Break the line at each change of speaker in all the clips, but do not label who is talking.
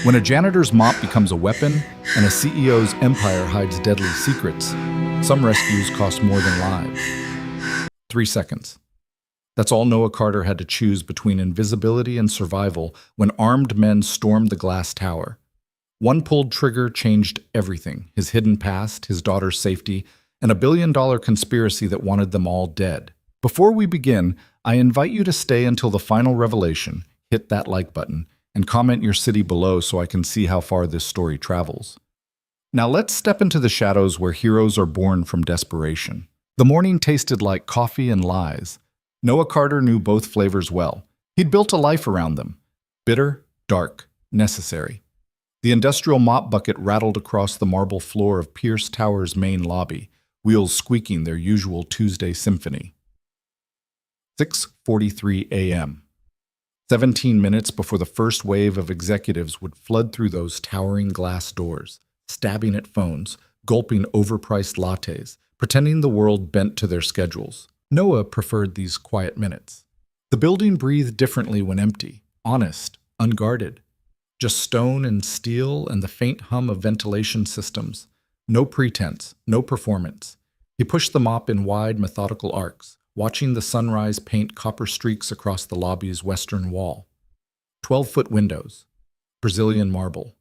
When a janitor's mop becomes a weapon and a CEO's empire hides deadly secrets, some rescues cost more than lives. 3 seconds. That's all Noah Carter had to choose between invisibility and survival when armed men stormed the glass tower. One pulled trigger changed everything: his hidden past, his daughter's safety, and a billion-dollar conspiracy that wanted them all dead. Before we begin, I invite you to stay until the final revelation, hit that like button, and comment your city below so I can see how far this story travels. Now let's step into the shadows where heroes are born from desperation. The morning tasted like coffee and lies. Noah Carter knew both flavors well. He'd built a life around them. Bitter, dark, necessary. The industrial mop bucket rattled across the marble floor of Pierce Tower's main lobby, wheels squeaking their usual Tuesday symphony. 6:43 a.m. 17 minutes before the first wave of executives would flood through those towering glass doors, stabbing at phones, gulping overpriced lattes, pretending the world bent to their schedules. Noah preferred these quiet minutes. The building breathed differently when empty, honest, unguarded. Just stone and steel and the faint hum of ventilation systems. No pretense, no performance. He pushed the mop in wide, methodical arcs, watching the sunrise paint copper streaks across the lobby's western wall. 12-foot windows, Brazilian marble,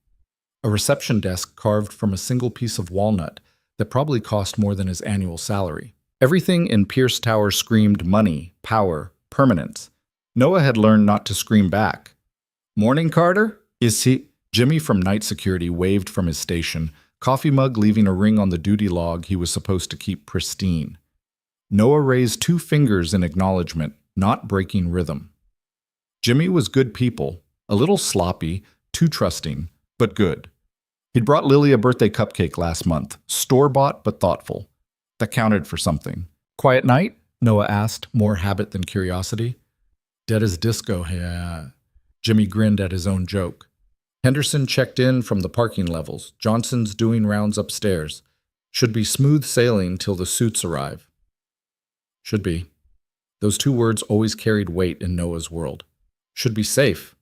a reception desk carved from a single piece of walnut that probably cost more than his annual salary. Everything in Pierce Tower screamed money, power, permanence. Noah had learned not to scream back. "Morning, Carter? Is he?" Jimmy from night security waved from his station, coffee mug leaving a ring on the duty log he was supposed to keep pristine. Noah raised 2 fingers in acknowledgement, not breaking rhythm. Jimmy was good people, a little sloppy, too trusting, but good. He'd brought Lily a birthday cupcake last month, store-bought but thoughtful. That counted for something. "Quiet night?" Noah asked, more habit than curiosity. "Dead as disco, yeah." Jimmy grinned at his own joke. Henderson checked in from the parking levels. Johnson's doing rounds upstairs. Should be smooth sailing till the suits arrive. Should be. Those 2 words always carried weight in Noah's world. Should be safe.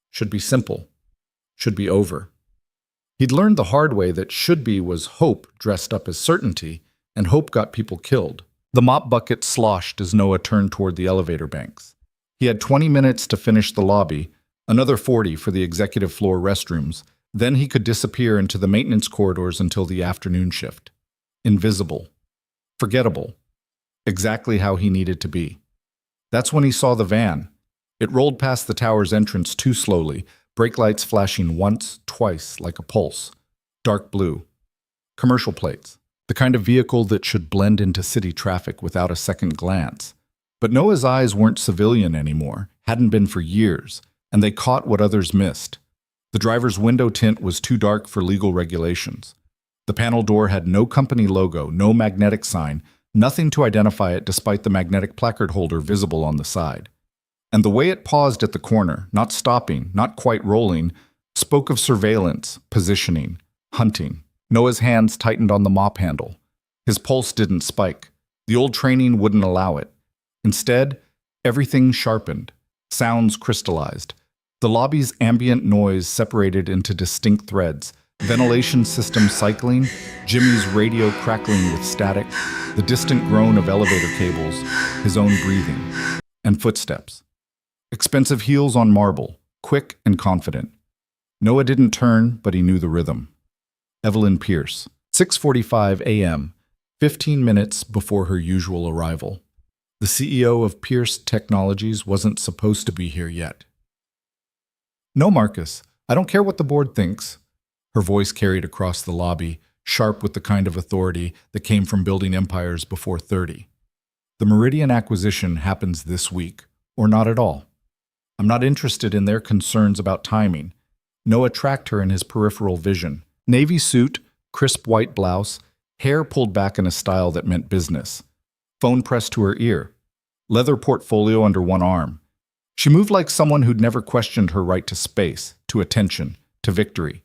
Should be simple. Should be over. He'd learned the hard way that should be was hope dressed up as certainty, and hope got people killed. The mop bucket sloshed as Noah turned toward the elevator banks. He had 20 minutes to finish the lobby, another 40 for the executive floor restrooms. Then he could disappear into the maintenance corridors until the afternoon shift. Invisible. Forgettable. Exactly how he needed to be. That's when he saw the van. It rolled past the tower's entrance too slowly, brake lights flashing once, twice, like a pulse. Dark blue. Commercial plates. The kind of vehicle that should blend into city traffic without a second glance. But Noah's eyes weren't civilian anymore, hadn't been for years, and they caught what others missed. The driver's window tint was too dark for legal regulations. The panel door had no company logo, no magnetic sign, nothing to identify it despite the magnetic placard holder visible on the side. And the way it paused at the corner, not stopping, not quite rolling, spoke of surveillance, positioning, hunting. Noah's hands tightened on the mop handle. His pulse didn't spike. The old training wouldn't allow it. Instead, everything sharpened. Sounds crystallized. The lobby's ambient noise separated into distinct threads. Ventilation system cycling, Jimmy's radio crackling with static, the distant groan of elevator cables, his own breathing, and footsteps. Expensive heels on marble, quick and confident. Noah didn't turn, but he knew the rhythm. Evelyn Pierce, 6:45 a.m., 15 minutes before her usual arrival. The CEO of Pierce Technologies wasn't supposed to be here yet. "No, Marcus, I don't care what the board thinks." Her voice carried across the lobby, sharp with the kind of authority that came from building empires before 30. "The Meridian acquisition happens this week, or not at all. I'm not interested in their concerns about timing." Noah tracked her in his peripheral vision. Navy suit, crisp white blouse, hair pulled back in a style that meant business. Phone pressed to her ear. Leather portfolio under one arm. She moved like someone who'd never questioned her right to space, to attention, to victory.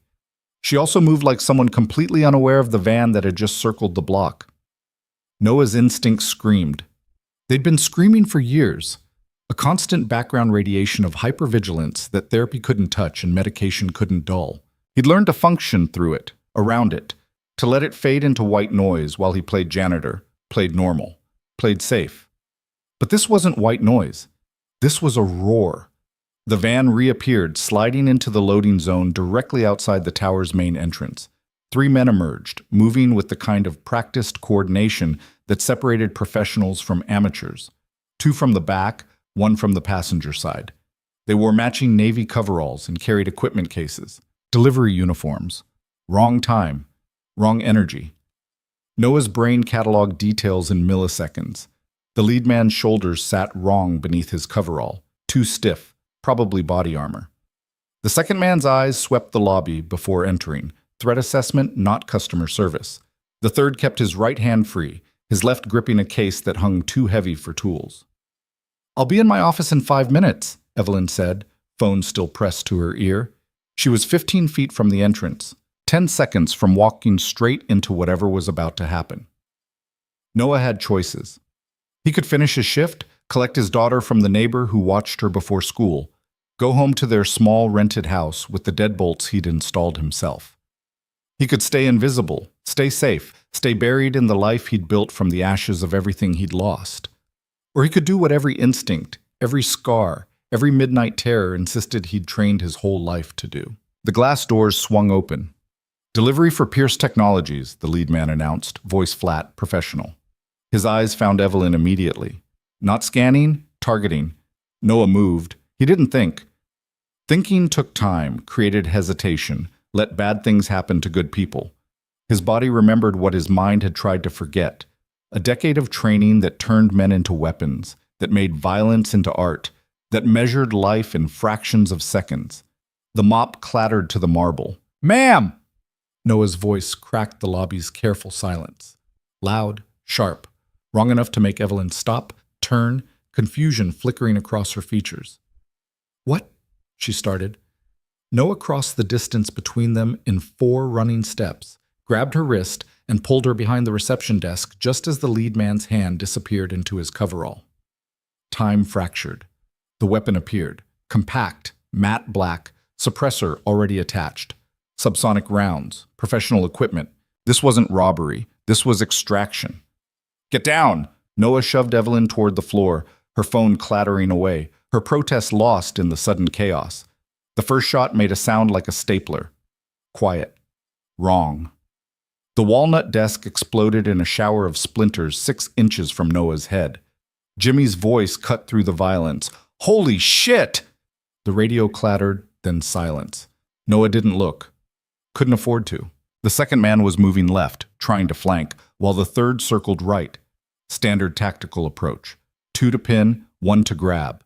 She also moved like someone completely unaware of the van that had just circled the block. Noah's instincts screamed. They'd been screaming for years, a constant background radiation of hypervigilance that therapy couldn't touch and medication couldn't dull. He'd learned to function through it, around it, to let it fade into white noise while he played janitor, played normal, played safe. But this wasn't white noise. This was a roar. The van reappeared, sliding into the loading zone directly outside the tower's main entrance. 3 men emerged, moving with the kind of practiced coordination that separated professionals from amateurs. 2 from the back, 1 from the passenger side. They wore matching Navy coveralls and carried equipment cases, delivery uniforms. Wrong time, wrong energy. Noah's brain cataloged details in milliseconds. The lead man's shoulders sat wrong beneath his coverall, too stiff, probably body armor. The second man's eyes swept the lobby before entering. Threat assessment, not customer service. The third kept his right hand free, his left gripping a case that hung too heavy for tools. "I'll be in my office in 5 minutes, Evelyn said, phone still pressed to her ear. She was 15 feet from the entrance, 10 seconds from walking straight into whatever was about to happen. Noah had choices. He could finish his shift, collect his daughter from the neighbor who watched her before school, go home to their small rented house with the deadbolts he'd installed himself. He could stay invisible, stay safe, stay buried in the life he'd built from the ashes of everything he'd lost. Or he could do what every instinct, every scar, every midnight terror insisted he'd trained his whole life to do. The glass doors swung open. "Delivery for Pierce Technologies," the lead man announced, voice flat, professional. His eyes found Evelyn immediately. Not scanning, targeting. Noah moved. He didn't think. Thinking took time, created hesitation, let bad things happen to good people. His body remembered what his mind had tried to forget. A decade of training that turned men into weapons, that made violence into art, that measured life in fractions of seconds. The mop clattered to the marble. "Ma'am!" Noah's voice cracked the lobby's careful silence. Loud, sharp, wrong enough to make Evelyn stop, turn, confusion flickering across her features. "What?" she started. Noah crossed the distance between them in 4 running steps, grabbed her wrist, and pulled her behind the reception desk just as the lead man's hand disappeared into his coverall. Time fractured. The weapon appeared, compact, matte black, suppressor already attached. Subsonic rounds, professional equipment. This wasn't robbery. This was extraction. "Get down!" Noah shoved Evelyn toward the floor, her phone clattering away, her protest lost in the sudden chaos. The first shot made a sound like a stapler. Quiet. Wrong. The walnut desk exploded in a shower of splinters 6 inches from Noah's head. Jimmy's voice cut through the violence. "Holy shit!" The radio clattered, then silence. Noah didn't look. Couldn't afford to. The second man was moving left, trying to flank, while the third circled right. Standard tactical approach. 2 to pin, 1 to grab.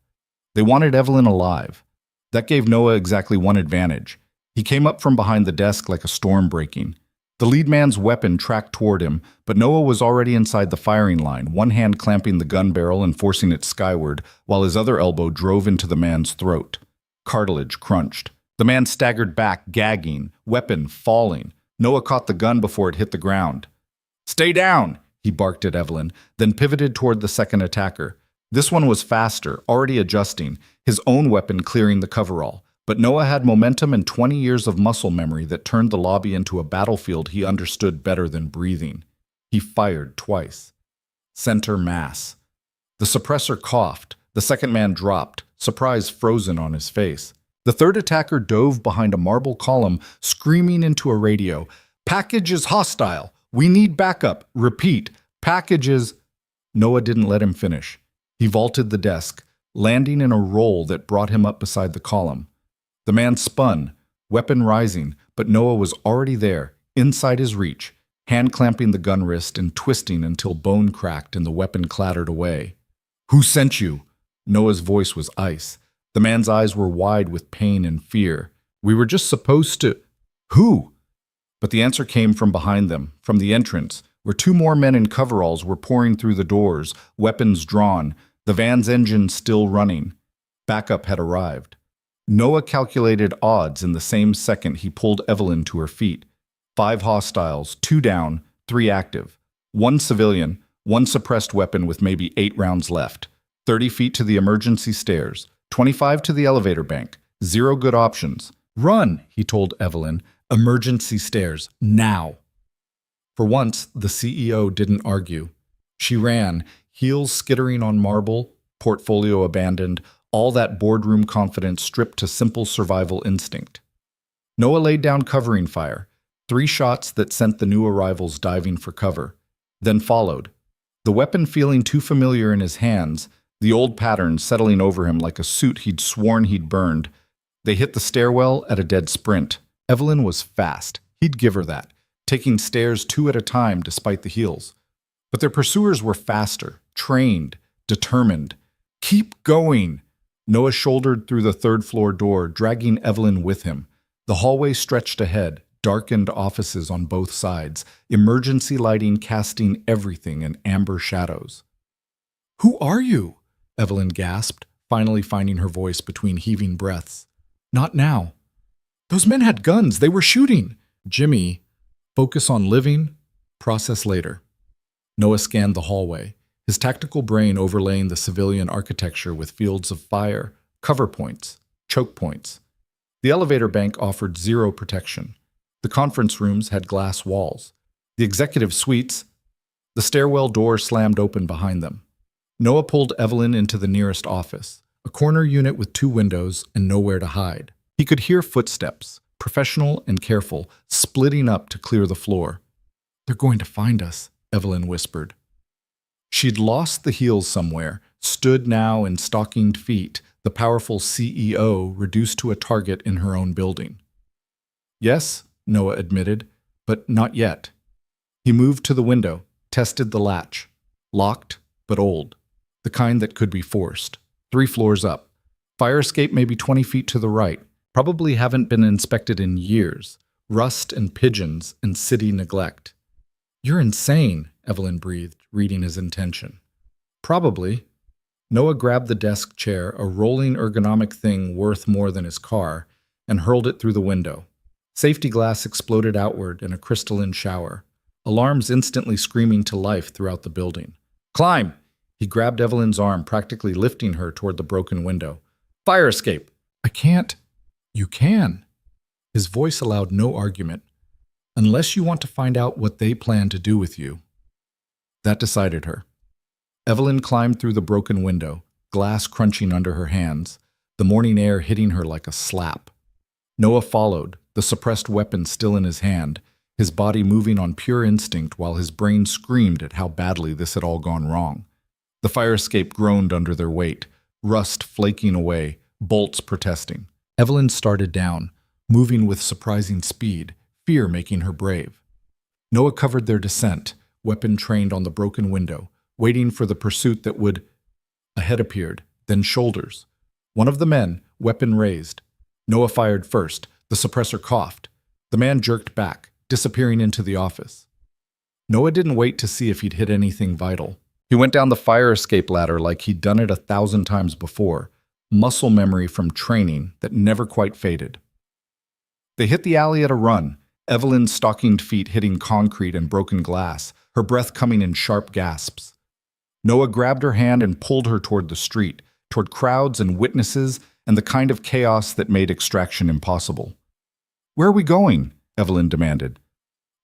They wanted Evelyn alive. That gave Noah exactly one advantage. He came up from behind the desk like a storm breaking. The lead man's weapon tracked toward him, but Noah was already inside the firing line, one hand clamping the gun barrel and forcing it skyward, while his other elbow drove into the man's throat. Cartilage crunched. The man staggered back, gagging, weapon falling. Noah caught the gun before it hit the ground. "Stay down!" he barked at Evelyn, then pivoted toward the second attacker. This one was faster, already adjusting, his own weapon clearing the coverall. But Noah had momentum and 20 years of muscle memory that turned the lobby into a battlefield he understood better than breathing. He fired twice. Center mass. The suppressor coughed. The second man dropped, surprise frozen on his face. The third attacker dove behind a marble column, screaming into a radio. "Package is hostile. We need backup. Repeat. Package is..." Noah didn't let him finish. He vaulted the desk, landing in a roll that brought him up beside the column. The man spun, weapon rising, but Noah was already there, inside his reach, hand clamping the gun wrist and twisting until bone cracked and the weapon clattered away. "Who sent you?" Noah's voice was ice. The man's eyes were wide with pain and fear. "We were just supposed to..." "Who?" But the answer came from behind them, from the entrance, where 2 more men in coveralls were pouring through the doors, weapons drawn, the van's engine still running. Backup had arrived. Noah calculated odds in the same second he pulled Evelyn to her feet. 5 hostiles, 2 down, 3 active. 1 civilian, 1 suppressed weapon with maybe 8 rounds left. 30 feet to the emergency stairs, 25 to the elevator bank. 0 good options. Run, he told Evelyn. Emergency stairs, now. For once, the CEO didn't argue. She ran, heels skittering on marble, portfolio abandoned, all that boardroom confidence stripped to simple survival instinct. Noah laid down covering fire, 3 shots that sent the new arrivals diving for cover, then followed. The weapon feeling too familiar in his hands, the old pattern settling over him like a suit he'd sworn he'd burned. They hit the stairwell at a dead sprint. Evelyn was fast. He'd give her that, taking stairs 2 at a time despite the heels. But their pursuers were faster, trained, determined. Keep going! Noah shouldered through the 3rd-floor door, dragging Evelyn with him. The hallway stretched ahead, darkened offices on both sides, emergency lighting casting everything in amber shadows. "Who are you?" Evelyn gasped, finally finding her voice between heaving breaths. "Not now." "Those men had guns. They were shooting." "Jimmy, focus on living, process later." Noah scanned the hallway, his tactical brain overlaying the civilian architecture with fields of fire, cover points, choke points. The elevator bank offered 0 protection. The conference rooms had glass walls. The executive suites, the stairwell door slammed open behind them. Noah pulled Evelyn into the nearest office, a corner unit with 2 windows and nowhere to hide. He could hear footsteps, professional and careful, splitting up to clear the floor. "They're going to find us," Evelyn whispered. She'd lost the heels somewhere, stood now in stockinged feet, the powerful CEO reduced to a target in her own building. "Yes," Noah admitted, "but not yet." He moved to the window, tested the latch. Locked, but old. The kind that could be forced. 3 floors up. Fire escape maybe 20 feet to the right. Probably haven't been inspected in years. Rust and pigeons and city neglect. "You're insane," Evelyn breathed, reading his intention. "Probably." Noah grabbed the desk chair, a rolling ergonomic thing worth more than his car, and hurled it through the window. Safety glass exploded outward in a crystalline shower. Alarms instantly screaming to life throughout the building. "Climb!" He grabbed Evelyn's arm, practically lifting her toward the broken window. "Fire escape!" "I can't." "You can." His voice allowed no argument. "Unless you want to find out what they plan to do with you." That decided her. Evelyn climbed through the broken window, glass crunching under her hands, the morning air hitting her like a slap. Noah followed, the suppressed weapon still in his hand, his body moving on pure instinct while his brain screamed at how badly this had all gone wrong. The fire escape groaned under their weight, rust flaking away, bolts protesting. Evelyn started down, moving with surprising speed, fear making her brave. Noah covered their descent, weapon trained on the broken window, waiting for the pursuit that would... A head appeared, then shoulders. One of the men, weapon raised. Noah fired first. The suppressor coughed. The man jerked back, disappearing into the office. Noah didn't wait to see if he'd hit anything vital. He went down the fire escape ladder like he'd done it 1,000 times before, muscle memory from training that never quite faded. They hit the alley at a run, Evelyn's stockinged feet hitting concrete and broken glass, her breath coming in sharp gasps. Noah grabbed her hand and pulled her toward the street, toward crowds and witnesses and the kind of chaos that made extraction impossible. "Where are we going?" Evelyn demanded.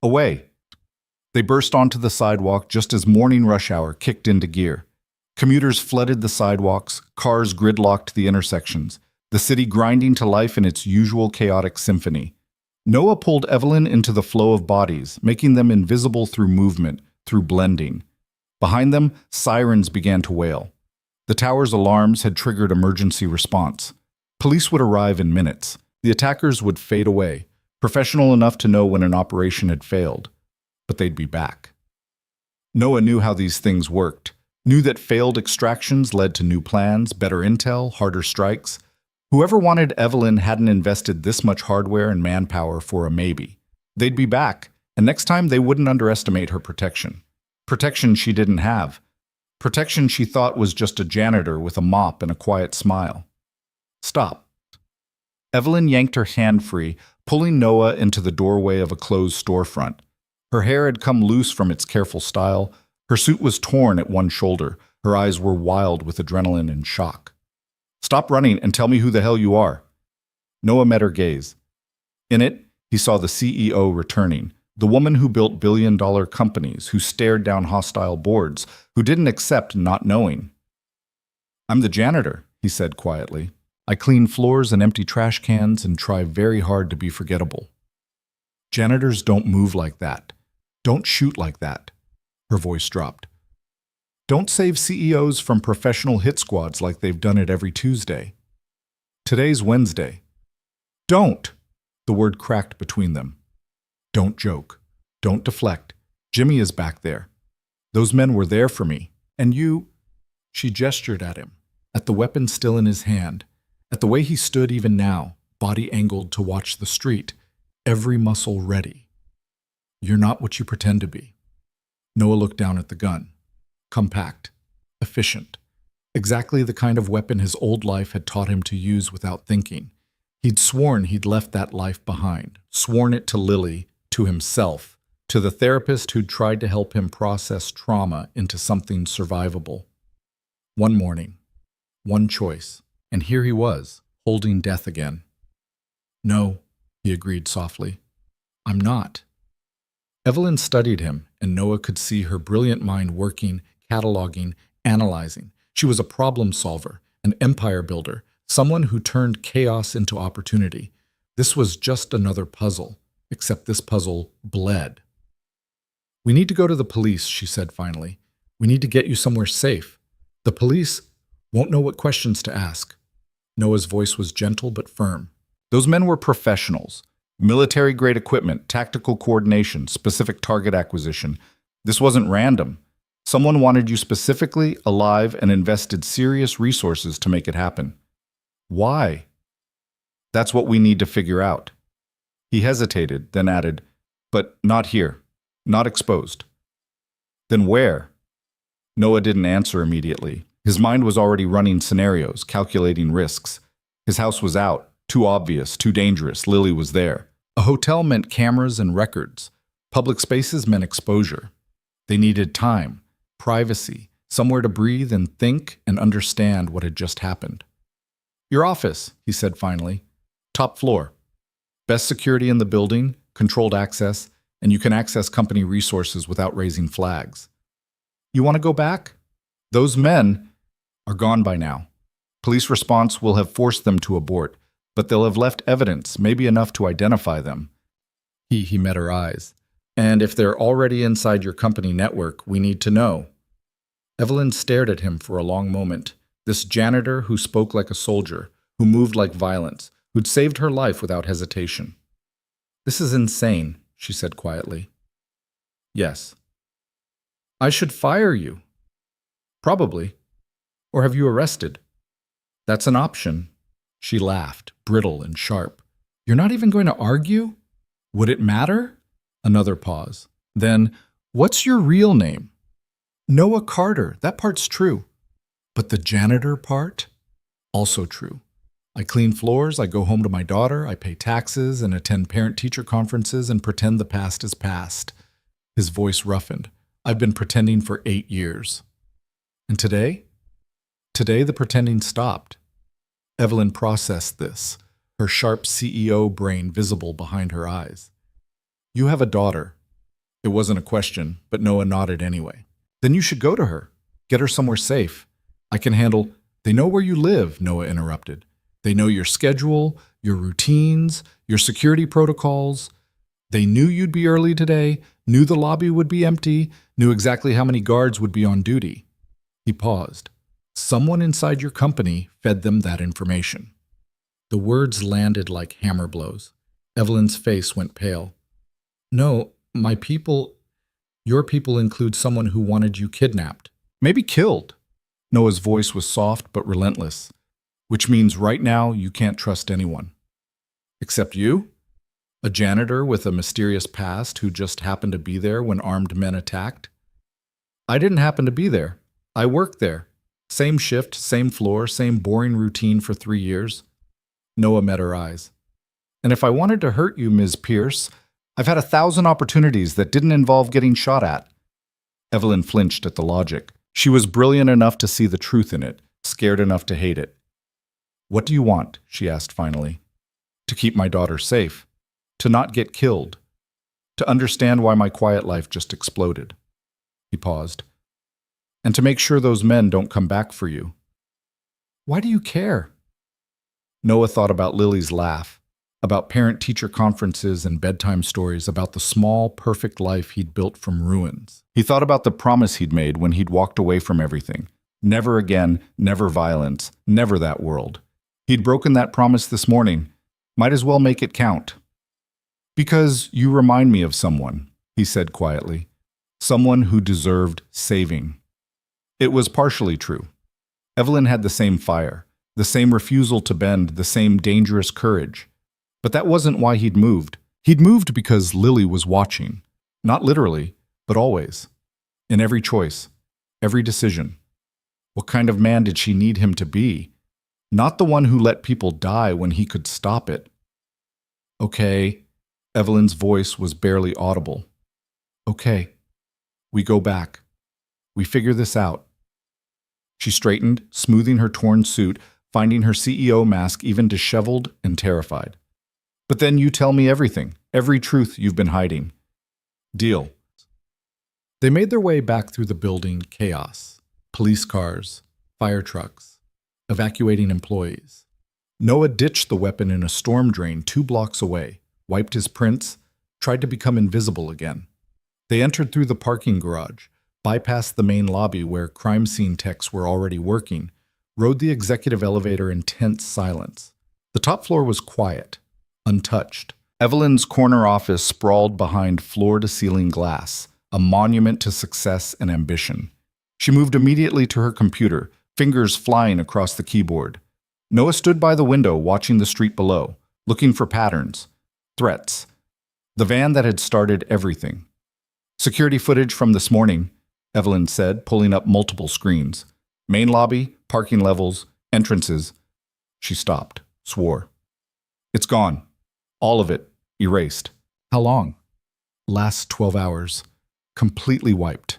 "Away." They burst onto the sidewalk just as morning rush hour kicked into gear. Commuters flooded the sidewalks, cars gridlocked the intersections, the city grinding to life in its usual chaotic symphony. Noah pulled Evelyn into the flow of bodies, making them invisible through movement, through blending. Behind them, sirens began to wail. The tower's alarms had triggered emergency response. Police would arrive in minutes. The attackers would fade away, professional enough to know when an operation had failed. But they'd be back. Noah knew how these things worked, knew that failed extractions led to new plans, better intel, harder strikes. Whoever wanted Evelyn hadn't invested this much hardware and manpower for a maybe. They'd be back, and next time they wouldn't underestimate her protection. Protection she didn't have. Protection she thought was just a janitor with a mop and a quiet smile. "Stop." Evelyn yanked her hand free, pulling Noah into the doorway of a closed storefront. Her hair had come loose from its careful style. Her suit was torn at one shoulder. Her eyes were wild with adrenaline and shock. "Stop running and tell me who the hell you are." Noah met her gaze. In it, he saw the CEO returning, the woman who built billion-dollar companies, who stared down hostile boards, who didn't accept not knowing. "I'm the janitor," he said quietly. "I clean floors and empty trash cans and try very hard to be forgettable." "Janitors don't move like that. Don't shoot like that." Her voice dropped. "Don't save CEOs from professional hit squads like they've done it every Tuesday. Today's Wednesday. Don't!" The word cracked between them. "Don't joke. Don't deflect. Jimmy is back there. Those men were there for me. And you—" She gestured at him, at the weapon still in his hand, at the way he stood even now, body angled to watch the street, every muscle ready. "You're not what you pretend to be." Noah looked down at the gun. Compact. Efficient. Exactly the kind of weapon his old life had taught him to use without thinking. He'd sworn he'd left that life behind, sworn it to Lily, to himself, to the therapist who'd tried to help him process trauma into something survivable. One morning, one choice, and here he was, holding death again. "No," he agreed softly. "I'm not." Evelyn studied him, and Noah could see her brilliant mind working, cataloging, analyzing. She was a problem solver, an empire builder, someone who turned chaos into opportunity. This was just another puzzle, except this puzzle bled. "We need to go to the police," she said finally. "We need to get you somewhere safe. The police won't know what questions to ask." Noah's voice was gentle but firm. Those men were professionals. Military-grade equipment, tactical coordination, specific target acquisition. This wasn't random. Someone wanted you specifically, alive, and invested serious resources to make it happen. Why? That's what we need to figure out. He hesitated, then added, "But not here. Not exposed." "Then where?" Noah didn't answer immediately. His mind was already running scenarios, calculating risks. His house was out. Too obvious, too dangerous. Lily was there. A hotel meant cameras and records. Public spaces meant exposure. They needed time, privacy, somewhere to breathe and think and understand what had just happened. "Your office," he said finally. "Top floor. Best security in the building, controlled access, and you can access company resources without raising flags. You want to go back? Those men are gone by now. Police response will have forced them to abort, but they'll have left evidence, maybe enough to identify them." He met her eyes. "And if they're already inside your company network, we need to know." Evelyn stared at him for a long moment. This janitor who spoke like a soldier, who moved like violence, who'd saved her life without hesitation. "This is insane," she said quietly. "Yes." "I should fire you." "Probably. Or have you arrested?" "That's an option." She laughed, brittle and sharp. "You're not even going to argue? Would it matter?" Another pause. Then, "What's your real name?" "Noah Carter. That part's true." "But the janitor part?" "Also true. I clean floors, I go home to my daughter, I pay taxes and attend parent-teacher conferences and pretend the past is past." His voice roughened. "I've been pretending for 8 years." "And today?" "Today the pretending stopped." Evelyn processed this, her sharp CEO brain visible behind her eyes. "You have a daughter." It wasn't a question, but Noah nodded anyway. "Then you should go to her. Get her somewhere safe. I can handle—" "They know where you live," Noah interrupted. "They know your schedule, your routines, your security protocols. They knew you'd be early today, knew the lobby would be empty, knew exactly how many guards would be on duty." He paused. "Someone inside your company fed them that information." The words landed like hammer blows. Evelyn's face went pale. "No, my people, your people include someone who wanted you kidnapped. Maybe killed." Noah's voice was soft but relentless. "Which means right now you can't trust anyone." "Except you? A janitor with a mysterious past who just happened to be there when armed men attacked?" "I didn't happen to be there. I worked there. Same shift, same floor, same boring routine for 3 years. Noah met her eyes. "And if I wanted to hurt you, Ms. Pierce, I've had 1,000 opportunities that didn't involve getting shot at." Evelyn flinched at the logic. She was brilliant enough to see the truth in it, scared enough to hate it. "What do you want?" she asked finally. "To keep my daughter safe." to not get killed, to understand why my quiet life just exploded." He paused. "And to make sure those men don't come back for you." "Why do you care?" Noah thought about Lily's laugh, about parent-teacher conferences and bedtime stories, about the small, perfect life he'd built from ruins. He thought about the promise he'd made when he'd walked away from everything. Never again, never violence, never that world. He'd broken that promise this morning. Might as well make it count. "Because you remind me of someone," he said quietly. "Someone who deserved saving." It was partially true. Evelyn had the same fire, the same refusal to bend, the same dangerous courage. But that wasn't why he'd moved. He'd moved because Lily was watching. Not literally, but always. In every choice, every decision. What kind of man did she need him to be? Not the one who let people die when he could stop it. "Okay." Evelyn's voice was barely audible. "Okay. We go back. We figure this out." She straightened, smoothing her torn suit, finding her CEO mask even disheveled and terrified. "But then you tell me everything, every truth you've been hiding." "Deal." They made their way back through the building chaos. Police cars, fire trucks, evacuating employees. Noah ditched the weapon in a storm drain 2 blocks away, wiped his prints, tried to become invisible again. They entered through the parking garage, bypassed the main lobby where crime scene techs were already working, rode the executive elevator in tense silence. The top floor was quiet, untouched. Evelyn's corner office sprawled behind floor-to-ceiling glass, a monument to success and ambition. She moved immediately to her computer, fingers flying across the keyboard. Noah stood by the window watching the street below, looking for patterns, threats. The van that had started everything. "Security footage from this morning," Evelyn said, pulling up multiple screens. "Main lobby, parking levels, entrances." She stopped, swore. "It's gone. All of it. Erased." "How long?" "Last 12 hours. Completely wiped."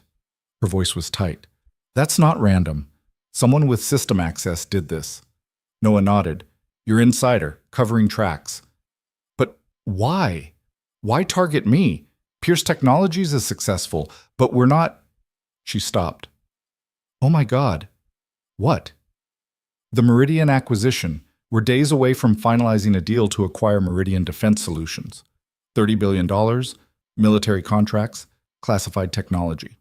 Her voice was tight. "That's not random. Someone with system access did this." Noah nodded. "Your insider, covering tracks." "But why? Why target me? Pierce Technologies is successful, but we're not—" She stopped. "Oh my God. What?" "The Meridian acquisition. We're days away from finalizing a deal to acquire Meridian Defense Solutions. $30 billion, military contracts, classified technology."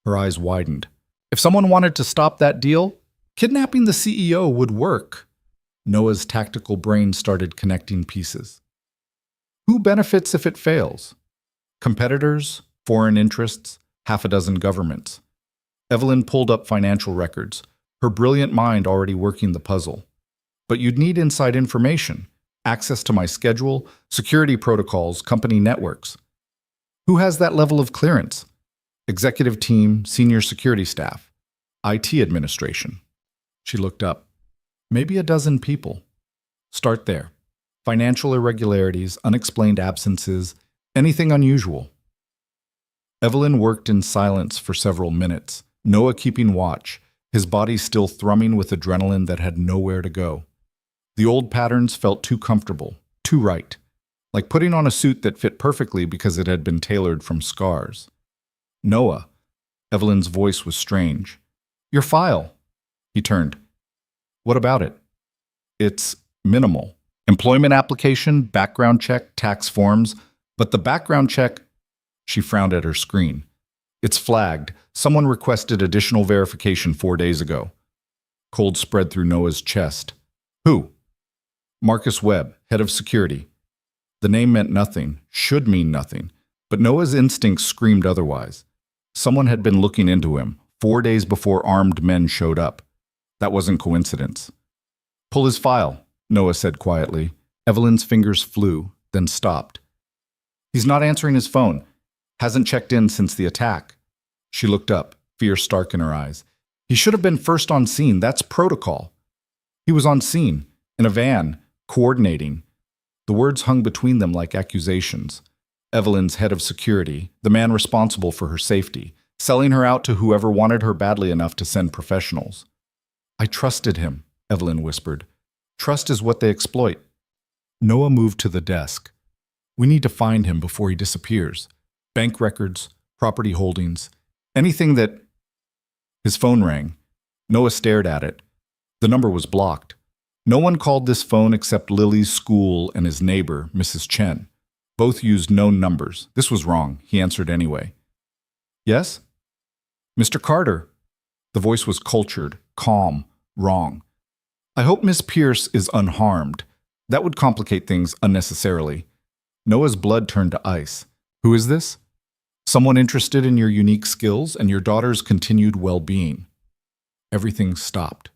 Her eyes widened. "If someone wanted to stop that deal, kidnapping the CEO would work." Noah's tactical brain started connecting pieces. "Who benefits if it fails? Competitors, foreign interests, half a dozen governments." Evelyn pulled up financial records, her brilliant mind already working the puzzle. "But you'd need inside information, access to my schedule, security protocols, company networks." "Who has that level of clearance?" "Executive team, senior security staff, IT administration." She looked up. "Maybe a dozen people. Start there. Financial irregularities, unexplained absences, anything unusual." Evelyn worked in silence for several minutes, Noah keeping watch, his body still thrumming with adrenaline that had nowhere to go. The old patterns felt too comfortable, too right, like putting on a suit that fit perfectly because it had been tailored from scars. "Noah." Evelyn's voice was strange. "Your file." He turned. "What about it?" "It's minimal. Employment application, background check, tax forms. But the background check—" She frowned at her screen. "It's flagged. Someone requested additional verification 4 days ago." Cold spread through Noah's chest. "Who?" "Marcus Webb, head of security." The name meant nothing, should mean nothing, but Noah's instincts screamed otherwise. Someone had been looking into him 4 days before armed men showed up. That wasn't coincidence. "Pull his file," Noah said quietly. Evelyn's fingers flew, then stopped. "He's not answering his phone. Hasn't checked in since the attack." She looked up, fear stark in her eyes. "He should have been first on scene. That's protocol." "He was on scene, in a van, coordinating." The words hung between them like accusations. Evelyn's head of security, the man responsible for her safety, selling her out to whoever wanted her badly enough to send professionals. "I trusted him," Evelyn whispered. "Trust is what they exploit." Noah moved to the desk. We need to find him before he disappears. Bank records, property holdings, anything that... His phone rang. Noah stared at it. The number was blocked. No one called this phone except Lily's school and his neighbor, Mrs. Chen. Both used known numbers. This was wrong. He answered anyway. Yes? Mr. Carter. The voice was cultured, calm, wrong. I hope Miss Pierce is unharmed. That would complicate things unnecessarily. Noah's blood turned to ice. Who is this? Someone interested in your unique skills and your daughter's continued well-being. Everything stopped.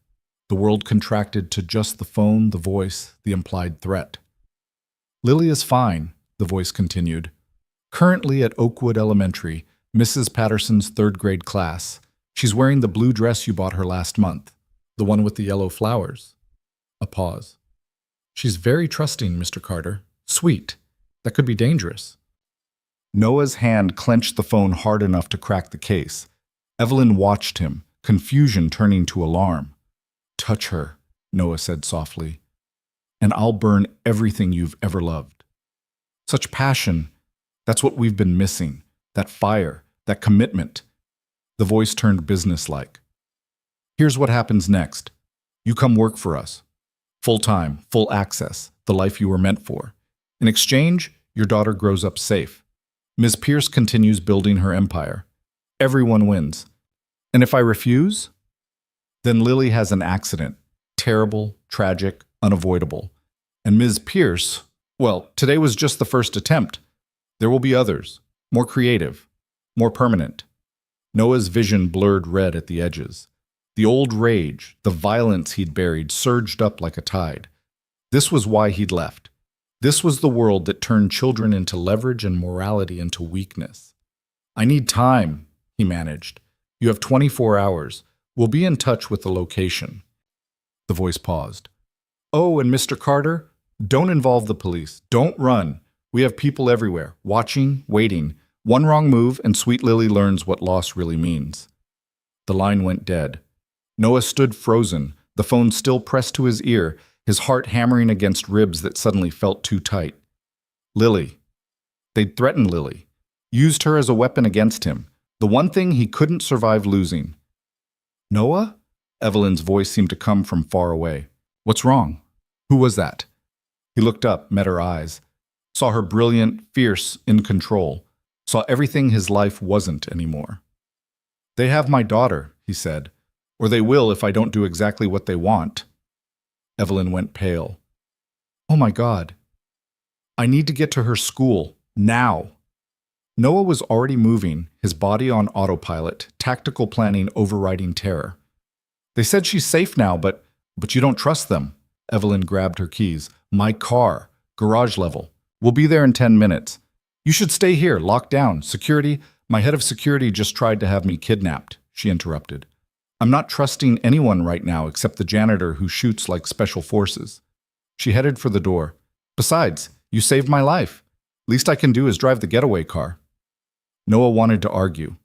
The world contracted to just the phone, the voice, the implied threat. Lily is fine, the voice continued. Currently at Oakwood Elementary, Mrs. Patterson's third-grade class. She's wearing the blue dress you bought her last month, the one with the yellow flowers. A pause. She's very trusting, Mr. Carter. Sweet. That could be dangerous. Noah's hand clenched the phone hard enough to crack the case. Evelyn watched him, confusion turning to alarm. Touch her, Noah said softly, and I'll burn everything you've ever loved. Such passion, that's what we've been missing. That fire, that commitment. The voice turned businesslike. Here's what happens next. You come work for us. Full-time, full access, the life you were meant for. In exchange, your daughter grows up safe. Ms. Pierce continues building her empire. Everyone wins. And if I refuse? Then Lily has an accident. Terrible, tragic, unavoidable. And Ms. Pierce, well, today was just the first attempt. There will be others, more creative, more permanent. Noah's vision blurred red at the edges. The old rage, the violence he'd buried, surged up like a tide. This was why he'd left. This was the world that turned children into leverage and morality into weakness. I need time, he managed. You have 24 hours. We'll be in touch with the location. The voice paused. Oh, and Mr. Carter, don't involve the police. Don't run. We have people everywhere, watching, waiting. One wrong move and Sweet Lily learns what loss really means. The line went dead. Noah stood frozen, the phone still pressed to his ear, his heart hammering against ribs that suddenly felt too tight. Lily. They'd threatened Lily, used her as a weapon against him, the one thing he couldn't survive losing. Noah? Evelyn's voice seemed to come from far away. What's wrong? Who was that? He looked up, met her eyes, saw her brilliant, fierce, in control, saw everything his life wasn't anymore. They have my daughter, he said, or they will if I don't do exactly what they want. Evelyn went pale. Oh my God. I need to get to her school, now. Noah was already moving, his body on autopilot, tactical planning overriding terror. They said she's safe now, but you don't trust them. Evelyn grabbed her keys. My car, garage level. We'll be there in 10 minutes. You should stay here, locked down. Security, my head of security just tried to have me kidnapped, she interrupted. I'm not trusting anyone right now except the janitor who shoots like special forces. She headed for the door. Besides, you saved my life. Least I can do is drive the getaway car. Noah wanted to argue,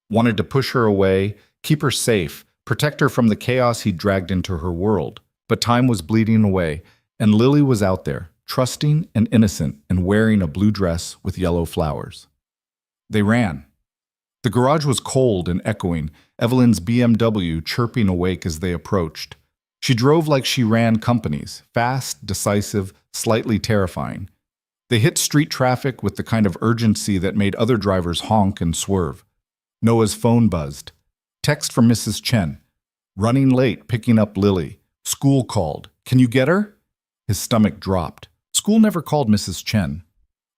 wanted to push her away, keep her safe, protect her from the chaos he'd dragged into her world. But time was bleeding away, and Lily was out there, trusting and innocent and wearing a blue dress with yellow flowers. They ran. The garage was cold and echoing, Evelyn's BMW chirping awake as they approached. She drove like she ran companies, fast, decisive, slightly terrifying. They hit street traffic with the kind of urgency that made other drivers honk and swerve. Noah's phone buzzed. Text from Mrs. Chen. Running late, picking up Lily. School called. Can you get her? His stomach dropped. School never called Mrs. Chen.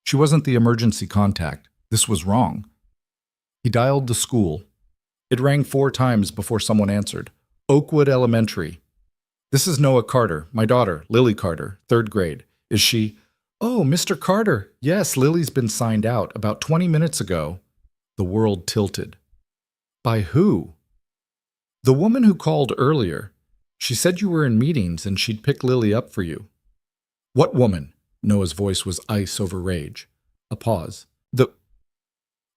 She wasn't the emergency contact. This was wrong. He dialed the school. It rang 4 times before someone answered. Oakwood Elementary. This is Noah Carter, my daughter, Lily Carter, 3rd grade. Is she... Oh, Mr. Carter. Yes, Lily's been signed out about 20 minutes ago. The world tilted. By who? The woman who called earlier. She said you were in meetings and she'd pick Lily up for you. What woman? Noah's voice was ice over rage. A pause.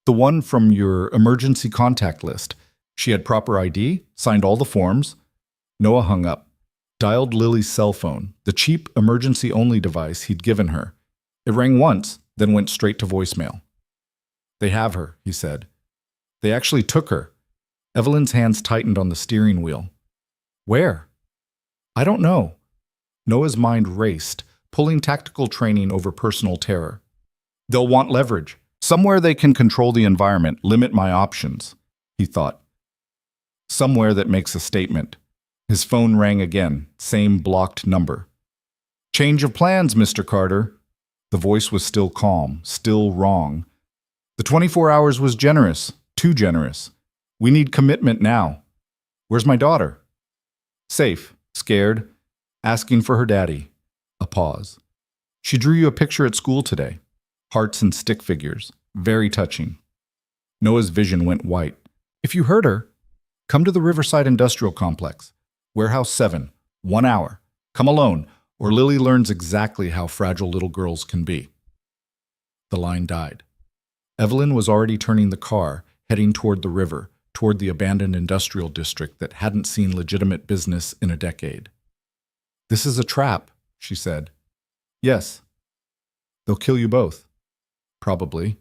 The one from your emergency contact list. She had proper ID, signed all the forms. Noah hung up, dialed Lily's cell phone, the cheap emergency-only device he'd given her. It rang once, then went straight to voicemail. "They have her," he said. "They actually took her." Evelyn's hands tightened on the steering wheel. "Where?" "I don't know." Noah's mind raced, pulling tactical training over personal terror. "They'll want leverage. Somewhere they can control the environment, limit my options," he thought. "Somewhere that makes a statement." His phone rang again, same blocked number. "Change of plans, Mr. Carter." The voice was still calm, still wrong. "The 24 hours was generous, too generous. We need commitment now. Where's my daughter?" "Safe, scared, asking for her daddy." A pause. "She drew you a picture at school today. Hearts and stick figures. Very touching." Noah's vision went white. "If you hurt her, come to the Riverside Industrial Complex. Warehouse 7, 1 hour. Come alone, or Lily learns exactly how fragile little girls can be." The line died. Evelyn was already turning the car, heading toward the river, toward the abandoned industrial district that hadn't seen legitimate business in a decade. "This is a trap," she said. "Yes. They'll kill you both." "Probably."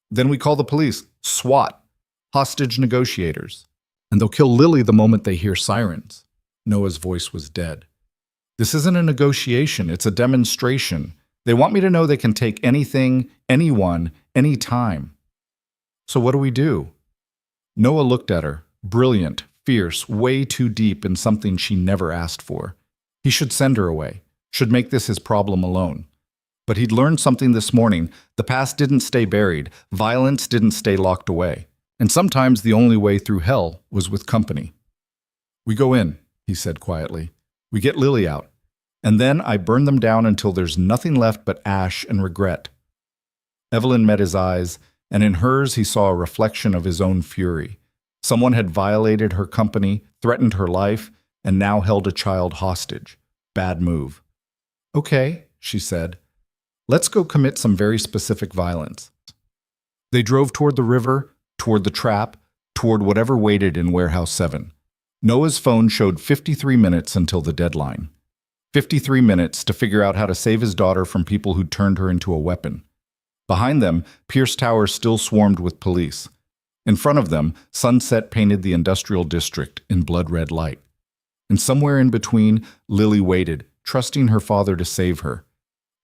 "Then we call the police. SWAT. Hostage negotiators. And they'll kill Lily the moment they hear sirens." Noah's voice was dead. "This isn't a negotiation, it's a demonstration. They want me to know they can take anything, anyone, anytime." "So what do we do?" Noah looked at her, brilliant, fierce, way too deep in something she never asked for. He should send her away, should make this his problem alone. But he'd learned something this morning. The past didn't stay buried. Violence didn't stay locked away. And sometimes the only way through hell was with company. "We go in," he said quietly. "We get Lily out. And then I burn them down until there's nothing left but ash and regret." Evelyn met his eyes, and in hers he saw a reflection of his own fury. Someone had violated her company, threatened her life, and now held a child hostage. Bad move. "Okay," she said. "Let's go commit some very specific violence." They drove toward the river, toward the trap, toward whatever waited in Warehouse 7. Noah's phone showed 53 minutes until the deadline. 53 minutes to figure out how to save his daughter from people who'd turned her into a weapon. Behind them, Pierce Tower still swarmed with police. In front of them, sunset painted the industrial district in blood-red light. And somewhere in between, Lily waited, trusting her father to save her.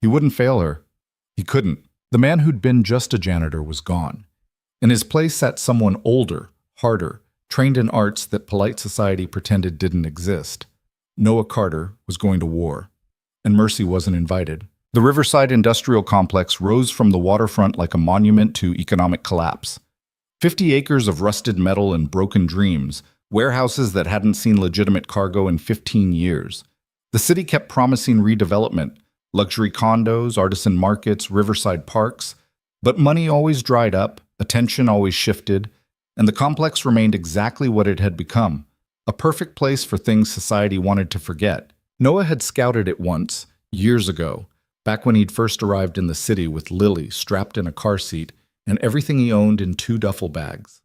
He wouldn't fail her. He couldn't. The man who'd been just a janitor was gone. In his place sat someone older, harder, trained in arts that polite society pretended didn't exist. Noah Carter was going to war, and Mercy wasn't invited. The Riverside Industrial Complex rose from the waterfront like a monument to economic collapse. 50 acres of rusted metal and broken dreams, warehouses that hadn't seen legitimate cargo in 15 years. The city kept promising redevelopment, luxury condos, artisan markets, riverside parks, but money always dried up, attention always shifted, and the complex remained exactly what it had become, a perfect place for things society wanted to forget. Noah had scouted it once, years ago, back when he'd first arrived in the city with Lily strapped in a car seat and everything he owned in 2 duffel bags.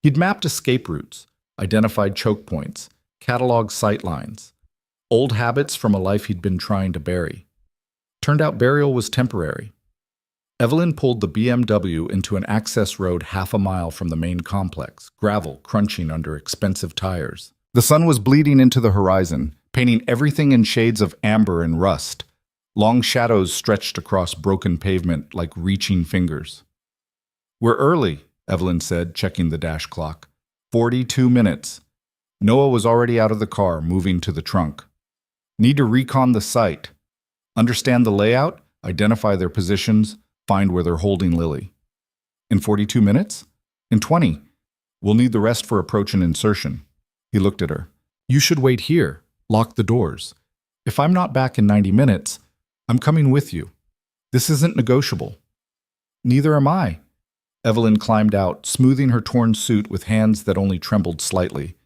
He'd mapped escape routes, identified choke points, cataloged sightlines, old habits from a life he'd been trying to bury. Turned out burial was temporary. Evelyn pulled the BMW into an access road half a mile from the main complex, gravel crunching under expensive tires. The sun was bleeding into the horizon, painting everything in shades of amber and rust. Long shadows stretched across broken pavement like reaching fingers. "We're early," Evelyn said, checking the dash clock. 42 minutes. Noah was already out of the car, moving to the trunk. "Need to recon the site. Understand the layout, identify their positions, find where they're holding Lily." "In 42 minutes? In 20. We'll need the rest for approach and insertion." He looked at her. "You should wait here. Lock the doors. If I'm not back in 90 minutes, I'm coming with you. This isn't negotiable." "Neither am I." Evelyn climbed out, smoothing her torn suit with hands that only trembled slightly.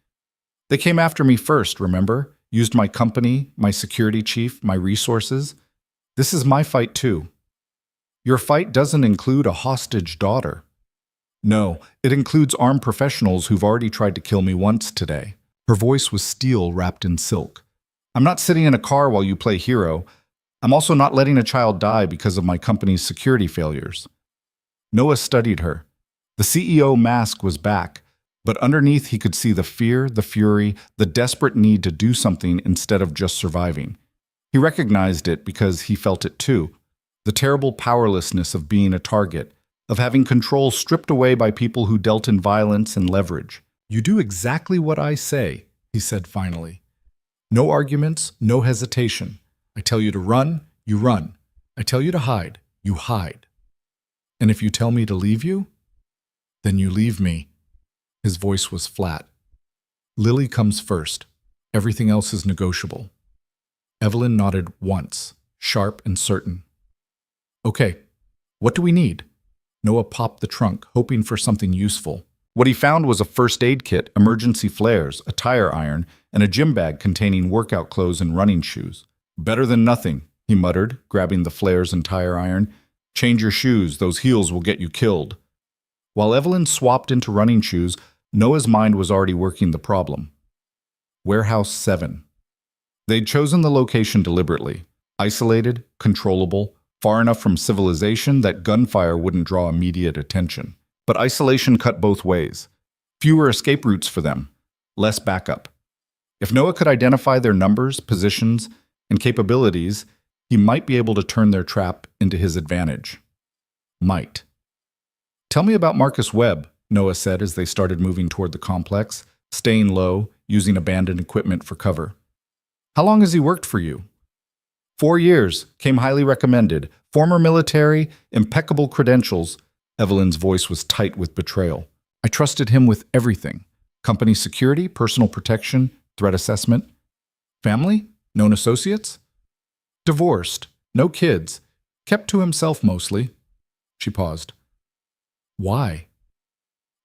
"They came after me first, remember? Used my company, my security chief, my resources. This is my fight too." "Your fight doesn't include a hostage daughter." "No, it includes armed professionals who've already tried to kill me once today." Her voice was steel wrapped in silk. "I'm not sitting in a car while you play hero. I'm also not letting a child die because of my company's security failures. Noah studied her. The CEO mask was back, but underneath he could see the fear, the fury, the desperate need to do something instead of just surviving. He recognized it because he felt it too. The terrible powerlessness of being a target, of having control stripped away by people who dealt in violence and leverage. You do exactly what I say, he said finally. No arguments, no hesitation. I tell you to run, you run. I tell you to hide, you hide. And if you tell me to leave you, then you leave me. His voice was flat. Lily comes first. Everything else is negotiable. Evelyn nodded once, sharp and certain. Okay, what do we need? Noah popped the trunk, hoping for something useful. What he found was a first aid kit, emergency flares, a tire iron, and a gym bag containing workout clothes and running shoes. Better than nothing, he muttered, grabbing the flares and tire iron. Change your shoes, those heels will get you killed. While Evelyn swapped into running shoes, Noah's mind was already working the problem. Warehouse 7. They'd chosen the location deliberately. Isolated, controllable, far enough from civilization that gunfire wouldn't draw immediate attention. But isolation cut both ways. Fewer escape routes for them, less backup. If Noah could identify their numbers, positions, and capabilities, he might be able to turn their trap into his advantage. Might. Tell me about Marcus Webb, Noah said as they started moving toward the complex, staying low, using abandoned equipment for cover. How long has he worked for you? 4 years, came highly recommended, former military, impeccable credentials. Evelyn's voice was tight with betrayal. I trusted him with everything. Company security, personal protection, threat assessment. Family? Known associates? Divorced. No kids. Kept to himself mostly. She paused. Why?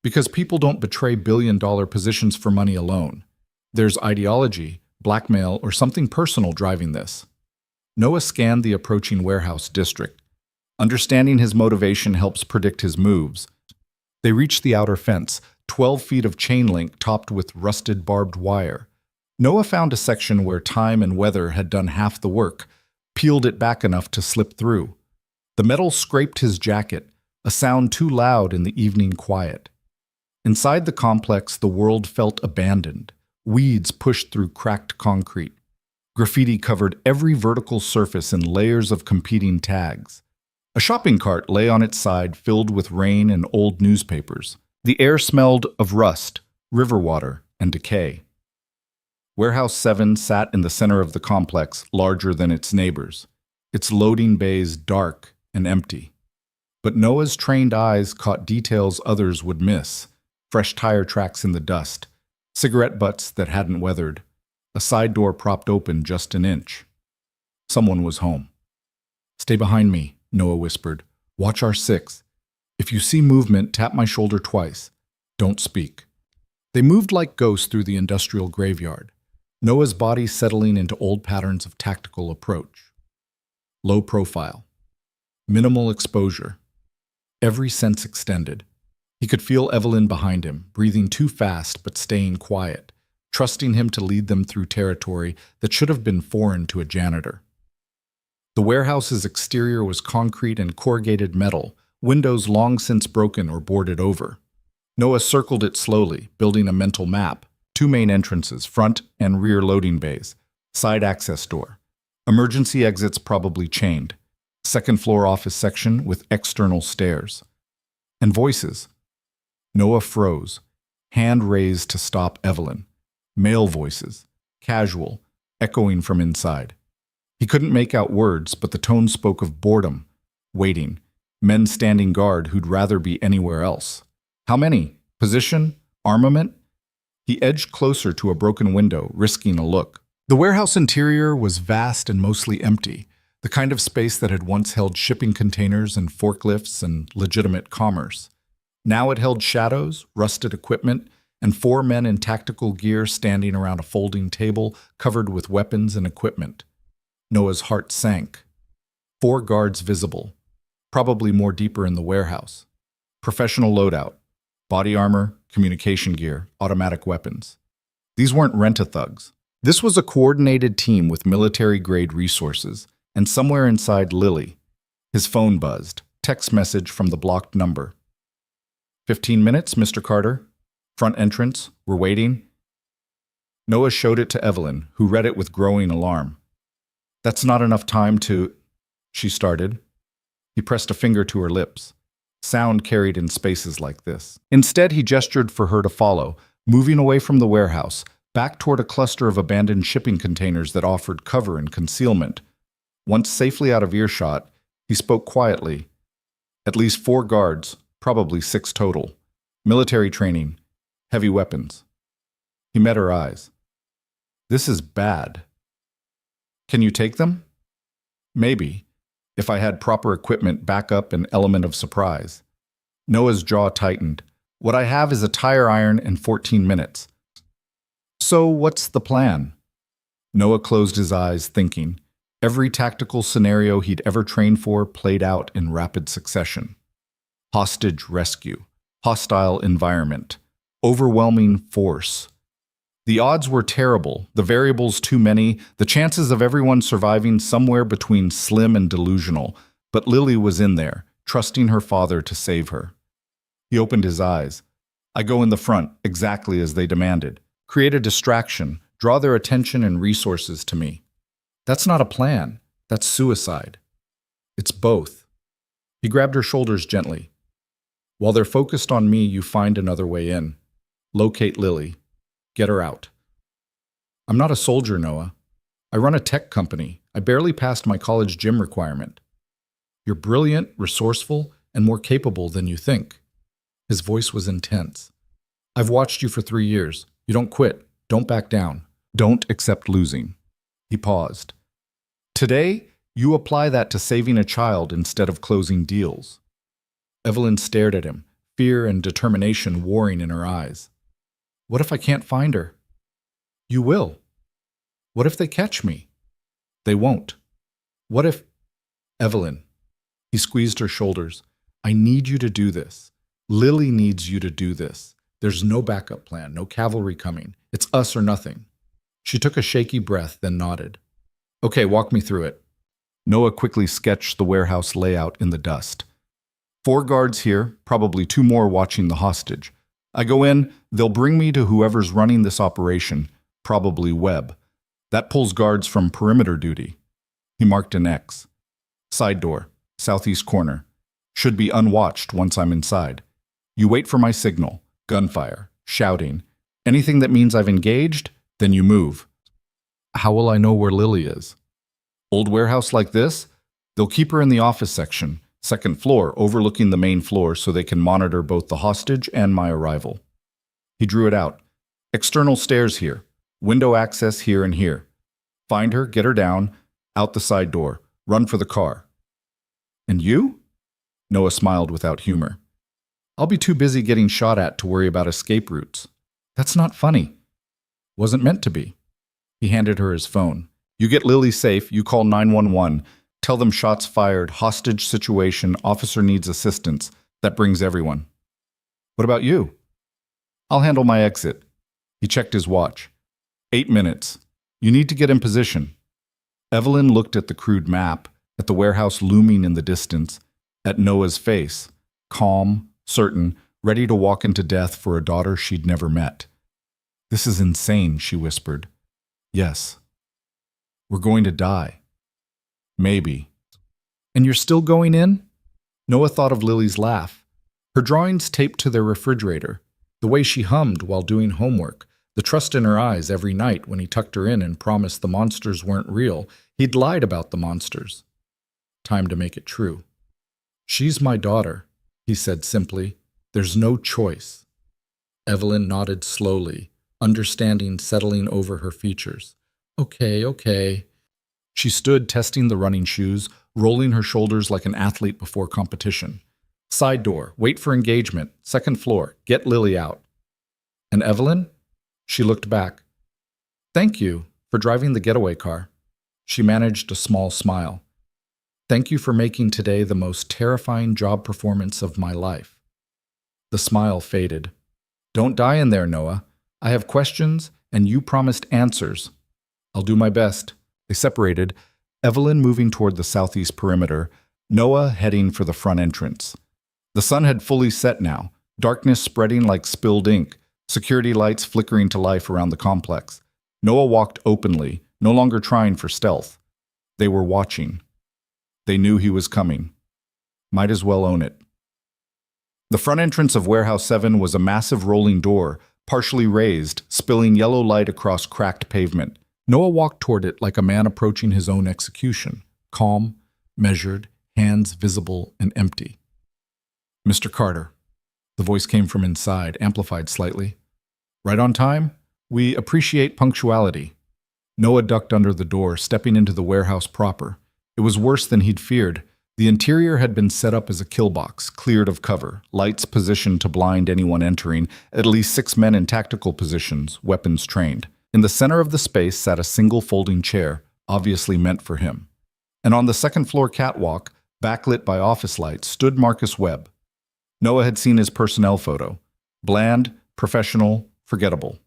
Because people don't betray billion-dollar positions for money alone. There's ideology, blackmail, or something personal driving this. Noah scanned the approaching warehouse district. Understanding his motivation helps predict his moves. They reached the outer fence, 12 feet of chain link topped with rusted barbed wire. Noah found a section where time and weather had done half the work, peeled it back enough to slip through. The metal scraped his jacket, a sound too loud in the evening quiet. Inside the complex, the world felt abandoned. Weeds pushed through cracked concrete. Graffiti covered every vertical surface in layers of competing tags. A shopping cart lay on its side, filled with rain and old newspapers. The air smelled of rust, river water, and decay. Warehouse 7 sat in the center of the complex, larger than its neighbors, its loading bays dark and empty. But Noah's trained eyes caught details others would miss: fresh tire tracks in the dust, cigarette butts that hadn't weathered, a side door propped open just an inch. Someone was home. Stay behind me, Noah whispered. Watch our 6. If you see movement, tap my shoulder twice. Don't speak. They moved like ghosts through the industrial graveyard, Noah's body settling into old patterns of tactical approach. Low profile. Minimal exposure. Every sense extended. He could feel Evelyn behind him, breathing too fast but staying quiet, trusting him to lead them through territory that should have been foreign to a janitor. The warehouse's exterior was concrete and corrugated metal, windows long since broken or boarded over. Noah circled it slowly, building a mental map. 2 main entrances, front and rear loading bays, side access door. Emergency exits probably chained. Second floor office section with external stairs. And voices. Noah froze, hand raised to stop Evelyn. Male voices, casual, echoing from inside. He couldn't make out words, but the tone spoke of boredom, waiting, men standing guard who'd rather be anywhere else. How many? Position? Armament? He edged closer to a broken window, risking a look. The warehouse interior was vast and mostly empty, the kind of space that had once held shipping containers and forklifts and legitimate commerce. Now it held shadows, rusted equipment, and 4 men in tactical gear standing around a folding table covered with weapons and equipment. Noah's heart sank. 4 guards visible, probably more deeper in the warehouse. Professional loadout, body armor, communication gear, automatic weapons. These weren't rent-a-thugs. This was a coordinated team with military-grade resources, and somewhere inside Lily. His phone buzzed. Text message from the blocked number. 15 minutes, Mr. Carter. Front entrance. We're waiting. Noah showed it to Evelyn, who read it with growing alarm. That's not enough time to... She started. He pressed a finger to her lips. Sound carried in spaces like this. Instead, he gestured for her to follow, moving away from the warehouse, back toward a cluster of abandoned shipping containers that offered cover and concealment. Once safely out of earshot, he spoke quietly. At least 4 guards, probably 6 total. Military training, heavy weapons. He met her eyes. This is bad. Can you take them? Maybe, if I had proper equipment, backup, and element of surprise. Noah's jaw tightened. What I have is a tire iron and 14 minutes. So what's the plan? Noah closed his eyes, thinking. Every tactical scenario he'd ever trained for played out in rapid succession. Hostage rescue, hostile environment, overwhelming force. The odds were terrible, the variables too many, the chances of everyone surviving somewhere between slim and delusional, but Lily was in there, trusting her father to save her. He opened his eyes. I go in the front, exactly as they demanded. Create a distraction, draw their attention and resources to me. That's not a plan. That's suicide. It's both. He grabbed her shoulders gently. While they're focused on me, you find another way in. Locate Lily. Get her out. I'm not a soldier, Noah. I run a tech company. I barely passed my college gym requirement. You're brilliant, resourceful, and more capable than you think. His voice was intense. I've watched you for 3 years. You don't quit. Don't back down. Don't accept losing. He paused. Today, you apply that to saving a child instead of closing deals. Evelyn stared at him, fear and determination warring in her eyes. What if I can't find her? You will. What if they catch me? They won't. What if... Evelyn. He squeezed her shoulders. I need you to do this. Lily needs you to do this. There's no backup plan, no cavalry coming. It's us or nothing. She took a shaky breath, then nodded. Okay, walk me through it. Noah quickly sketched the warehouse layout in the dust. 4 guards here, probably 2 more watching the hostage. I go in, they'll bring me to whoever's running this operation, probably Webb. That pulls guards from perimeter duty. He marked an X. Side door, southeast corner. Should be unwatched once I'm inside. You wait for my signal, gunfire, shouting. Anything that means I've engaged, then you move. How will I know where Lily is? Old warehouse like this? They'll keep her in the office section. 2nd floor, overlooking the main floor so they can monitor both the hostage and my arrival. He drew it out. External stairs here. Window access here and here. Find her, get her down, out the side door. Run for the car. And you? Noah smiled without humor. I'll be too busy getting shot at to worry about escape routes. That's not funny. Wasn't meant to be. He handed her his phone. You get Lily safe, you call 911. Tell them shots fired, hostage situation, officer needs assistance. That brings everyone. What about you? I'll handle my exit. He checked his watch. 8 minutes. You need to get in position. Evelyn looked at the crude map, at the warehouse looming in the distance, at Noah's face, calm, certain, ready to walk into death for a daughter she'd never met. This is insane, she whispered. Yes. We're going to die. Maybe. And you're still going in? Noah thought of Lily's laugh. Her drawings taped to their refrigerator, the way she hummed while doing homework, the trust in her eyes every night when he tucked her in and promised the monsters weren't real. He'd lied about the monsters. Time to make it true. She's my daughter, he said simply. There's no choice. Evelyn nodded slowly, understanding settling over her features. Okay. She stood testing the running shoes, rolling her shoulders like an athlete before competition. Side door, wait for engagement, 2nd floor, get Lily out. And Evelyn? She looked back. Thank you for driving the getaway car. She managed a small smile. Thank you for making today the most terrifying job performance of my life. The smile faded. Don't die in there, Noah. I have questions, and you promised answers. I'll do my best. They separated. Evelyn moving toward the southeast perimeter, Noah heading for the front entrance. The sun had fully set now, darkness spreading like spilled ink, security lights flickering to life around the complex. Noah walked openly, no longer trying for stealth. They were watching. They knew he was coming. Might as well own it. The front entrance of Warehouse 7 was a massive rolling door, partially raised, spilling yellow light across cracked pavement. Noah walked toward it like a man approaching his own execution, calm, measured, hands visible and empty. "Mr. Carter." The voice came from inside, amplified slightly. "Right on time? We appreciate punctuality." Noah ducked under the door, stepping into the warehouse proper. It was worse than he'd feared. The interior had been set up as a kill box, cleared of cover, lights positioned to blind anyone entering, at least 6 men in tactical positions, weapons trained. In the center of the space sat a single folding chair, obviously meant for him. And on the second-floor catwalk, backlit by office lights, stood Marcus Webb. Noah had seen his personnel photo. Bland, professional, forgettable.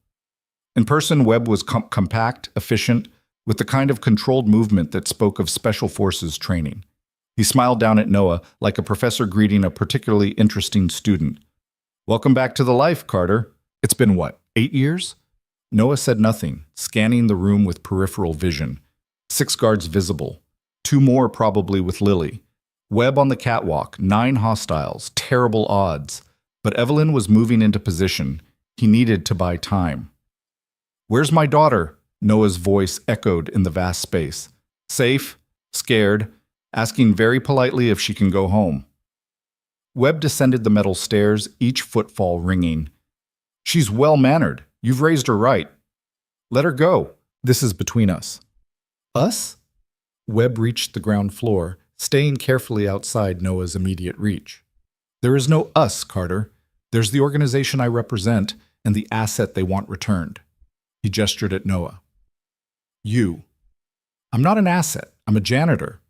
In person, Webb was compact, efficient, with the kind of controlled movement that spoke of special forces training. He smiled down at Noah like a professor greeting a particularly interesting student. "Welcome back to the life, Carter. It's been what, 8 years?" Noah said nothing, scanning the room with peripheral vision. 6 guards visible. 2 more probably with Lily. Webb on the catwalk, 9 hostiles, terrible odds. But Evelyn was moving into position. He needed to buy time. "Where's my daughter?" Noah's voice echoed in the vast space. "Safe, scared, asking very politely if she can go home." Webb descended the metal stairs, each footfall ringing. "She's well-mannered. You've raised her right. Let her go. This is between us." "Us?" Webb reached the ground floor, staying carefully outside Noah's immediate reach. "There is no us, Carter. There's the organization I represent and the asset they want returned." He gestured at Noah. "You. I'm not an asset. I'm a janitor.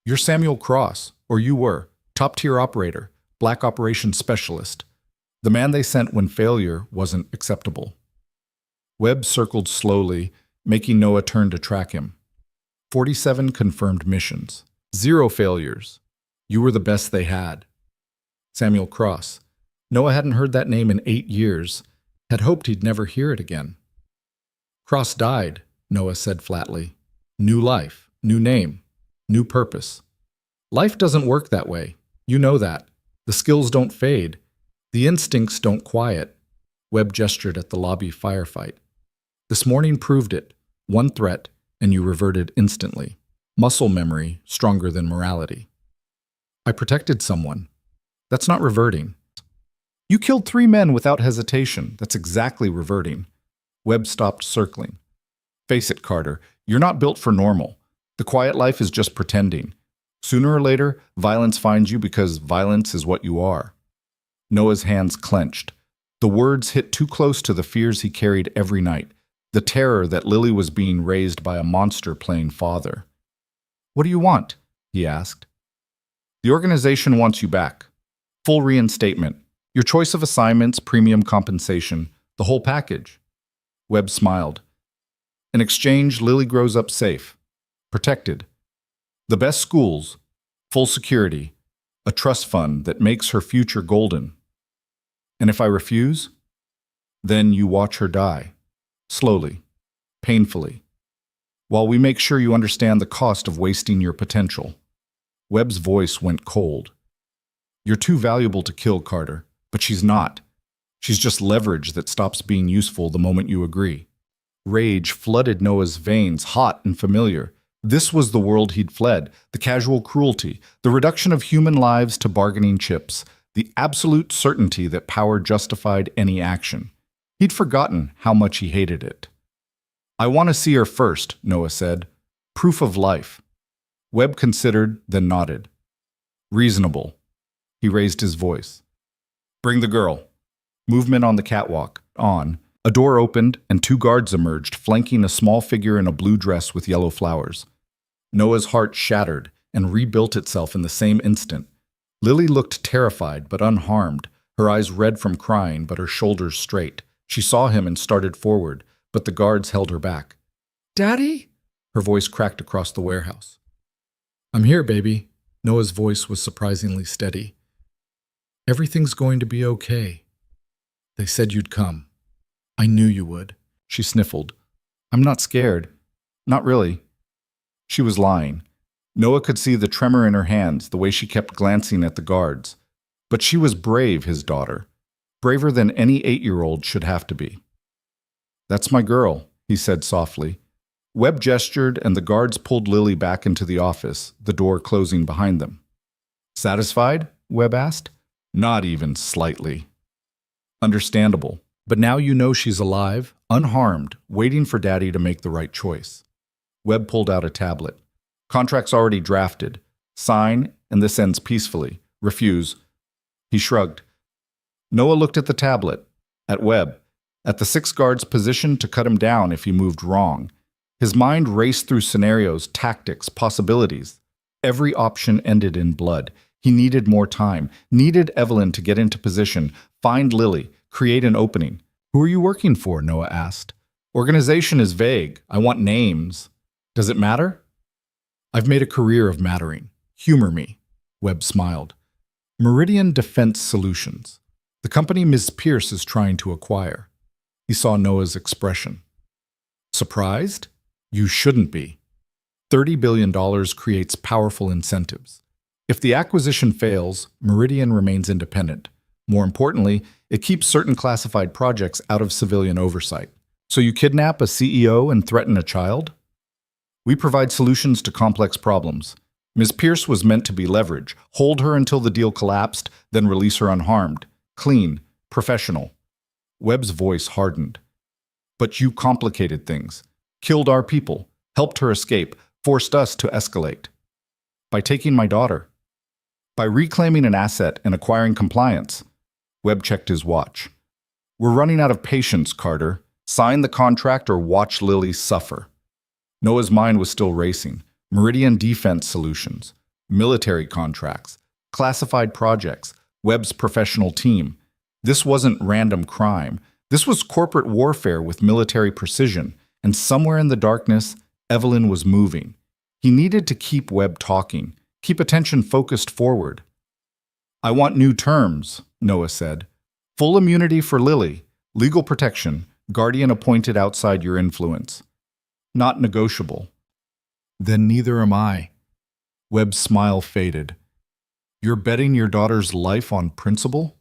You're Samuel Cross, or you were, top-tier operator, black operations specialist. The man they sent when failure wasn't acceptable." Webb circled slowly, making Noah turn to track him. 47 confirmed missions. 0 failures. You were the best they had. Samuel Cross. Noah hadn't heard that name in 8 years, had hoped he'd never hear it again. "Cross died," Noah said flatly. "New life, new name, new purpose. Life doesn't work that way. You know that. The skills don't fade. The instincts don't quiet." Webb gestured at the lobby firefight. "This morning proved it. 1 threat, and you reverted instantly. Muscle memory stronger than morality." "I protected someone. That's not reverting." "You killed 3 men without hesitation. That's exactly reverting." Webb stopped circling. "Face it, Carter, you're not built for normal. The quiet life is just pretending. Sooner or later, violence finds you because violence is what you are." Noah's hands clenched. The words hit too close to the fears he carried every night, the terror that Lily was being raised by a monster playing father. "What do you want?" he asked. "The organization wants you back. Full reinstatement. Your choice of assignments, premium compensation, the whole package." Webb smiled. "In exchange, Lily grows up safe, protected. The best schools, full security, a trust fund that makes her future golden. And if I refuse, then you watch her die, slowly, painfully, while we make sure you understand the cost of wasting your potential." Webb's voice went cold. "You're too valuable to kill, Carter, but she's not. She's just leverage that stops being useful the moment you agree." Rage flooded Noah's veins, hot and familiar. This was the world he'd fled, the casual cruelty, the reduction of human lives to bargaining chips, the absolute certainty that power justified any action. He'd forgotten how much he hated it. "I want to see her first," Noah said. "Proof of life." Webb considered, then nodded. "Reasonable." He raised his voice. "Bring the girl." Movement on the catwalk. On. A door opened, and 2 guards emerged, flanking a small figure in a blue dress with yellow flowers. Noah's heart shattered and rebuilt itself in the same instant. Lily looked terrified but unharmed, her eyes red from crying but her shoulders straight. She saw him and started forward, but the guards held her back. "Daddy?" Her voice cracked across the warehouse. "I'm here, baby." Noah's voice was surprisingly steady. "Everything's going to be okay. They said you'd come. I knew you would." She sniffled. "I'm not scared. Not really." She was lying. Noah could see the tremor in her hands, the way she kept glancing at the guards. But she was brave, his daughter. Braver than any 8-year-old should have to be. "That's my girl," he said softly. Webb gestured, and the guards pulled Lily back into the office, the door closing behind them. "Satisfied?" Webb asked. "Not even slightly." "Understandable. But now you know she's alive, unharmed, waiting for Daddy to make the right choice." Webb pulled out a tablet. "Contract's already drafted. Sign, and this ends peacefully. Refuse." He shrugged. Noah looked at the tablet, at Webb, at the 6 guards positioned to cut him down if he moved wrong. His mind raced through scenarios, tactics, possibilities. Every option ended in blood. He needed more time, needed Evelyn to get into position, find Lily, create an opening. "Who are you working for?" Noah asked. "Organization is vague. I want names." "Does it matter?" "I've made a career of mattering. Humor me." Webb smiled. "Meridian Defense Solutions. The company Ms. Pierce is trying to acquire." He saw Noah's expression. "Surprised? You shouldn't be. $30 billion creates powerful incentives. If the acquisition fails, Meridian remains independent. More importantly, it keeps certain classified projects out of civilian oversight. So you kidnap a CEO and threaten a child? We provide solutions to complex problems. Ms. Pierce was meant to be leverage. Hold her until the deal collapsed, then release her unharmed. Clean, professional." Webb's voice hardened. "But you complicated things. Killed our people, helped her escape, forced us to escalate. By taking my daughter. By reclaiming an asset and acquiring compliance." Webb checked his watch. "We're running out of patience, Carter. Sign the contract or watch Lily suffer." Noah's mind was still racing. Meridian Defense Solutions, military contracts, classified projects, Webb's professional team. This wasn't random crime. This was corporate warfare with military precision. And somewhere in the darkness, Evelyn was moving. He needed to keep Webb talking, keep attention focused forward. "I want new terms," Noah said. "Full immunity for Lily, legal protection, guardian appointed outside your influence. Not negotiable." "Then neither am I." Webb's smile faded. "You're betting your daughter's life on principle?"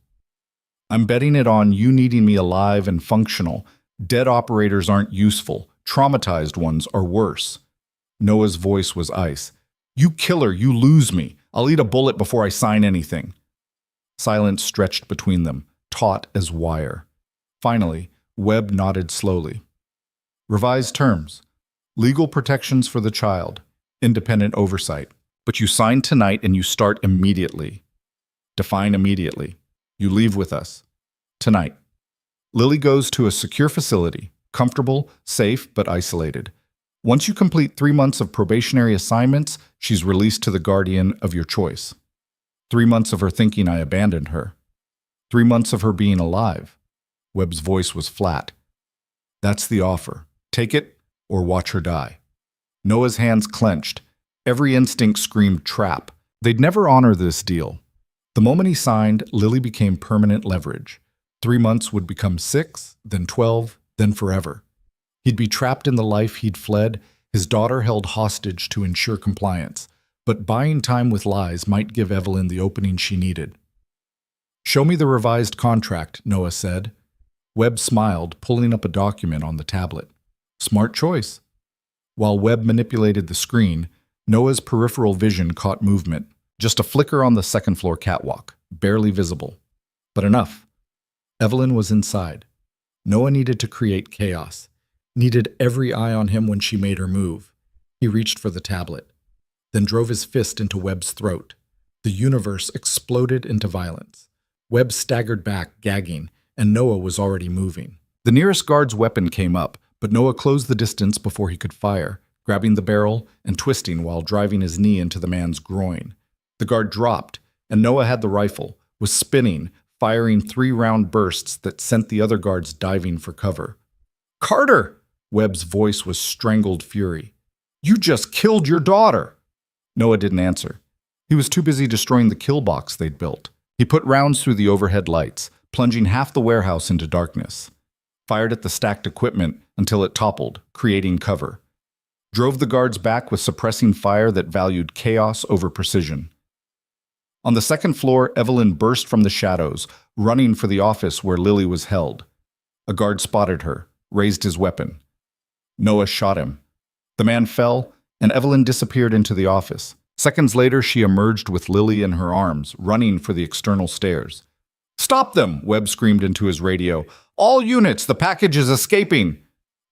"I'm betting it on you needing me alive and functional. Dead operators aren't useful. Traumatized ones are worse." Noah's voice was ice. "You kill her, you lose me. I'll eat a bullet before I sign anything." Silence stretched between them, taut as wire. Finally, Webb nodded slowly. "Revised terms. Legal protections for the child. Independent oversight. But you sign tonight and you start immediately. Define immediately. You leave with us. Tonight. Lily goes to a secure facility, comfortable, safe, but isolated. Once you complete 3 months of probationary assignments, she's released to the guardian of your choice. 3 months of her thinking I abandoned her. 3 months of her being alive." Webb's voice was flat. "That's the offer. Take it or watch her die." Noah's hands clenched. Every instinct screamed trap. They'd never honor this deal. The moment he signed, Lily became permanent leverage. 3 months would become 6, then 12, then forever. He'd be trapped in the life he'd fled, his daughter held hostage to ensure compliance. But buying time with lies might give Evelyn the opening she needed. "Show me the revised contract," Noah said. Webb smiled, pulling up a document on the tablet. Smart choice. While Webb manipulated the screen, Noah's peripheral vision caught movement. Just a flicker on the second-floor catwalk, barely visible. But enough. Evelyn was inside. Noah needed to create chaos. Needed every eye on him when she made her move. He reached for the tablet, then drove his fist into Webb's throat. The universe exploded into violence. Webb staggered back, gagging, and Noah was already moving. The nearest guard's weapon came up, but Noah closed the distance before he could fire, grabbing the barrel and twisting while driving his knee into the man's groin. The guard dropped, and Noah had the rifle, was spinning, firing 3-round bursts that sent the other guards diving for cover. "Carter!" Webb's voice was strangled fury. You just killed your daughter. Noah didn't answer. He was too busy destroying the kill box they'd built. He put rounds through the overhead lights, plunging half the warehouse into darkness. Fired at the stacked equipment until it toppled, creating cover. Drove the guards back with suppressing fire that valued chaos over precision. On the second floor, Evelyn burst from the shadows, running for the office where Lily was held. A guard spotted her, raised his weapon. Noah shot him. The man fell, and Evelyn disappeared into the office. Seconds later, she emerged with Lily in her arms, running for the external stairs. "Stop them!" Webb screamed into his radio. "All units, the package is escaping!"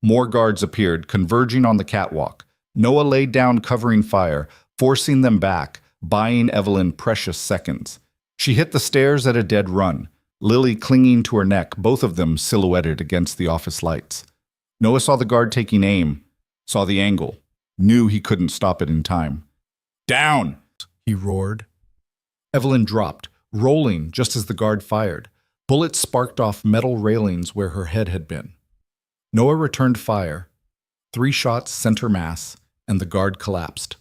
More guards appeared, converging on the catwalk. Noah laid down covering fire, forcing them back, buying Evelyn precious seconds. She hit the stairs at a dead run, Lily clinging to her neck, both of them silhouetted against the office lights. Noah saw the guard taking aim, saw the angle, knew he couldn't stop it in time. "Down!" he roared. Evelyn dropped, rolling just as the guard fired. Bullets sparked off metal railings where her head had been. Noah returned fire. 3 shots center mass, and the guard collapsed.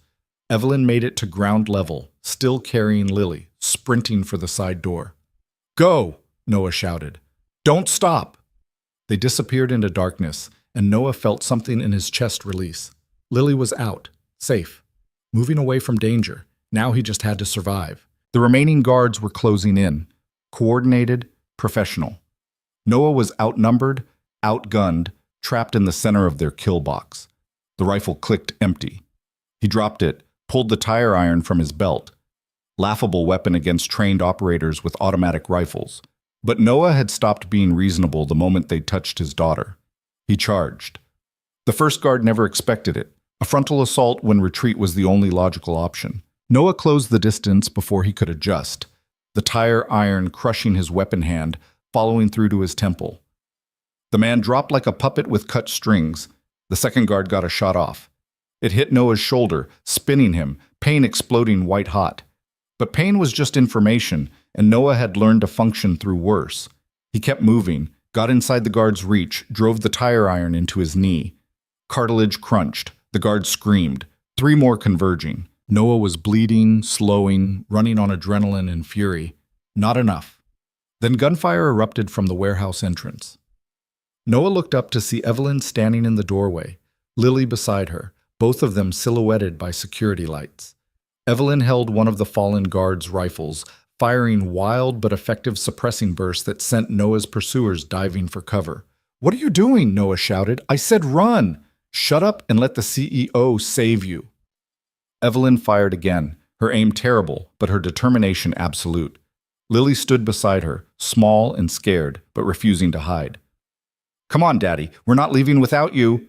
Evelyn made it to ground level, still carrying Lily, sprinting for the side door. "Go!" Noah shouted. "Don't stop!" They disappeared into darkness, and Noah felt something in his chest release. Lily was out, safe, moving away from danger. Now he just had to survive. The remaining guards were closing in, coordinated, professional. Noah was outnumbered, outgunned, trapped in the center of their kill box. The rifle clicked empty. He dropped it, pulled the tire iron from his belt. Laughable weapon against trained operators with automatic rifles. But Noah had stopped being reasonable the moment they touched his daughter. He charged. The first guard never expected it. A frontal assault when retreat was the only logical option. Noah closed the distance before he could adjust, the tire iron crushing his weapon hand, following through to his temple. The man dropped like a puppet with cut strings. The second guard got a shot off. It hit Noah's shoulder, spinning him, pain exploding white hot. But pain was just information, and Noah had learned to function through worse. He kept moving, got inside the guard's reach, drove the tire iron into his knee. Cartilage crunched. The guard screamed. 3 more converging. Noah was bleeding, slowing, running on adrenaline and fury. Not enough. Then gunfire erupted from the warehouse entrance. Noah looked up to see Evelyn standing in the doorway, Lily beside her, both of them silhouetted by security lights. Evelyn held one of the fallen guard's rifles, firing wild but effective suppressing bursts that sent Noah's pursuers diving for cover. "What are you doing?" Noah shouted. "I said run! Shut up and let the CEO save you." Evelyn fired again, her aim terrible, but her determination absolute. Lily stood beside her, small and scared, but refusing to hide. "Come on, Daddy, we're not leaving without you."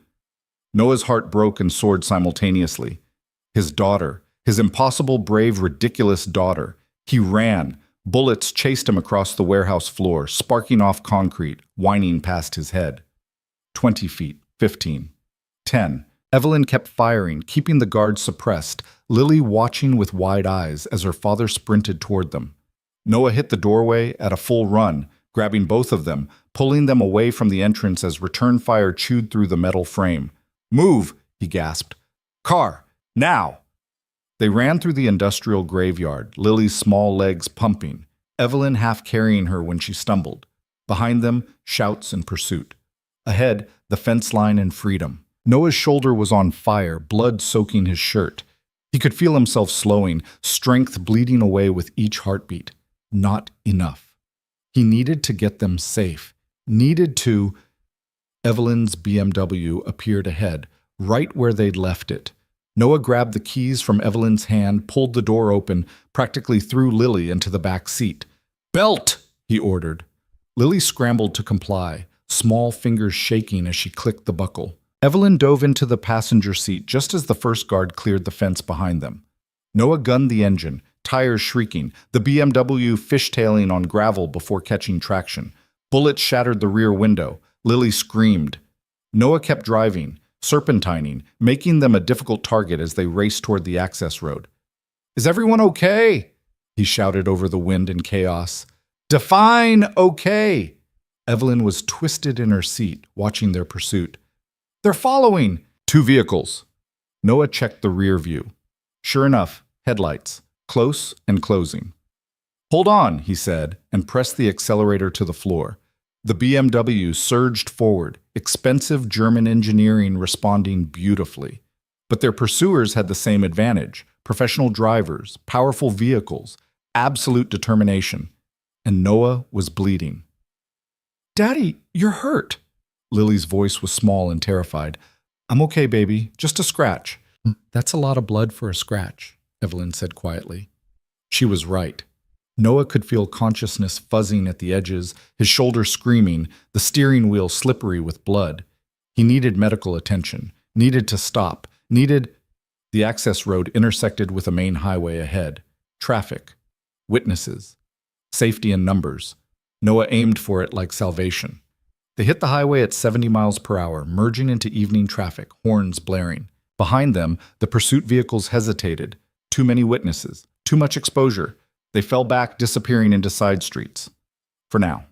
Noah's heart broke and soared simultaneously. His daughter, his impossible, brave, ridiculous daughter. He ran. Bullets chased him across the warehouse floor, sparking off concrete, whining past his head. 20 feet, 15, 10. Evelyn kept firing, keeping the guards suppressed, Lily watching with wide eyes as her father sprinted toward them. Noah hit the doorway at a full run, grabbing both of them, pulling them away from the entrance as return fire chewed through the metal frame. "Move!" he gasped. "Car! Now!" They ran through the industrial graveyard, Lily's small legs pumping, Evelyn half carrying her when she stumbled. Behind them, shouts and pursuit. Ahead, the fence line and freedom. Noah's shoulder was on fire, blood soaking his shirt. He could feel himself slowing, strength bleeding away with each heartbeat. Not enough. He needed to get them safe. Needed to... Evelyn's BMW appeared ahead, right where they'd left it. Noah grabbed the keys from Evelyn's hand, pulled the door open, practically threw Lily into the back seat. "Belt!" he ordered. Lily scrambled to comply, small fingers shaking as she clicked the buckle. Evelyn dove into the passenger seat just as the first guard cleared the fence behind them. Noah gunned the engine, tires shrieking, the BMW fishtailing on gravel before catching traction. Bullets shattered the rear window. Lily screamed. Noah kept driving, serpentining, making them a difficult target as they raced toward the access road. "Is everyone okay?" he shouted over the wind and chaos. "Define okay!" Evelyn was twisted in her seat, watching their pursuit. "They're following!" 2 vehicles. Noah checked the rear view. Sure enough, headlights, close and closing. "Hold on," he said, and pressed the accelerator to the floor. The BMW surged forward, expensive German engineering responding beautifully. But their pursuers had the same advantage: professional drivers, powerful vehicles, absolute determination. And Noah was bleeding. "Daddy, you're hurt." Lily's voice was small and terrified. "I'm okay, baby. Just a scratch." "That's a lot of blood for a scratch," Evelyn said quietly. She was right. Noah could feel consciousness fuzzing at the edges, his shoulder screaming, the steering wheel slippery with blood. He needed medical attention, needed to stop, needed... The access road intersected with a main highway ahead. Traffic. Witnesses. Safety in numbers. Noah aimed for it like salvation. They hit the highway at 70 miles per hour, merging into evening traffic, horns blaring. Behind them, the pursuit vehicles hesitated. Too many witnesses. Too much exposure. They fell back, disappearing into side streets. For now.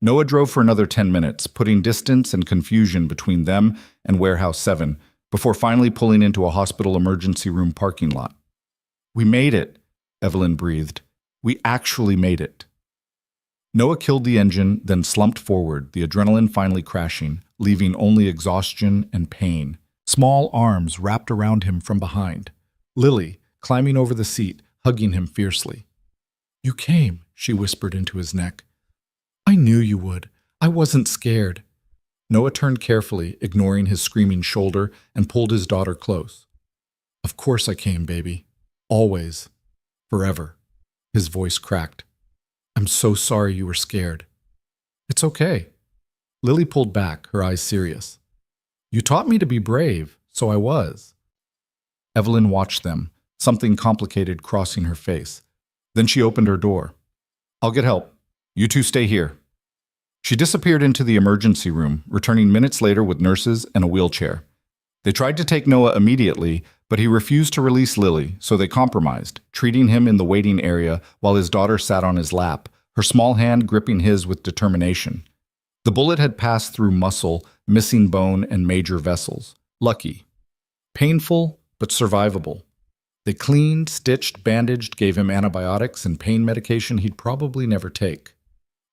Noah drove for another 10 minutes, putting distance and confusion between them and Warehouse 7, before finally pulling into a hospital emergency room parking lot. "We made it," Evelyn breathed. "We actually made it." Noah killed the engine, then slumped forward, the adrenaline finally crashing, leaving only exhaustion and pain. Small arms wrapped around him from behind. Lily, climbing over the seat, hugging him fiercely. "You came," she whispered into his neck. "I knew you would. I wasn't scared." Noah turned carefully, ignoring his screaming shoulder, and pulled his daughter close. "Of course I came, baby. Always. Forever." His voice cracked. "I'm so sorry you were scared." "It's okay." Lily pulled back, her eyes serious. "You taught me to be brave, so I was." Evelyn watched them, something complicated crossing her face. Then she opened her door. "I'll get help. You two stay here." She disappeared into the emergency room, returning minutes later with nurses and a wheelchair. They tried to take Noah immediately, but he refused to release Lily, so they compromised, treating him in the waiting area while his daughter sat on his lap, her small hand gripping his with determination. The bullet had passed through muscle, missing bone, and major vessels. Lucky. Painful, but survivable. They cleaned, stitched, bandaged, gave him antibiotics and pain medication he'd probably never take.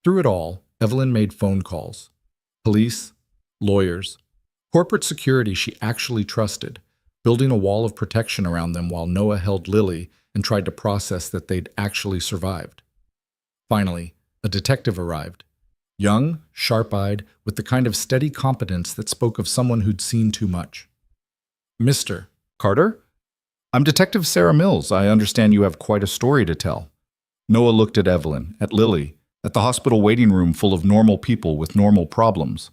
Through it all, Evelyn made phone calls. Police, lawyers, corporate security she actually trusted, building a wall of protection around them while Noah held Lily and tried to process that they'd actually survived. Finally, a detective arrived. Young, sharp-eyed, with the kind of steady competence that spoke of someone who'd seen too much. "Mr. Carter? I'm Detective Sarah Mills. I understand you have quite a story to tell." Noah looked at Evelyn, at Lily, at the hospital waiting room full of normal people with normal problems.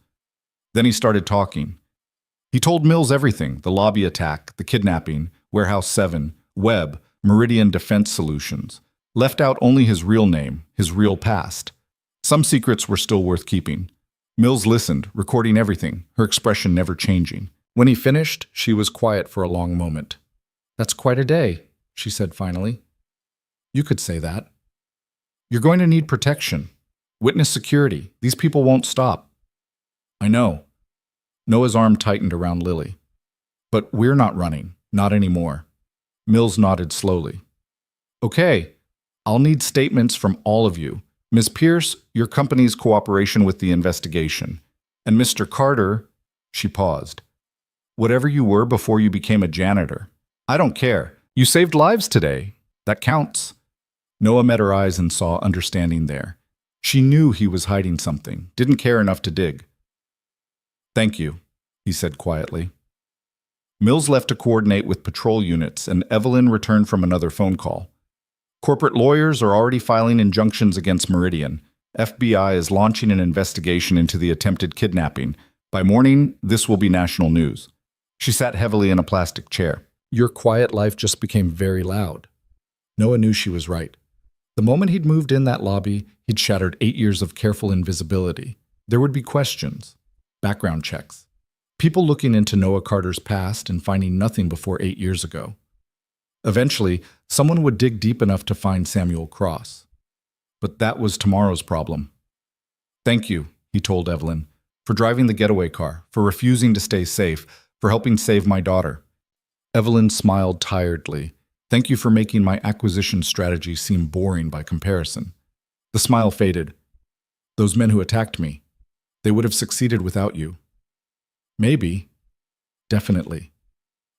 Then he started talking. He told Mills everything: the lobby attack, the kidnapping, Warehouse 7, Webb, Meridian Defense Solutions. Left out only his real name, his real past. Some secrets were still worth keeping. Mills listened, recording everything, her expression never changing. When he finished, she was quiet for a long moment. "That's quite a day," she said finally. "You could say that." "You're going to need protection. Witness security. These people won't stop." "I know." Noah's arm tightened around Lily. "But we're not running. Not anymore." Mills nodded slowly. "Okay. I'll need statements from all of you. Ms. Pierce, your company's cooperation with the investigation. And Mr. Carter," she paused, "whatever you were before you became a janitor. I don't care. You saved lives today. That counts." Noah met her eyes and saw understanding there. She knew he was hiding something, didn't care enough to dig. "Thank you," he said quietly. Mills left to coordinate with patrol units, and Evelyn returned from another phone call. "Corporate lawyers are already filing injunctions against Meridian. FBI is launching an investigation into the attempted kidnapping. By morning, this will be national news." She sat heavily in a plastic chair. "Your quiet life just became very loud." Noah knew she was right. The moment he'd moved in that lobby, he'd shattered 8 years of careful invisibility. There would be questions, background checks, people looking into Noah Carter's past and finding nothing before 8 years ago. Eventually, someone would dig deep enough to find Samuel Cross. But that was tomorrow's problem. "Thank you," he told Evelyn, "for driving the getaway car, for refusing to stay safe, for helping save my daughter. Evelyn smiled tiredly. Thank you for making my acquisition strategy seem boring by comparison. The smile faded. Those men who attacked me, they would have succeeded without you. Maybe. Definitely.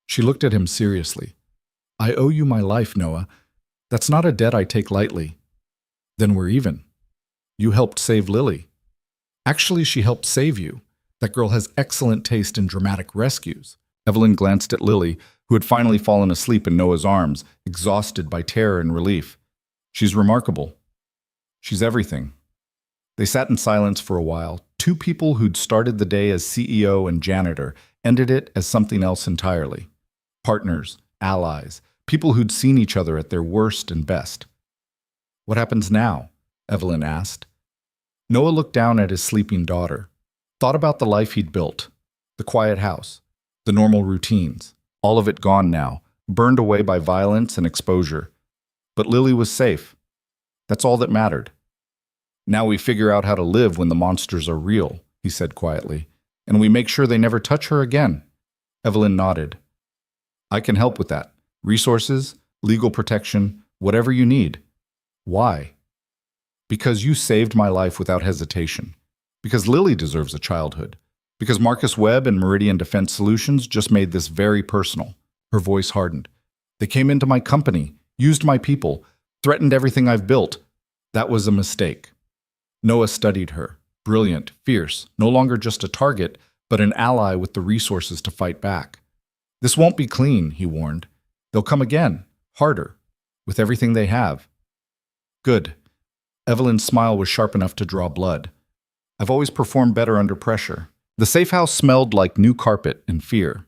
She looked at him seriously. I owe you my life, Noah. That's not a debt I take lightly. Then we're even. You helped save Lily. Actually, she helped save you. That girl has excellent taste in dramatic rescues. Evelyn glanced at Lily, who had finally fallen asleep in Noah's arms, exhausted by terror and relief. She's remarkable. She's everything. They sat in silence for a while. Two people who'd started the day as CEO and janitor ended it as something else entirely. Partners, allies, people who'd seen each other at their worst and best. What happens now? Evelyn asked. Noah looked down at his sleeping daughter, thought about the life he'd built, the quiet house, the normal routines, all of it gone now, burned away by violence and exposure. But Lily was safe. That's all that mattered. Now we figure out how to live when the monsters are real, he said quietly, and we make sure they never touch her again. Evelyn nodded. I can help with that. Resources, legal protection, whatever you need. Why? Because you saved my life without hesitation. Because Lily deserves a childhood. Because Marcus Webb and Meridian Defense Solutions just made this very personal. Her voice hardened. They came into my company, used my people, threatened everything I've built. That was a mistake. Noah studied her. Brilliant, fierce, no longer just a target, but an ally with the resources to fight back. This won't be clean, he warned. They'll come again, harder, with everything they have. Good. Evelyn's smile was sharp enough to draw blood. I've always performed better under pressure. The safe house smelled like new carpet and fear.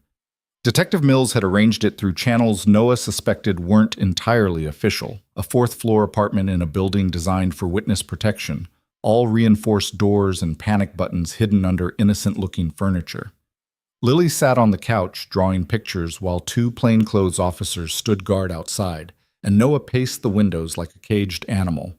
Detective Mills had arranged it through channels Noah suspected weren't entirely official. A fourth-floor apartment in a building designed for witness protection, all reinforced doors and panic buttons hidden under innocent-looking furniture. Lily sat on the couch, drawing pictures, while two plainclothes officers stood guard outside, and Noah paced the windows like a caged animal.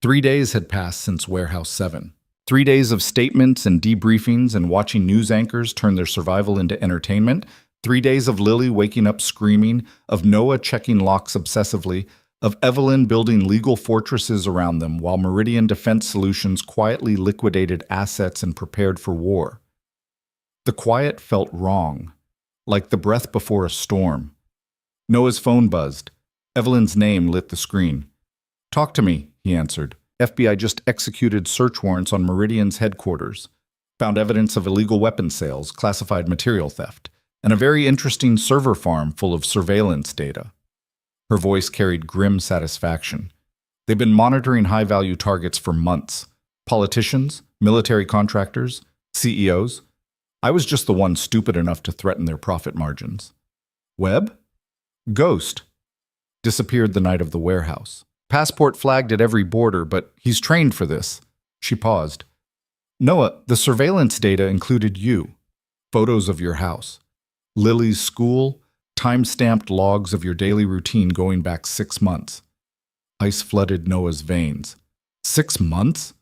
3 days had passed since Warehouse 7. 3 days of statements and debriefings and watching news anchors turn their survival into entertainment. 3 days of Lily waking up screaming, of Noah checking locks obsessively, of Evelyn building legal fortresses around them while Meridian Defense Solutions quietly liquidated assets and prepared for war. The quiet felt wrong, like the breath before a storm. Noah's phone buzzed. Evelyn's name lit the screen. Talk to me, he answered. FBI just executed search warrants on Meridian's headquarters, found evidence of illegal weapons sales, classified material theft, and a very interesting server farm full of surveillance data. Her voice carried grim satisfaction. They've been monitoring high-value targets for months. Politicians, military contractors, CEOs. I was just the one stupid enough to threaten their profit margins. Webb? Ghost. Disappeared the night of the warehouse. Passport flagged at every border, but he's trained for this. She paused. Noah, the surveillance data included you. Photos of your house. Lily's school. Time-stamped logs of your daily routine going back 6 months. Ice flooded Noah's veins. 6 months?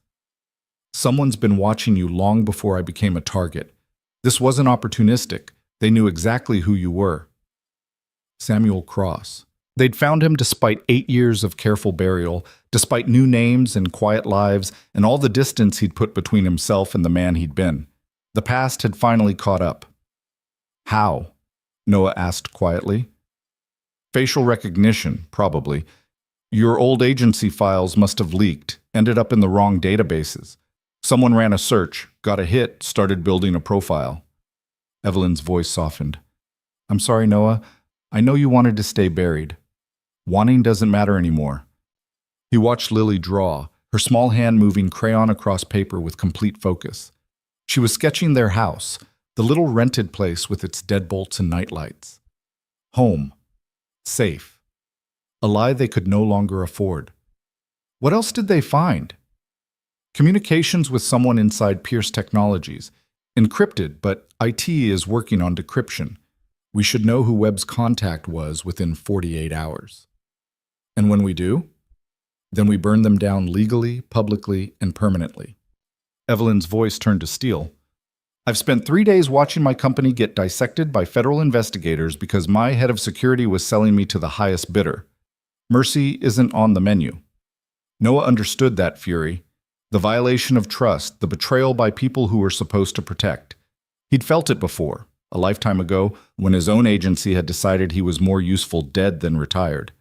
Someone's been watching you long before I became a target. This wasn't opportunistic. They knew exactly who you were. Samuel Cross. They'd found him despite 8 years of careful burial, despite new names and quiet lives, and all the distance he'd put between himself and the man he'd been. The past had finally caught up. How? Noah asked quietly. Facial recognition, probably. Your old agency files must have leaked, ended up in the wrong databases. Someone ran a search, got a hit, started building a profile. Evelyn's voice softened. I'm sorry, Noah. I know you wanted to stay buried. Wanting doesn't matter anymore. He watched Lily draw, her small hand moving crayon across paper with complete focus. She was sketching their house, the little rented place with its deadbolts and nightlights. Home. Safe. A lie they could no longer afford. What else did they find? Communications with someone inside Pierce Technologies. Encrypted, but IT is working on decryption. We should know who Webb's contact was within 48 hours. And when we do, then we burn them down legally, publicly, and permanently. Evelyn's voice turned to steel. I've spent 3 days watching my company get dissected by federal investigators because my head of security was selling me to the highest bidder. Mercy isn't on the menu. Noah understood that fury. The violation of trust, the betrayal by people who were supposed to protect. He'd felt it before, a lifetime ago, when his own agency had decided he was more useful dead than retired.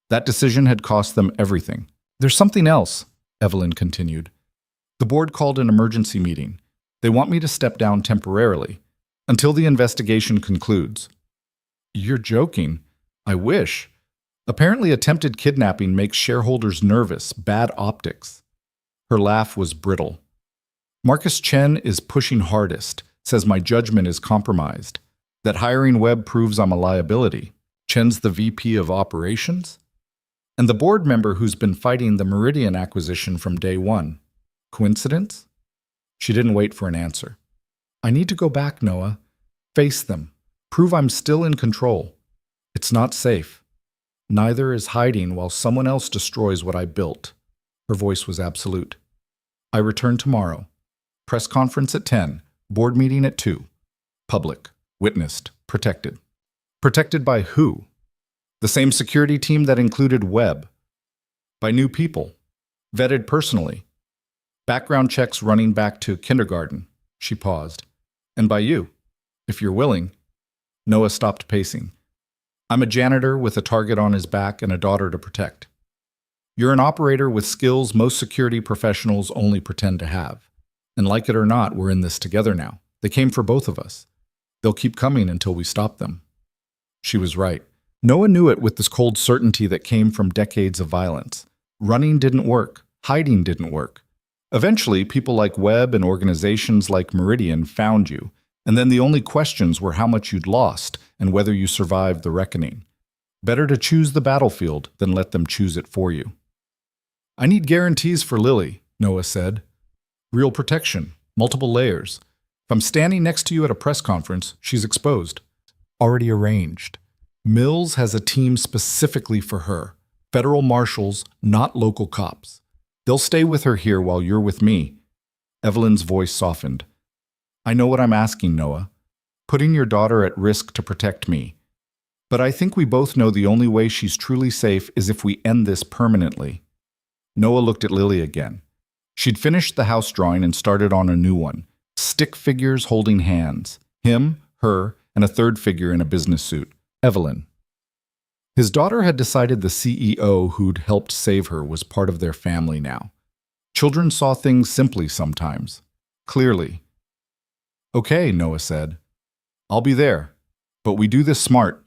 That decision had cost them everything. There's something else, Evelyn continued. The board called an emergency meeting. They want me to step down temporarily, until the investigation concludes. You're joking. I wish. Apparently attempted kidnapping makes shareholders nervous, bad optics. Her laugh was brittle. Marcus Chen is pushing hardest, says my judgment is compromised, that hiring Webb proves I'm a liability. Chen's the VP of operations? And the board member who's been fighting the Meridian acquisition from day one. Coincidence? She didn't wait for an answer. I need to go back, Noah. Face them. Prove I'm still in control. It's not safe. Neither is hiding while someone else destroys what I built. Her voice was absolute. I return tomorrow. Press conference at 10. Board meeting at 2. Public. Witnessed. Protected. Protected by who? The same security team that included Webb. By new people. Vetted personally. Background checks running back to kindergarten. She paused. And by you, if you're willing. Noah stopped pacing. I'm a janitor with a target on his back and a daughter to protect. You're an operator with skills most security professionals only pretend to have. And like it or not, we're in this together now. They came for both of us. They'll keep coming until we stop them. She was right. Noah knew it with this cold certainty that came from decades of violence. Running didn't work. Hiding didn't work. Eventually, people like Webb and organizations like Meridian found you, and then the only questions were how much you'd lost and whether you survived the reckoning. Better to choose the battlefield than let them choose it for you. I need guarantees for Lily, Noah said. Real protection, multiple layers. If I'm standing next to you at a press conference, she's exposed. Already arranged. Mills has a team specifically for her. Federal marshals, not local cops. They'll stay with her here while you're with me. Evelyn's voice softened. I know what I'm asking, Noah. Putting your daughter at risk to protect me. But I think we both know the only way she's truly safe is if we end this permanently. Noah looked at Lily again. She'd finished the house drawing and started on a new one. Stick figures holding hands. Him, her, and a third figure in a business suit. Evelyn. His daughter had decided the CEO who'd helped save her was part of their family now. Children saw things simply sometimes. Clearly. Okay, Noah said. I'll be there. But we do this smart.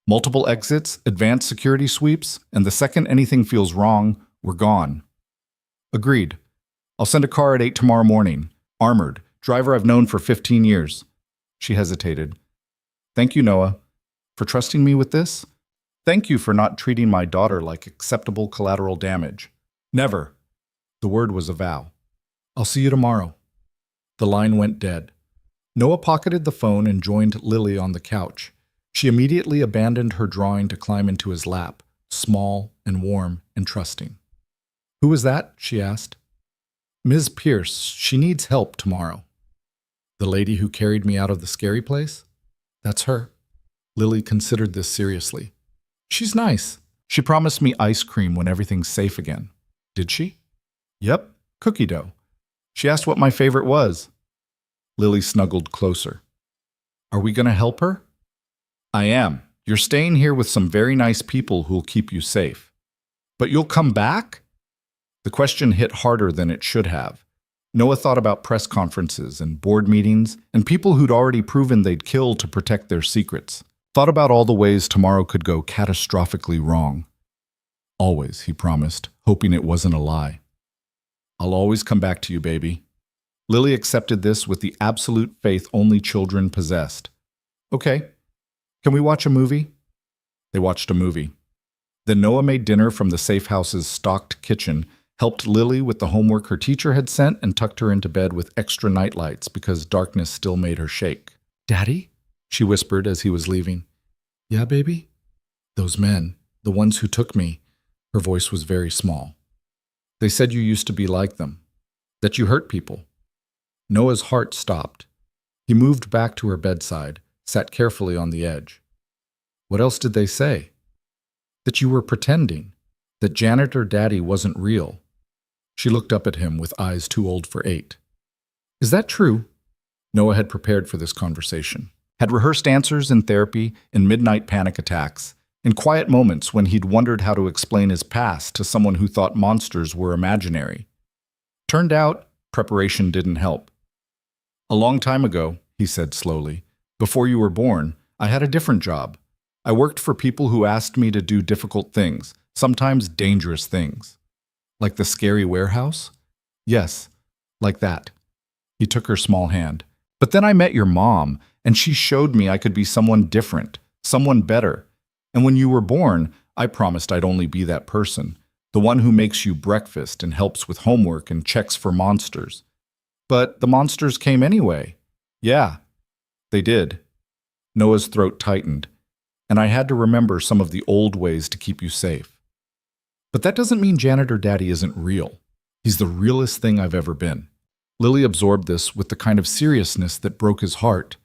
Multiple exits, advanced security sweeps, and the second anything feels wrong, we're gone. Agreed. I'll send a car at 8 tomorrow morning. Armored. Driver I've known for 15 years. She hesitated. Thank you, Noah. For trusting me with this? Thank you for not treating my daughter like acceptable collateral damage. Never. The word was a vow. I'll see you tomorrow. The line went dead. Noah pocketed the phone and joined Lily on the couch. She immediately abandoned her drawing to climb into his lap, small and warm and trusting. Who was that? She asked. Ms. Pierce. She needs help tomorrow. The lady who carried me out of the scary place? That's her. Lily considered this seriously. She's nice. She promised me ice cream when everything's safe again. Did she? Yep, cookie dough. She asked what my favorite was. Lily snuggled closer. Are we going to help her? I am. You're staying here with some very nice people who'll keep you safe. But you'll come back? The question hit harder than it should have. Noah thought about press conferences and board meetings and people who'd already proven they'd kill to protect their secrets. Thought about all the ways tomorrow could go catastrophically wrong. Always, he promised, hoping it wasn't a lie. I'll always come back to you, baby. Lily accepted this with the absolute faith only children possessed. Okay. Can we watch a movie? They watched a movie. Then Noah made dinner from the safe house's stocked kitchen, helped Lily with the homework her teacher had sent, and tucked her into bed with extra nightlights because darkness still made her shake. Daddy? She whispered as he was leaving. Yeah, baby? Those men, the ones who took me. Her voice was very small. They said you used to be like them, that you hurt people. Noah's heart stopped. He moved back to her bedside, sat carefully on the edge. What else did they say? That you were pretending, that Janitor Daddy wasn't real. She looked up at him with eyes too old for 8. Is that true? Noah had prepared for this conversation, had rehearsed answers in therapy, in midnight panic attacks, in quiet moments when he'd wondered how to explain his past to someone who thought monsters were imaginary. Turned out, preparation didn't help. A long time ago, he said slowly, before you were born, I had a different job. I worked for people who asked me to do difficult things, sometimes dangerous things. Like the scary warehouse? Yes, like that. He took her small hand. But then I met your mom, and she showed me I could be someone different, someone better. And when you were born, I promised I'd only be that person, the one who makes you breakfast and helps with homework and checks for monsters. But the monsters came anyway. Yeah, they did. Noah's throat tightened, and I had to remember some of the old ways to keep you safe. But that doesn't mean Janitor Daddy isn't real. He's the realest thing I've ever been. Lily absorbed this with the kind of seriousness that broke his heart.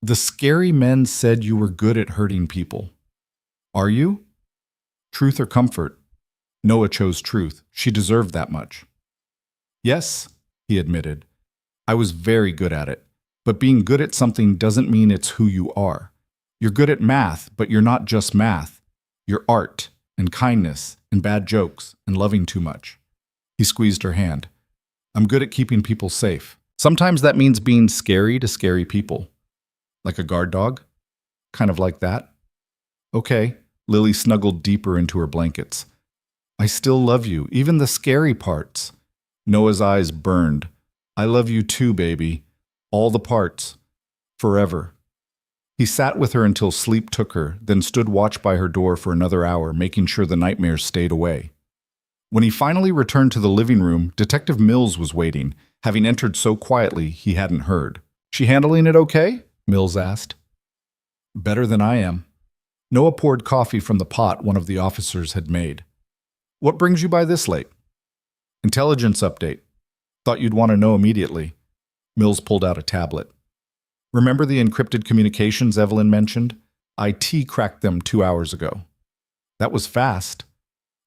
The scary men said you were good at hurting people. Are you? Truth or comfort? Noah chose truth. She deserved that much. Yes, he admitted. I was very good at it. But being good at something doesn't mean it's who you are. You're good at math, but you're not just math. You're art, and kindness, and bad jokes, and loving too much. He squeezed her hand. I'm good at keeping people safe. Sometimes that means being scary to scary people. Like a guard dog? Kind of like that. Okay, Lily snuggled deeper into her blankets. I still love you, even the scary parts. Noah's eyes burned. I love you too, baby. All the parts. Forever. He sat with her until sleep took her, then stood watch by her door for another hour, making sure the nightmares stayed away. When he finally returned to the living room, Detective Mills was waiting, having entered so quietly he hadn't heard. She handling it okay? Mills asked. Better than I am. Noah poured coffee from the pot one of the officers had made. What brings you by this late? Intelligence update. Thought you'd want to know immediately. Mills pulled out a tablet. Remember the encrypted communications Evelyn mentioned? IT cracked them 2 hours ago. That was fast.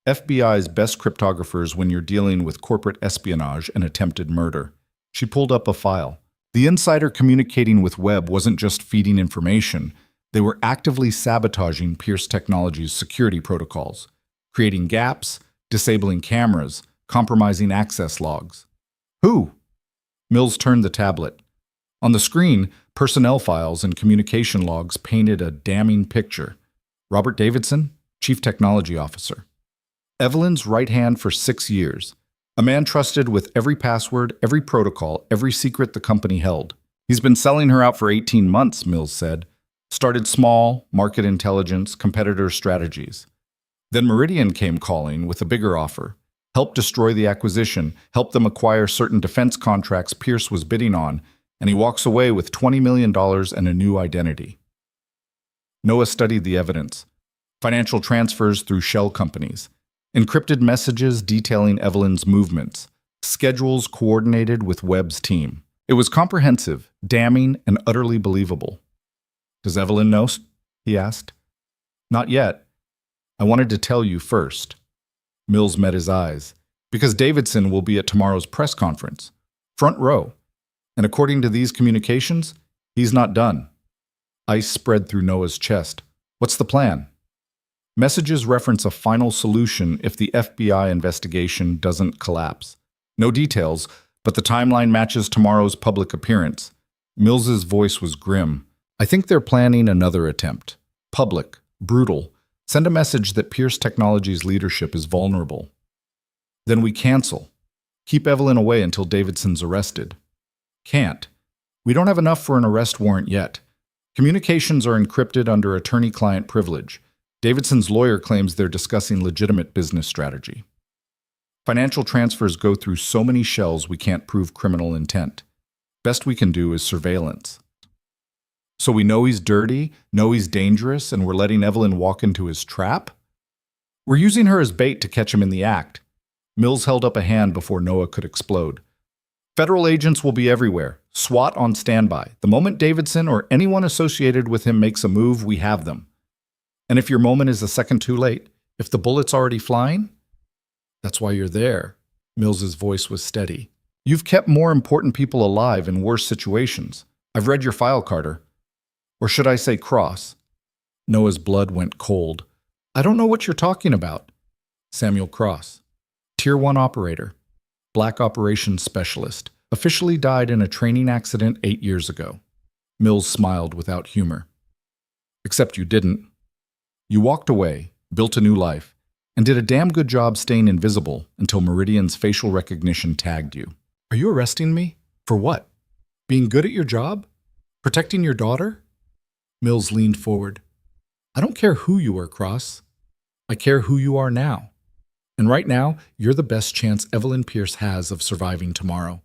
FBI's best cryptographers when you're dealing with corporate espionage and attempted murder. She pulled up a file. The insider communicating with Webb wasn't just feeding information. They were actively sabotaging Pierce Technologies' security protocols, creating gaps, disabling cameras, compromising access logs. Who? Mills turned the tablet. On the screen, personnel files and communication logs painted a damning picture. Robert Davidson, Chief Technology Officer. Evelyn's right hand for 6 years. A man trusted with every password, every protocol, every secret the company held. He's been selling her out for 18 months, Mills said. Started small, market intelligence, competitor strategies. Then Meridian came calling with a bigger offer. Helped destroy the acquisition, helped them acquire certain defense contracts Pierce was bidding on, and he walks away with $20 million and a new identity. Noah studied the evidence. Financial transfers through shell companies. Encrypted messages detailing Evelyn's movements. Schedules coordinated with Webb's team. It was comprehensive, damning, and utterly believable. Does Evelyn know? He asked. Not yet. I wanted to tell you first. Mills met his eyes. Because Davidson will be at tomorrow's press conference. Front row. And according to these communications, he's not done. Ice spread through Noah's chest. What's the plan? Messages reference a final solution if the FBI investigation doesn't collapse. No details, but the timeline matches tomorrow's public appearance. Mills's voice was grim. I think they're planning another attempt. Public, brutal. Send a message that Pierce Technologies' leadership is vulnerable. Then we cancel. Keep Evelyn away until Davidson's arrested. Can't. We don't have enough for an arrest warrant yet. Communications are encrypted under attorney-client privilege. Davidson's lawyer claims they're discussing legitimate business strategy. Financial transfers go through so many shells we can't prove criminal intent. Best we can do is surveillance. So we know he's dirty, know he's dangerous, and we're letting Evelyn walk into his trap? We're using her as bait to catch him in the act. Mills held up a hand before Noah could explode. Federal agents will be everywhere. SWAT on standby. The moment Davidson or anyone associated with him makes a move, we have them. And if your moment is a second too late, if the bullet's already flying, that's why you're there. Mills's voice was steady. You've kept more important people alive in worse situations. I've read your file, Carter. Or should I say Cross? Noah's blood went cold. I don't know what you're talking about. Samuel Cross, Tier 1 operator, Black Operations Specialist, officially died in a training accident 8 years ago. Mills smiled without humor. Except you didn't. You walked away, built a new life, and did a damn good job staying invisible until Meridian's facial recognition tagged you. Are you arresting me? For what? Being good at your job? Protecting your daughter? Mills leaned forward. I don't care who you were, Cross. I care who you are now. And right now, you're the best chance Evelyn Pierce has of surviving tomorrow.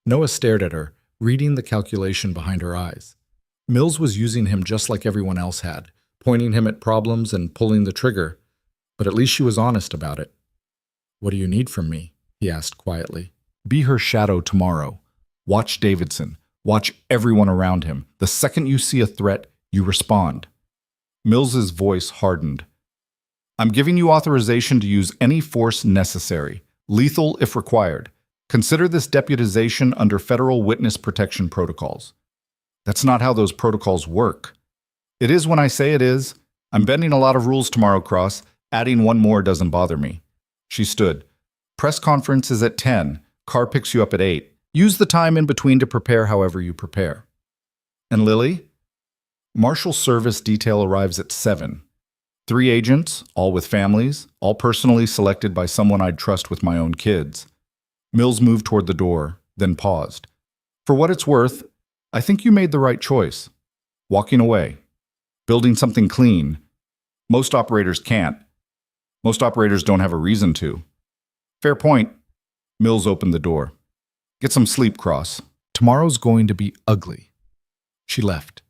Noah stared at her, reading the calculation behind her eyes. Mills was using him just like everyone else had, pointing him at problems and pulling the trigger, but at least she was honest about it. What do you need from me? He asked quietly. Be her shadow tomorrow. Watch Davidson. Watch everyone around him. The second you see a threat, you respond. Mills's voice hardened. I'm giving you authorization to use any force necessary, lethal if required. Consider this deputization under federal witness protection protocols. That's not how those protocols work. It is when I say it is. I'm bending a lot of rules tomorrow, Cross. Adding one more doesn't bother me. She stood. Press conference is at 10. Car picks you up at 8. Use the time in between to prepare however you prepare. And Lily? Marshal Service detail arrives at 7. 3 agents, all with families, all personally selected by someone I'd trust with my own kids. Mills moved toward the door, then paused. For what it's worth, I think you made the right choice. Walking away. Building something clean. Most operators can't. Most operators don't have a reason to. Fair point. Mills opened the door. Get some sleep, Cross. Tomorrow's going to be ugly. She left,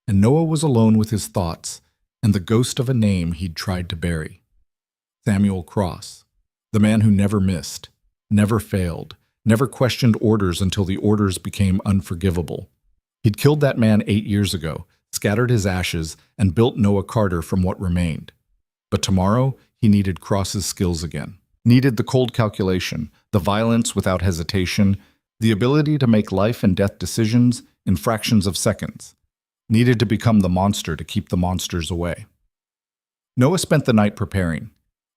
and Noah was alone with his thoughts and the ghost of a name he'd tried to bury. Samuel Cross, the man who never missed, never failed, never questioned orders until the orders became unforgivable. He'd killed that man 8 years ago, scattered his ashes, and built Noah Carter from what remained. But tomorrow, he needed Cross's skills again. Needed the cold calculation, the violence without hesitation, the ability to make life and death decisions in fractions of seconds. Needed to become the monster to keep the monsters away. Noah spent the night preparing.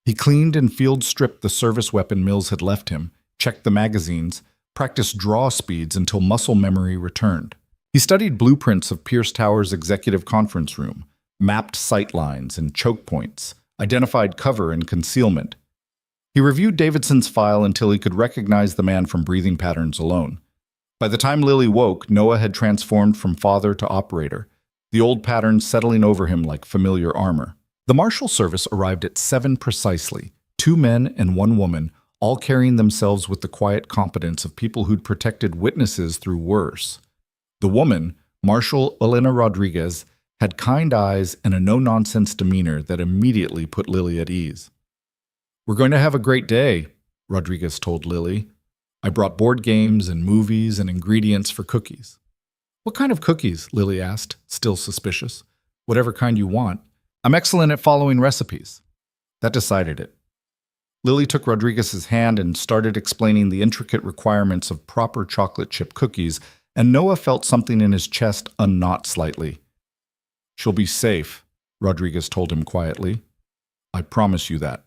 He cleaned and field-stripped the service weapon Mills had left him, checked the magazines, practiced draw speeds until muscle memory returned. He studied blueprints of Pierce Tower's executive conference room, mapped sight lines and choke points, identified cover and concealment. He reviewed Davidson's file until he could recognize the man from breathing patterns alone. By the time Lily woke, Noah had transformed from father to operator, the old patterns settling over him like familiar armor. The Marshal Service arrived at 7 precisely, 2 men and 1 woman, all carrying themselves with the quiet competence of people who'd protected witnesses through worse. The woman, Marshal Elena Rodriguez, had kind eyes and a no-nonsense demeanor that immediately put Lily at ease. We're going to have a great day, Rodriguez told Lily. I brought board games and movies and ingredients for cookies. What kind of cookies? Lily asked, still suspicious. Whatever kind you want. I'm excellent at following recipes. That decided it. Lily took Rodriguez's hand and started explaining the intricate requirements of proper chocolate chip cookies, and Noah felt something in his chest unknot slightly. She'll be safe, Rodriguez told him quietly. I promise you that.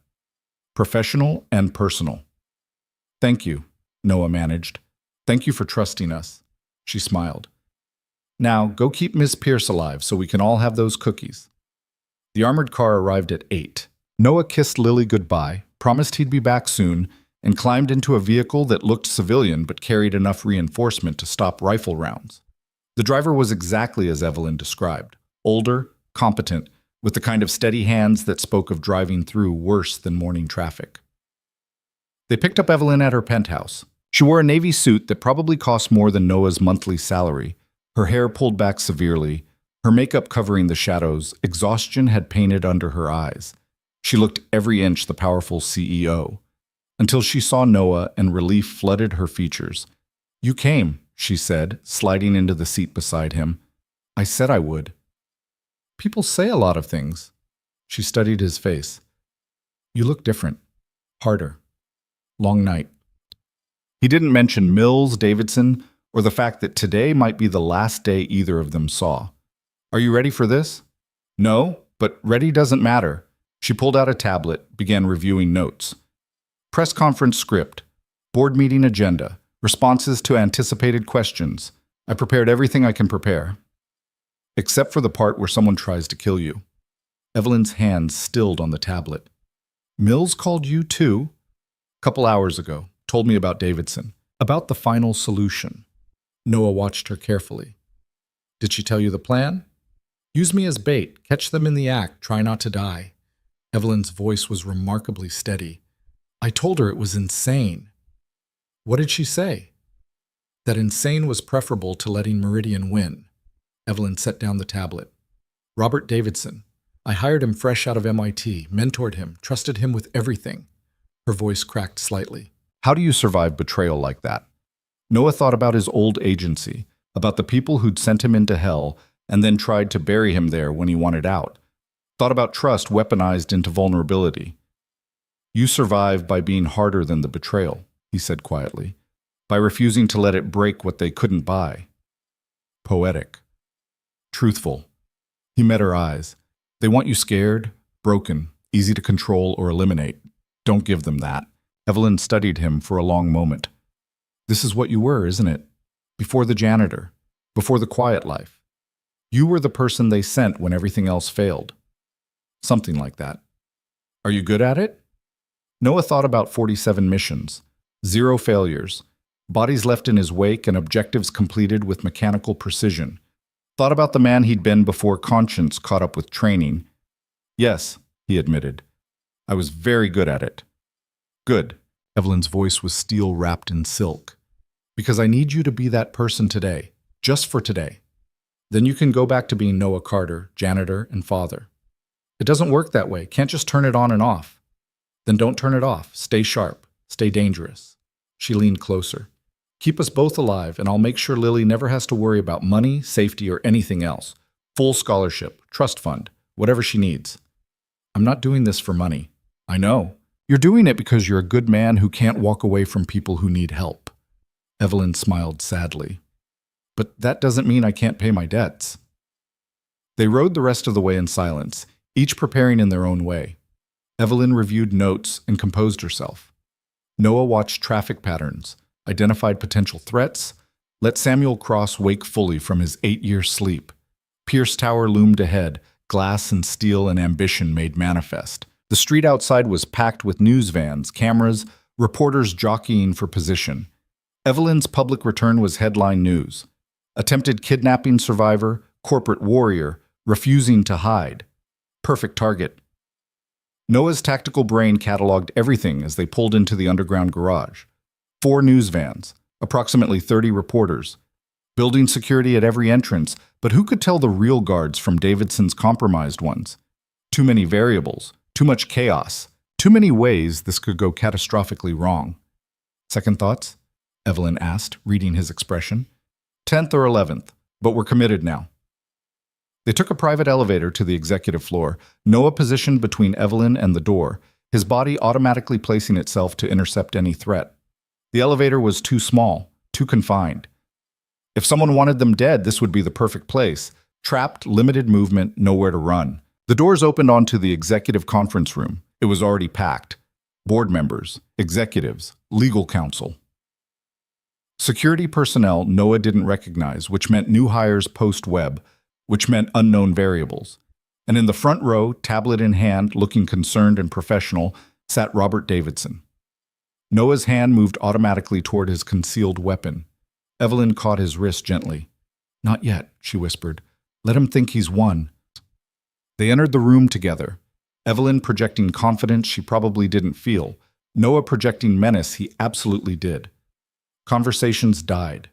Professional and personal. Thank you, Noah managed. Thank you for trusting us. She smiled. Now, go keep Miss Pierce alive so we can all have those cookies. The armored car arrived at 8. Noah kissed Lily goodbye, promised he'd be back soon, and climbed into a vehicle that looked civilian but carried enough reinforcement to stop rifle rounds. The driver was exactly as Evelyn described. Older, competent, with the kind of steady hands that spoke of driving through worse than morning traffic. They picked up Evelyn at her penthouse. She wore a navy suit that probably cost more than Noah's monthly salary, her hair pulled back severely, her makeup covering the shadows exhaustion had painted under her eyes. She looked every inch the powerful CEO, until she saw Noah and relief flooded her features. You came, she said, sliding into the seat beside him. I said I would. People say a lot of things. She studied his face. You look different. Harder. Long night. He didn't mention Mills, Davidson, or the fact that today might be the last day either of them saw. Are you ready for this? No, but ready doesn't matter. She pulled out a tablet, began reviewing notes. Press conference script, board meeting agenda, responses to anticipated questions. I prepared everything I can prepare. Except for the part where someone tries to kill you. Evelyn's hands stilled on the tablet. Mills called you too? Couple hours ago. Told me about Davidson. About the final solution. Noah watched her carefully. Did she tell you the plan? Use me as bait. Catch them in the act. Try not to die. Evelyn's voice was remarkably steady. I told her it was insane. What did she say? That insane was preferable to letting Meridian win. Evelyn set down the tablet. Robert Davidson. I hired him fresh out of MIT, mentored him, trusted him with everything. Her voice cracked slightly. How do you survive betrayal like that? Noah thought about his old agency, about the people who'd sent him into hell and then tried to bury him there when he wanted out. Thought about trust weaponized into vulnerability. You survive by being harder than the betrayal, he said quietly, by refusing to let it break what they couldn't buy. Poetic. Truthful. He met her eyes. They want you scared, broken, easy to control or eliminate. Don't give them that. Evelyn studied him for a long moment. This is what you were, isn't it? Before the janitor, before the quiet life. You were the person they sent when everything else failed. Something like that. Are you good at it? Noah thought about 47 missions, 0 failures, bodies left in his wake and objectives completed with mechanical precision. Thought about the man he'd been before conscience caught up with training. Yes, he admitted. I was very good at it. Good. Evelyn's voice was steel wrapped in silk. Because I need you to be that person today, just for today. Then you can go back to being Noah Carter, janitor and father. It doesn't work that way. Can't just turn it on and off. Then don't turn it off. Stay sharp. Stay dangerous. She leaned closer. Keep us both alive, and I'll make sure Lily never has to worry about money, safety, or anything else. Full scholarship, trust fund, whatever she needs. I'm not doing this for money. I know. You're doing it because you're a good man who can't walk away from people who need help. Evelyn smiled sadly. But that doesn't mean I can't pay my debts. They rode the rest of the way in silence, each preparing in their own way. Evelyn reviewed notes and composed herself. Noah watched traffic patterns, identified potential threats, let Samuel Cross wake fully from his 8-year sleep. Pierce Tower loomed ahead, glass and steel and ambition made manifest. The street outside was packed with news vans, cameras, reporters jockeying for position. Evelyn's public return was headline news. Attempted kidnapping survivor, corporate warrior, refusing to hide. Perfect target. Noah's tactical brain cataloged everything as they pulled into the underground garage. 4 news vans, approximately 30 reporters. Building security at every entrance, but who could tell the real guards from Davidson's compromised ones? Too many variables. Too much chaos. Too many ways this could go catastrophically wrong. Second thoughts? Evelyn asked, reading his expression. 10th or 11th, but we're committed now. They took a private elevator to the executive floor, Noah positioned between Evelyn and the door, his body automatically placing itself to intercept any threat. The elevator was too small, too confined. If someone wanted them dead, this would be the perfect place. Trapped, limited movement, nowhere to run. The doors opened onto the executive conference room. It was already packed. Board members, executives, legal counsel. Security personnel Noah didn't recognize, which meant new hires post-web, which meant unknown variables. And in the front row, tablet in hand, looking concerned and professional, sat Robert Davidson. Noah's hand moved automatically toward his concealed weapon. Evelyn caught his wrist gently. Not yet, she whispered. Let him think he's won. They entered the room together, Evelyn projecting confidence she probably didn't feel, Noah projecting menace he absolutely did. Conversations died.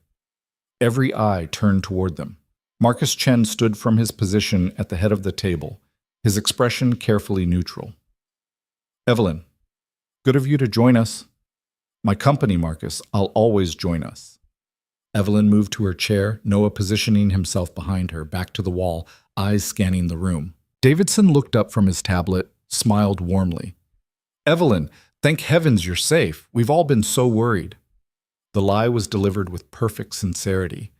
Every eye turned toward them. Marcus Chen stood from his position at the head of the table, his expression carefully neutral. Evelyn, good of you to join us. My company, Marcus, I'll always join us. Evelyn moved to her chair, Noah positioning himself behind her, back to the wall, eyes scanning the room. Davidson looked up from his tablet, smiled warmly. Evelyn, thank heavens you're safe. We've all been so worried. The lie was delivered with perfect sincerity.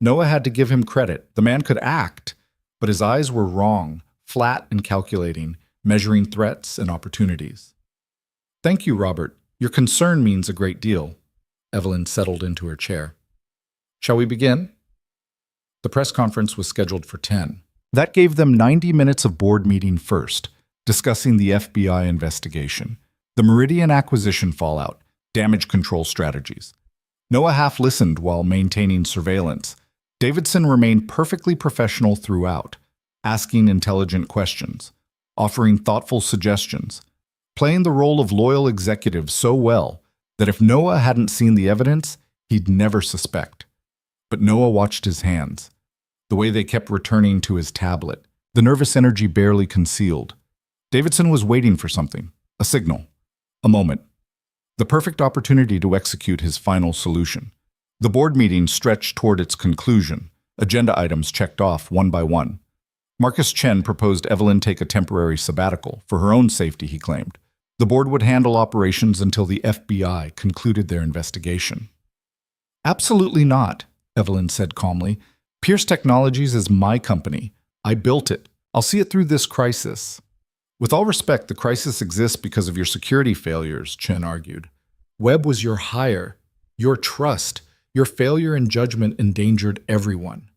Noah had to give him credit. The man could act, but his eyes were wrong, flat and calculating, measuring threats and opportunities. Thank you, Robert. Your concern means a great deal. Evelyn settled into her chair. Shall we begin? The press conference was scheduled for 10. That gave them 90 minutes of board meeting first, discussing the FBI investigation, the Meridian acquisition fallout, damage control strategies. Noah half listened while maintaining surveillance. Davidson remained perfectly professional throughout, asking intelligent questions, offering thoughtful suggestions, playing the role of loyal executive so well that if Noah hadn't seen the evidence, he'd never suspect. But Noah watched his hands, the way they kept returning to his tablet, the nervous energy barely concealed. Davidson was waiting for something, a signal, a moment, the perfect opportunity to execute his final solution. The board meeting stretched toward its conclusion, agenda items checked off one by one. Marcus Chen proposed Evelyn take a temporary sabbatical, for her own safety, he claimed. The board would handle operations until the FBI concluded their investigation. Absolutely not, Evelyn said calmly. Pierce Technologies is my company. I built it. I'll see it through this crisis. With all respect, the crisis exists because of your security failures, Chen argued. Webb was your hire, your trust. Your failure in judgment endangered everyone.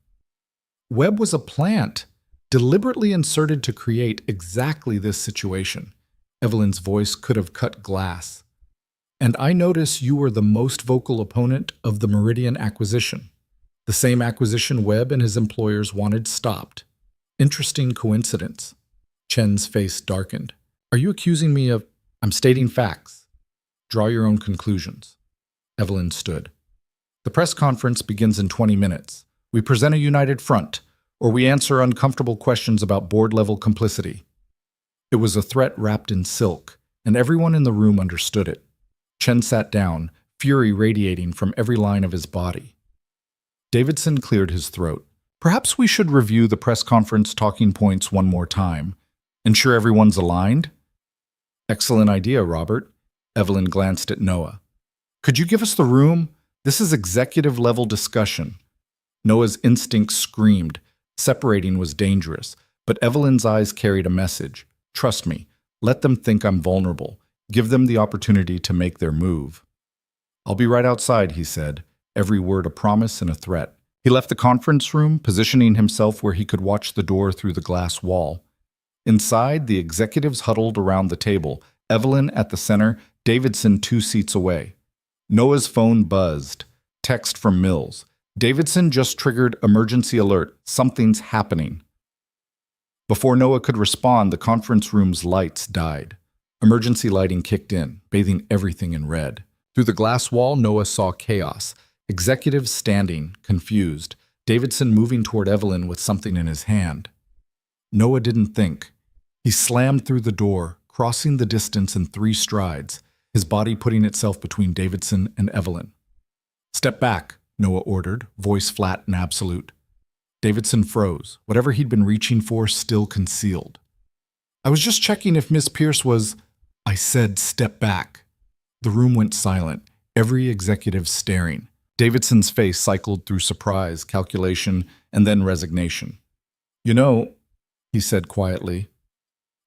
Webb was a plant, deliberately inserted to create exactly this situation. Evelyn's voice could have cut glass. And I notice you were the most vocal opponent of the Meridian acquisition. The same acquisition Webb and his employers wanted stopped. Interesting coincidence. Chen's face darkened. Are you accusing me of... I'm stating facts. Draw your own conclusions. Evelyn stood. The press conference begins in 20 minutes. We present a united front, or we answer uncomfortable questions about board-level complicity. It was a threat wrapped in silk, and everyone in the room understood it. Chen sat down, fury radiating from every line of his body. Davidson cleared his throat. Perhaps we should review the press conference talking points one more time. Ensure everyone's aligned? Excellent idea, Robert. Evelyn glanced at Noah. Could you give us the room? This is executive-level discussion. Noah's instincts screamed. Separating was dangerous, but Evelyn's eyes carried a message. Trust me. Let them think I'm vulnerable. Give them the opportunity to make their move. I'll be right outside, he said, every word a promise and a threat. He left the conference room, positioning himself where he could watch the door through the glass wall. Inside, the executives huddled around the table, Evelyn at the center, Davidson 2 seats away. Noah's phone buzzed. Text from Mills. Davidson just triggered emergency alert. Something's happening. Before Noah could respond, the conference room's lights died. Emergency lighting kicked in, bathing everything in red. Through the glass wall, Noah saw chaos. Executives standing, confused. Davidson moving toward Evelyn with something in his hand. Noah didn't think. He slammed through the door, crossing the distance in 3 strides, his body putting itself between Davidson and Evelyn. Step back, Noah ordered, voice flat and absolute. Davidson froze, whatever he'd been reaching for still concealed. I was just checking if Miss Pierce was... I said step back. The room went silent, every executive staring. Davidson's face cycled through surprise, calculation, and then resignation. You know, he said quietly,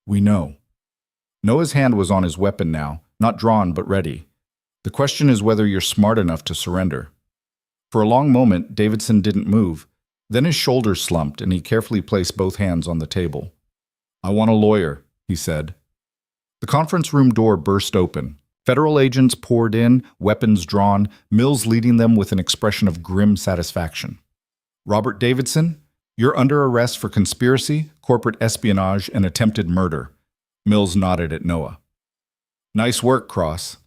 we know. Noah's hand was on his weapon now, not drawn but ready. The question is whether you're smart enough to surrender. For a long moment, Davidson didn't move. Then his shoulders slumped and he carefully placed both hands on the table. I want a lawyer, he said. The conference room door burst open. Federal agents poured in, weapons drawn, Mills leading them with an expression of grim satisfaction. Robert Davidson, you're under arrest for conspiracy, corporate espionage, and attempted murder. Mills nodded at Noah. Nice work, Cross.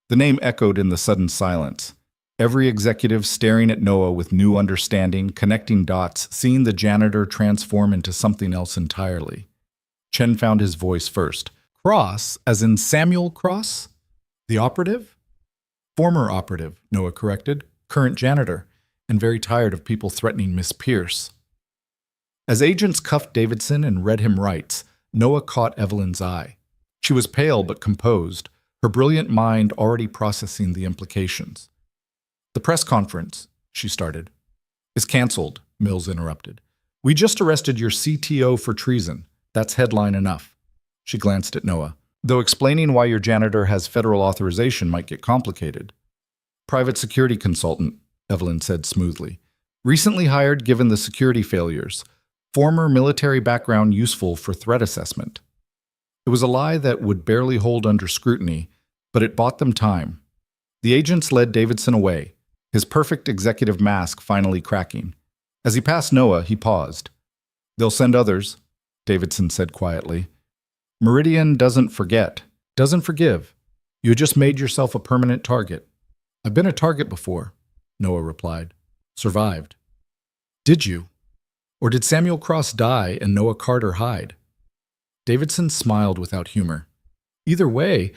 The name echoed in the sudden silence. Every executive staring at Noah with new understanding, connecting dots, seeing the janitor transform into something else entirely. Chen found his voice first. Cross, as in Samuel Cross? The operative? Former operative, Noah corrected. Current janitor. and very tired of people threatening Miss Pierce. As agents cuffed Davidson and read him rights, Noah caught Evelyn's eye. She was pale but composed, her brilliant mind already processing the implications. "The press conference," she started. "Is canceled," Mills interrupted. "We just arrested your CTO for treason. That's headline enough." She glanced at Noah. "Though explaining why your janitor has federal authorization might get complicated." "Private security consultant," Evelyn said smoothly. "Recently hired given the security failures. Former military background useful for threat assessment." It was a lie that would barely hold under scrutiny, but it bought them time. The agents led Davidson away, his perfect executive mask finally cracking. As he passed Noah, he paused. "They'll send others," Davidson said quietly. "Meridian doesn't forget, doesn't forgive. You just made yourself a permanent target." "I've been a target before," Noah replied. "Survived." "Did you? Or did Samuel Cross die and Noah Carter hide?" Davidson smiled without humor. "Either way,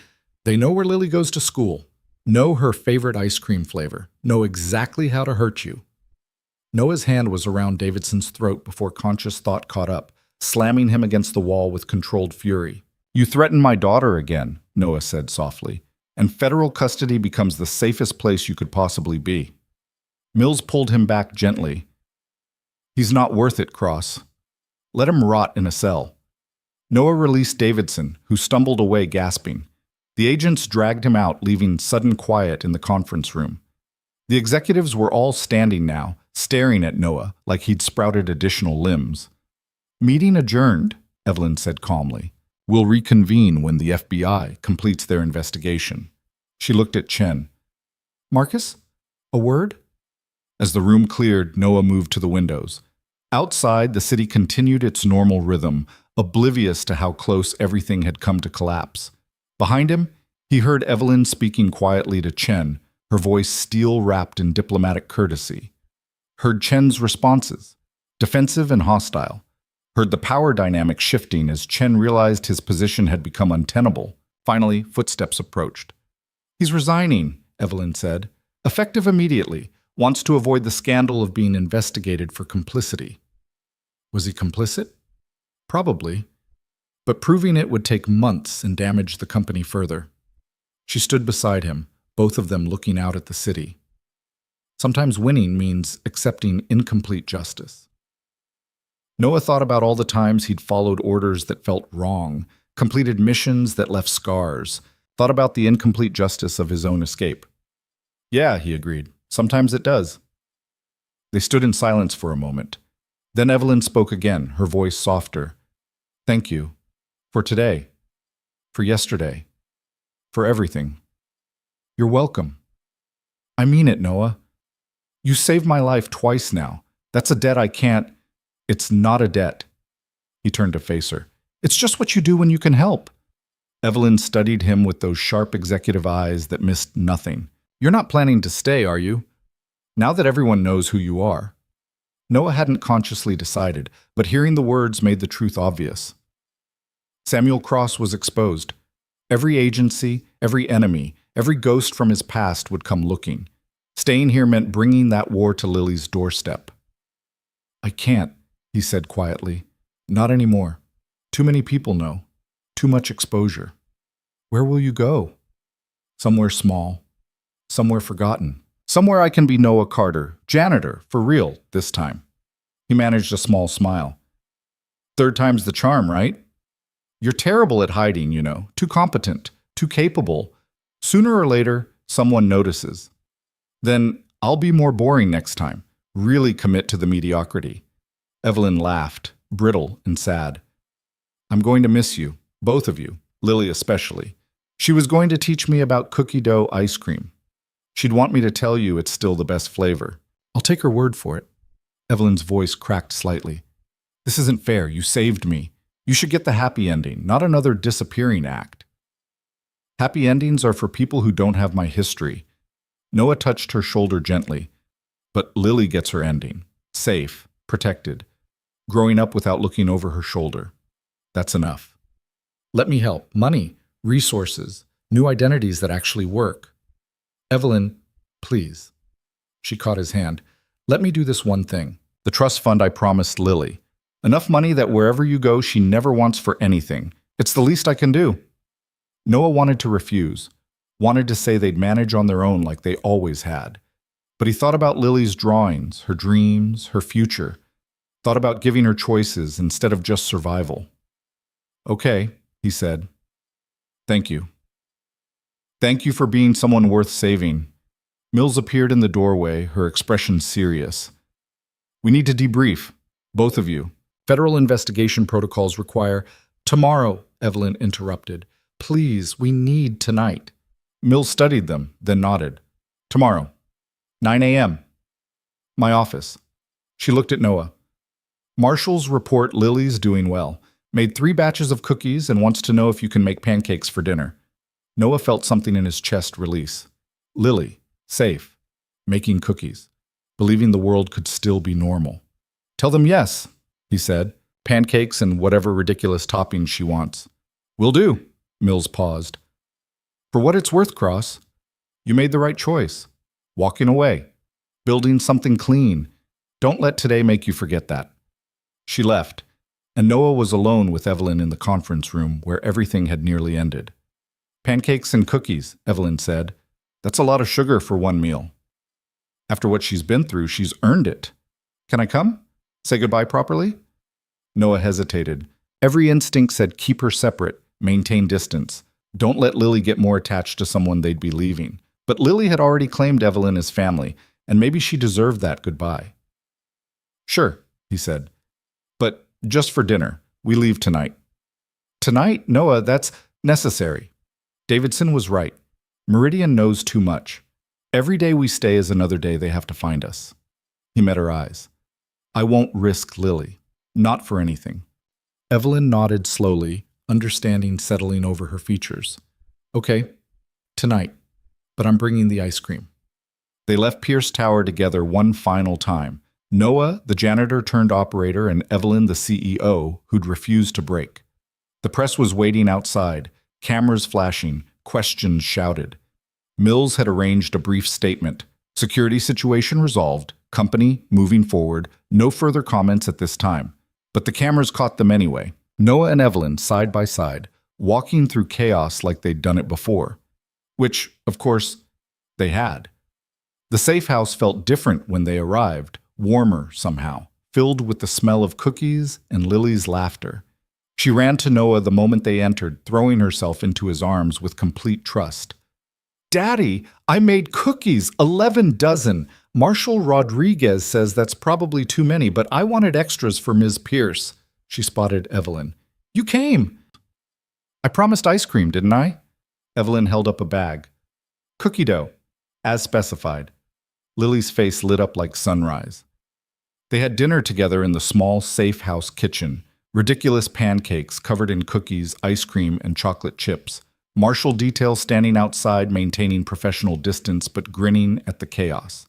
they know where Lily goes to school, know her favorite ice cream flavor, know exactly how to hurt you." Noah's hand was around Davidson's throat before conscious thought caught up, slamming him against the wall with controlled fury. "You threatened my daughter again," Noah said softly, "and federal custody becomes the safest place you could possibly be." Mills pulled him back gently. "He's not worth it, Cross. Let him rot in a cell." Noah released Davidson, who stumbled away gasping. The agents dragged him out, leaving sudden quiet in the conference room. The executives were all standing now, staring at Noah like he'd sprouted additional limbs. "Meeting adjourned," Evelyn said calmly. "We'll reconvene when the FBI completes their investigation." She looked at Chen. "Marcus, a word?" As the room cleared, Noah moved to the windows. Outside, the city continued its normal rhythm, oblivious to how close everything had come to collapse. Behind him, he heard Evelyn speaking quietly to Chen, her voice steel-wrapped in diplomatic courtesy. Heard Chen's responses, defensive and hostile. Heard the power dynamic shifting as Chen realized his position had become untenable. Finally, footsteps approached. "He's resigning," Evelyn said. "Effective immediately. Wants to avoid the scandal of being investigated for complicity." Was he complicit? Probably. But proving it would take months and damage the company further. She stood beside him, both of them looking out at the city. Sometimes winning means accepting incomplete justice. Noah thought about all the times he'd followed orders that felt wrong, completed missions that left scars, thought about the incomplete justice of his own escape. "Yeah," he agreed. "Sometimes it does." They stood in silence for a moment. Then Evelyn spoke again, her voice softer. "Thank you. For today. For yesterday. For everything." "You're welcome." "I mean it, Noah. You saved my life twice now. That's a debt I can't—" "It's not a debt." He turned to face her. "It's just what you do when you can help." Evelyn studied him with those sharp executive eyes that missed nothing. "You're not planning to stay, are you? Now that everyone knows who you are." Noah hadn't consciously decided, but hearing the words made the truth obvious. Samuel Cross was exposed. Every agency, every enemy, every ghost from his past would come looking. Staying here meant bringing that war to Lily's doorstep. "I can't," he said quietly. "Not anymore. Too many people know. Too much exposure." "Where will you go?" "Somewhere small. Somewhere forgotten. Somewhere I can be Noah Carter, janitor, for real, this time." He managed a small smile. "Third time's the charm, right? You're terrible at hiding, you know. Too competent, too capable. Sooner or later, someone notices. Then I'll be more boring next time. Really commit to the mediocrity." Evelyn laughed, brittle and sad. "I'm going to miss you, both of you, Lily especially. She was going to teach me about cookie dough ice cream. She'd want me to tell you it's still the best flavor. I'll take her word for it." Evelyn's voice cracked slightly. "This isn't fair. You saved me. You should get the happy ending, not another disappearing act." "Happy endings are for people who don't have my history." Noah touched her shoulder gently. "But Lily gets her ending. Safe, protected. Growing up without looking over her shoulder. That's enough. Let me help. Money, resources, new identities that actually work." "Evelyn, please." She caught his hand. Let me do this one thing. The trust fund I promised Lily. Enough money that wherever you go, she never wants for anything. It's the least I can do. Noah wanted to refuse, wanted to say they'd manage on their own like they always had. But he thought about Lily's drawings, her dreams, her future. Thought about giving her choices instead of just survival. Okay, he said. Thank you. Thank you for being someone worth saving. Mills appeared in the doorway, her expression serious. We need to debrief, both of you. Federal investigation protocols require— Tomorrow, Evelyn interrupted. Please, we need tonight. Mills studied them, then nodded. Tomorrow, 9 a.m. My office. She looked at Noah. Marshall's report Lily's doing well. Made 3 batches of cookies and wants to know if you can make pancakes for dinner. Noah felt something in his chest release. Lily, safe, making cookies, believing the world could still be normal. Tell them yes, he said. Pancakes and whatever ridiculous toppings she wants. Will do, Mills paused. For what it's worth, Cross, you made the right choice. Walking away. Building something clean. Don't let today make you forget that. She left, and Noah was alone with Evelyn in the conference room where everything had nearly ended. Pancakes and cookies, Evelyn said. That's a lot of sugar for one meal. After what she's been through, she's earned it. Can I come? Say goodbye properly? Noah hesitated. Every instinct said keep her separate, maintain distance. Don't let Lily get more attached to someone they'd be leaving. But Lily had already claimed Evelyn as family, and maybe she deserved that goodbye. Sure, he said. But just for dinner. We leave tonight. Tonight? Noah, that's necessary. Davidson was right. Meridian knows too much. Every day we stay is another day they have to find us. He met her eyes. I won't risk Lily. Not for anything. Evelyn nodded slowly, understanding settling over her features. Okay, tonight, but I'm bringing the ice cream. They left Pierce Tower together one final time. Noah, the janitor turned operator, and Evelyn, the CEO, who'd refused to break. The press was waiting outside, cameras flashing, questions shouted. Mills had arranged a brief statement. Security situation resolved, company moving forward, no further comments at this time. But the cameras caught them anyway. Noah and Evelyn, side by side, walking through chaos like they'd done it before. Which, of course, they had. The safe house felt different when they arrived, warmer somehow, filled with the smell of cookies and Lily's laughter. She ran to Noah the moment they entered, throwing herself into his arms with complete trust. Daddy, I made cookies, 11 dozen. Marshall Rodriguez says that's probably too many, but I wanted extras for Ms. Pierce. She spotted Evelyn. You came. I promised ice cream, didn't I? Evelyn held up a bag. Cookie dough, as specified. Lily's face lit up like sunrise. They had dinner together in the small, safe house kitchen. Ridiculous pancakes covered in cookies, ice cream, and chocolate chips. Marshall detail standing outside, maintaining professional distance but grinning at the chaos.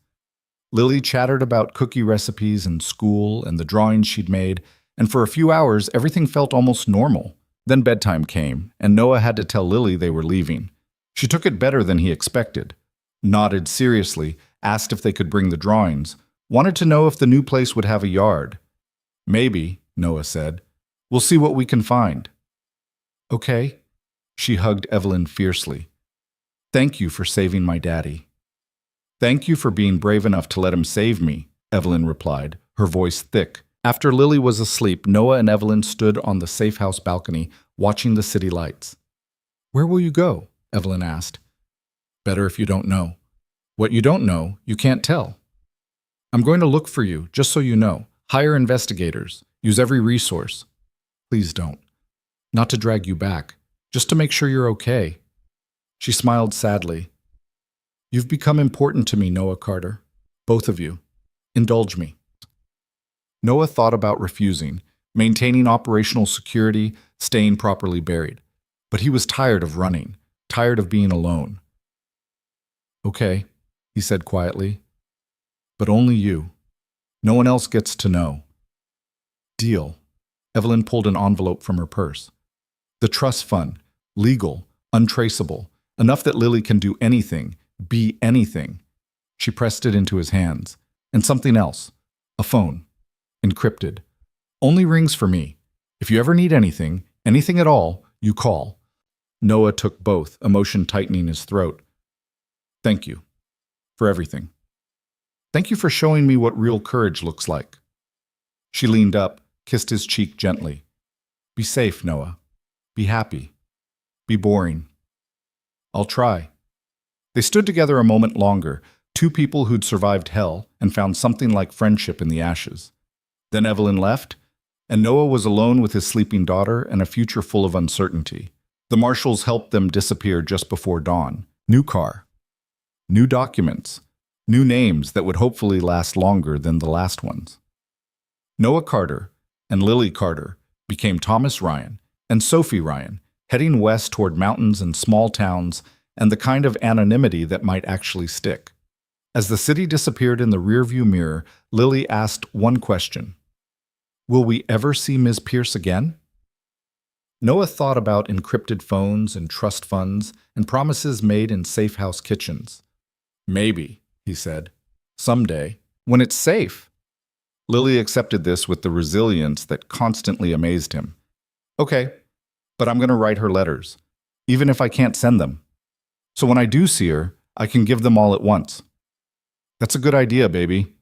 Lily chattered about cookie recipes and school and the drawings she'd made, and for a few hours everything felt almost normal. Then bedtime came, and Noah had to tell Lily they were leaving. She took it better than he expected. Nodded seriously, asked if they could bring the drawings, wanted to know if the new place would have a yard. Maybe, Noah said. We'll see what we can find. Okay. She hugged Evelyn fiercely. Thank you for saving my daddy. Thank you for being brave enough to let him save me, Evelyn replied, her voice thick. After Lily was asleep, Noah and Evelyn stood on the safe house balcony, watching the city lights. Where will you go? Evelyn asked. Better if you don't know. What you don't know, you can't tell. I'm going to look for you, just so you know. Hire investigators. Use every resource. Please don't. Not to drag you back. Just to make sure you're okay. She smiled sadly. You've become important to me, Noah Carter. Both of you. Indulge me. Noah thought about refusing, maintaining operational security, staying properly buried. But he was tired of running, tired of being alone. Okay, he said quietly. But only you. No one else gets to know. Deal. Evelyn pulled an envelope from her purse. The trust fund. Legal, untraceable, enough that Lily can do anything, be anything. She pressed it into his hands. And something else. A phone. Encrypted. Only rings for me. If you ever need anything, anything at all, you call. Noah took both, emotion tightening his throat. Thank you. For everything. Thank you for showing me what real courage looks like. She leaned up, kissed his cheek gently. Be safe, Noah. Be happy. Be boring. I'll try. They stood together a moment longer, two people who'd survived hell and found something like friendship in the ashes. Then Evelyn left, and Noah was alone with his sleeping daughter and a future full of uncertainty. The marshals helped them disappear just before dawn. New car. New documents. New names that would hopefully last longer than the last ones. Noah Carter and Lily Carter became Thomas Ryan and Sophie Ryan, heading west toward mountains and small towns and the kind of anonymity that might actually stick. As the city disappeared in the rearview mirror, Lily asked one question. Will we ever see Ms. Pierce again? Noah thought about encrypted phones and trust funds and promises made in safe house kitchens. Maybe, he said. Someday, when it's safe. Lily accepted this with the resilience that constantly amazed him. Okay, but I'm going to write her letters, even if I can't send them. So when I do see her, I can give them all at once. That's a good idea, baby.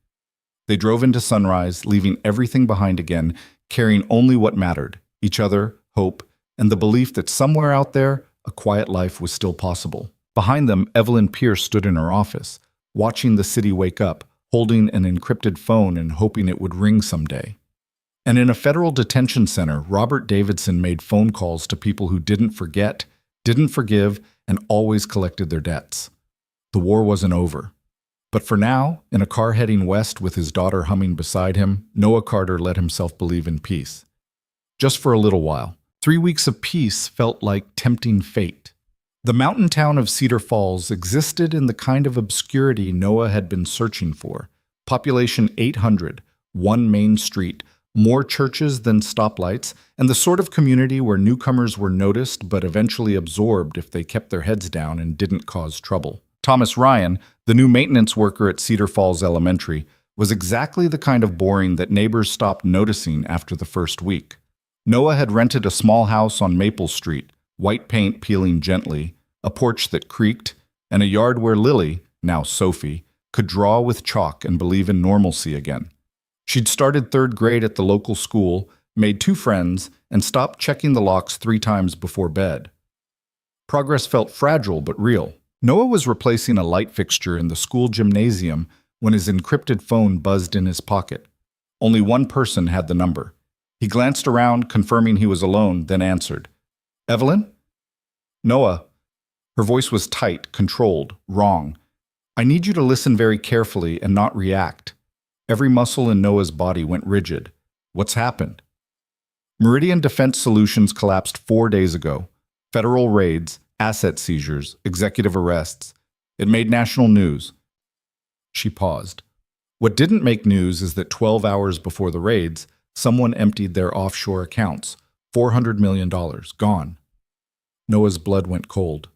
They drove into sunrise, leaving everything behind again, carrying only what mattered, each other, hope, and the belief that somewhere out there, a quiet life was still possible. Behind them, Evelyn Pierce stood in her office, watching the city wake up, holding an encrypted phone and hoping it would ring someday. And in a federal detention center, Robert Davidson made phone calls to people who didn't forget, didn't forgive, and always collected their debts. The war wasn't over. But for now, in a car heading west with his daughter humming beside him, Noah Carter let himself believe in peace. Just for a little while. 3 weeks of peace felt like tempting fate. The mountain town of Cedar Falls existed in the kind of obscurity Noah had been searching for. Population 800, one main street, more churches than stoplights, and the sort of community where newcomers were noticed but eventually absorbed if they kept their heads down and didn't cause trouble. Thomas Ryan, the new maintenance worker at Cedar Falls Elementary, was exactly the kind of boring that neighbors stopped noticing after the first week. Noah had rented a small house on Maple Street, white paint peeling gently, a porch that creaked, and a yard where Lily, now Sophie, could draw with chalk and believe in normalcy again. She'd started 3rd grade at the local school, made 2 friends, and stopped checking the locks 3 times before bed. Progress felt fragile but real. Noah was replacing a light fixture in the school gymnasium when his encrypted phone buzzed in his pocket. Only one person had the number. He glanced around, confirming he was alone, then answered. Evelyn? Noah. Her voice was tight, controlled, wrong. I need you to listen very carefully and not react. Every muscle in Noah's body went rigid. What's happened? Meridian Defense Solutions collapsed 4 days ago. Federal raids, asset seizures, executive arrests. It made national news. She paused. What didn't make news is that 12 hours before the raids, someone emptied their offshore accounts. $400 million, gone. Noah's blood went cold.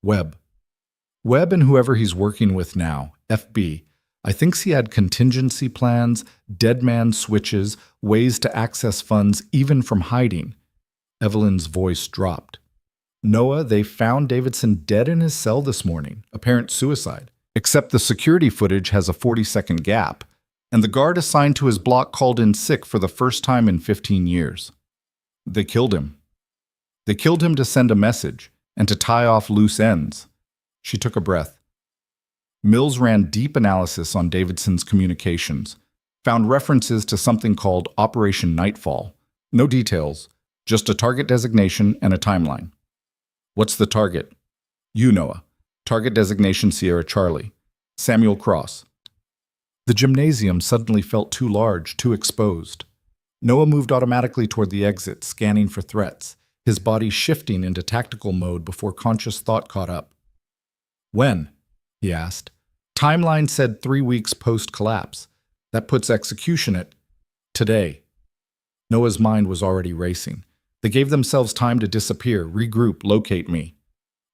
Webb. Webb and whoever he's working with now, FB, I think he had contingency plans, dead man switches, ways to access funds even from hiding. Evelyn's voice dropped. Noah, they found Davidson dead in his cell this morning, apparent suicide. Except the security footage has a 40-second gap, and the guard assigned to his block called in sick for the first time in 15 years. They killed him. They killed him to send a message and to tie off loose ends. She took a breath. Mills ran deep analysis on Davidson's communications, found references to something called Operation Nightfall. No details, just a target designation and a timeline. What's the target? You, Noah. Target designation Sierra Charlie. Samuel Cross. The gymnasium suddenly felt too large, too exposed. Noah moved automatically toward the exit, scanning for threats, his body shifting into tactical mode before conscious thought caught up. When? He asked. Timeline said 3 weeks post-collapse. That puts execution at today. Noah's mind was already racing. They gave themselves time to disappear, regroup, locate me.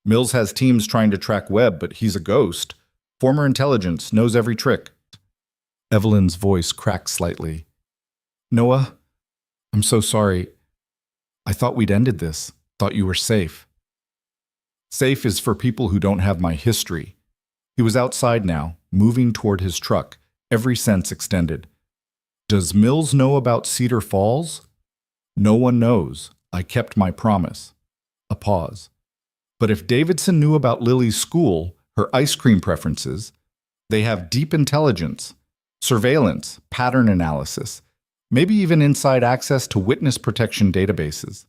Mills has teams trying to track Webb, but he's a ghost. Former intelligence, knows every trick. Evelyn's voice cracked slightly. Noah, I'm so sorry. I thought we'd ended this. Thought you were safe. Safe is for people who don't have my history. He was outside now, moving toward his truck, every sense extended. Does Mills know about Cedar Falls? No one knows. I kept my promise. A pause. But if Davidson knew about Lily's school, her ice cream preferences, they have deep intelligence, surveillance, pattern analysis, maybe even inside access to witness protection databases.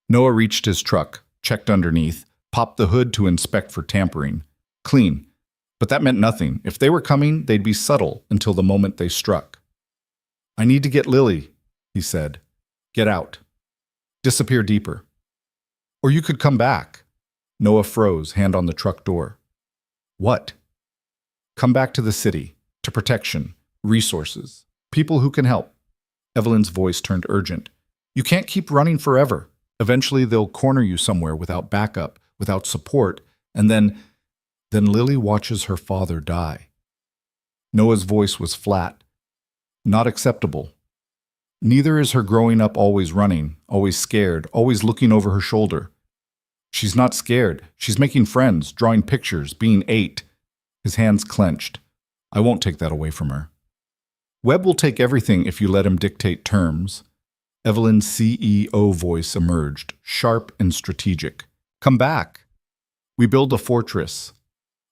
Noah reached his truck, checked underneath, popped the hood to inspect for tampering. Clean. But that meant nothing. If they were coming, they'd be subtle until the moment they struck. I need to get Lily, he said. Get out. Disappear deeper. Or you could come back. Noah froze, hand on the truck door. What? Come back to the city, to protection, resources, people who can help. Evelyn's voice turned urgent. You can't keep running forever. Eventually they'll corner you somewhere without backup, without support, and then Lily watches her father die. Noah's voice was flat. Not acceptable. Neither is her growing up always running, always scared, always looking over her shoulder. She's not scared. She's making friends, drawing pictures, being 8. His hands clenched. I won't take that away from her. Webb will take everything if you let him dictate terms. Evelyn's CEO voice emerged, sharp and strategic. Come back. We build a fortress.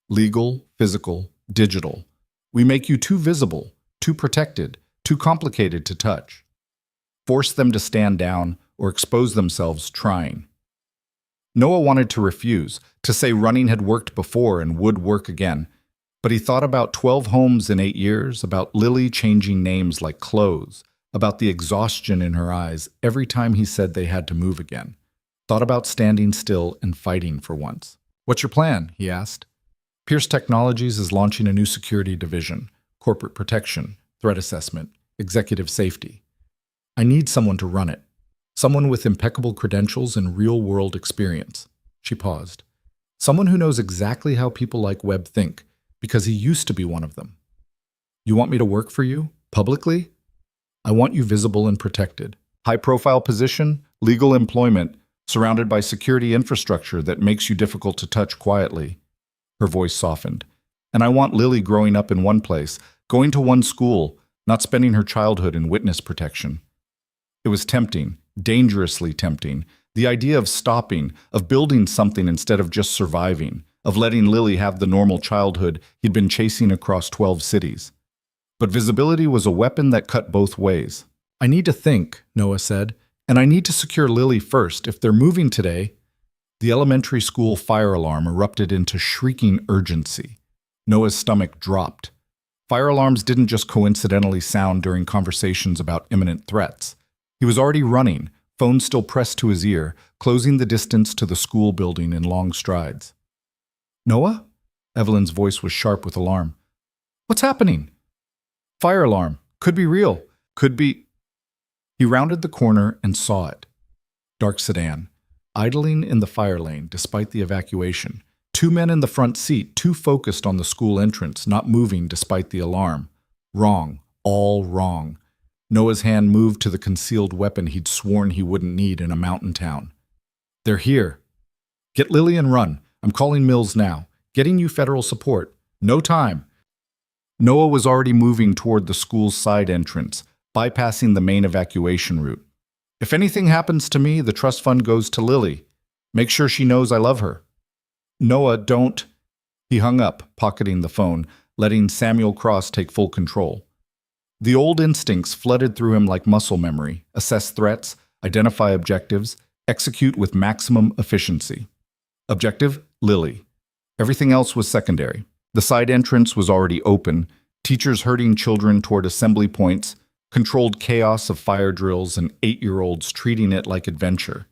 Legal, physical, digital. We make you too visible, too protected, too complicated to touch. Force them to stand down or expose themselves trying. Noah wanted to refuse, to say running had worked before and would work again, but he thought about 12 homes in 8 years, about Lily changing names like clothes, about the exhaustion in her eyes every time he said they had to move again. Thought about standing still and fighting for once. What's your plan? He asked. Pierce Technologies is launching a new security division, corporate protection, threat assessment, executive safety. I need someone to run it. Someone with impeccable credentials and real-world experience. She paused. Someone who knows exactly how people like Webb think, because he used to be one of them. You want me to work for you? Publicly? I want you visible and protected. High-profile position, legal employment, surrounded by security infrastructure that makes you difficult to touch quietly. Her voice softened. And I want Lily growing up in one place, going to one school, not spending her childhood in witness protection. It was tempting, dangerously tempting. The idea of stopping, of building something instead of just surviving, of letting Lily have the normal childhood he'd been chasing across 12 cities. But visibility was a weapon that cut both ways. I need to think, Noah said, and I need to secure Lily first. If they're moving today, the elementary school fire alarm erupted into shrieking urgency. Noah's stomach dropped. Fire alarms didn't just coincidentally sound during conversations about imminent threats. He was already running, phone still pressed to his ear, closing the distance to the school building in long strides. Noah? Evelyn's voice was sharp with alarm. What's happening? Fire alarm. Could be real. Could be... He rounded the corner and saw it. Dark sedan, idling in the fire lane despite the evacuation. 2 men in the front seat, too focused on the school entrance, not moving despite the alarm. Wrong. All wrong. Noah's hand moved to the concealed weapon he'd sworn he wouldn't need in a mountain town. They're here. Get Lily and run. I'm calling Mills now. Getting you federal support. No time. Noah was already moving toward the school's side entrance, bypassing the main evacuation route. If anything happens to me, the trust fund goes to Lily. Make sure she knows I love her. Noah, don't... He hung up, pocketing the phone, letting Samuel Cross take full control. The old instincts flooded through him like muscle memory, assess threats, identify objectives, execute with maximum efficiency. Objective, Lily. Everything else was secondary. The side entrance was already open, teachers herding children toward assembly points, controlled chaos of fire drills and 8-year-olds treating it like adventure.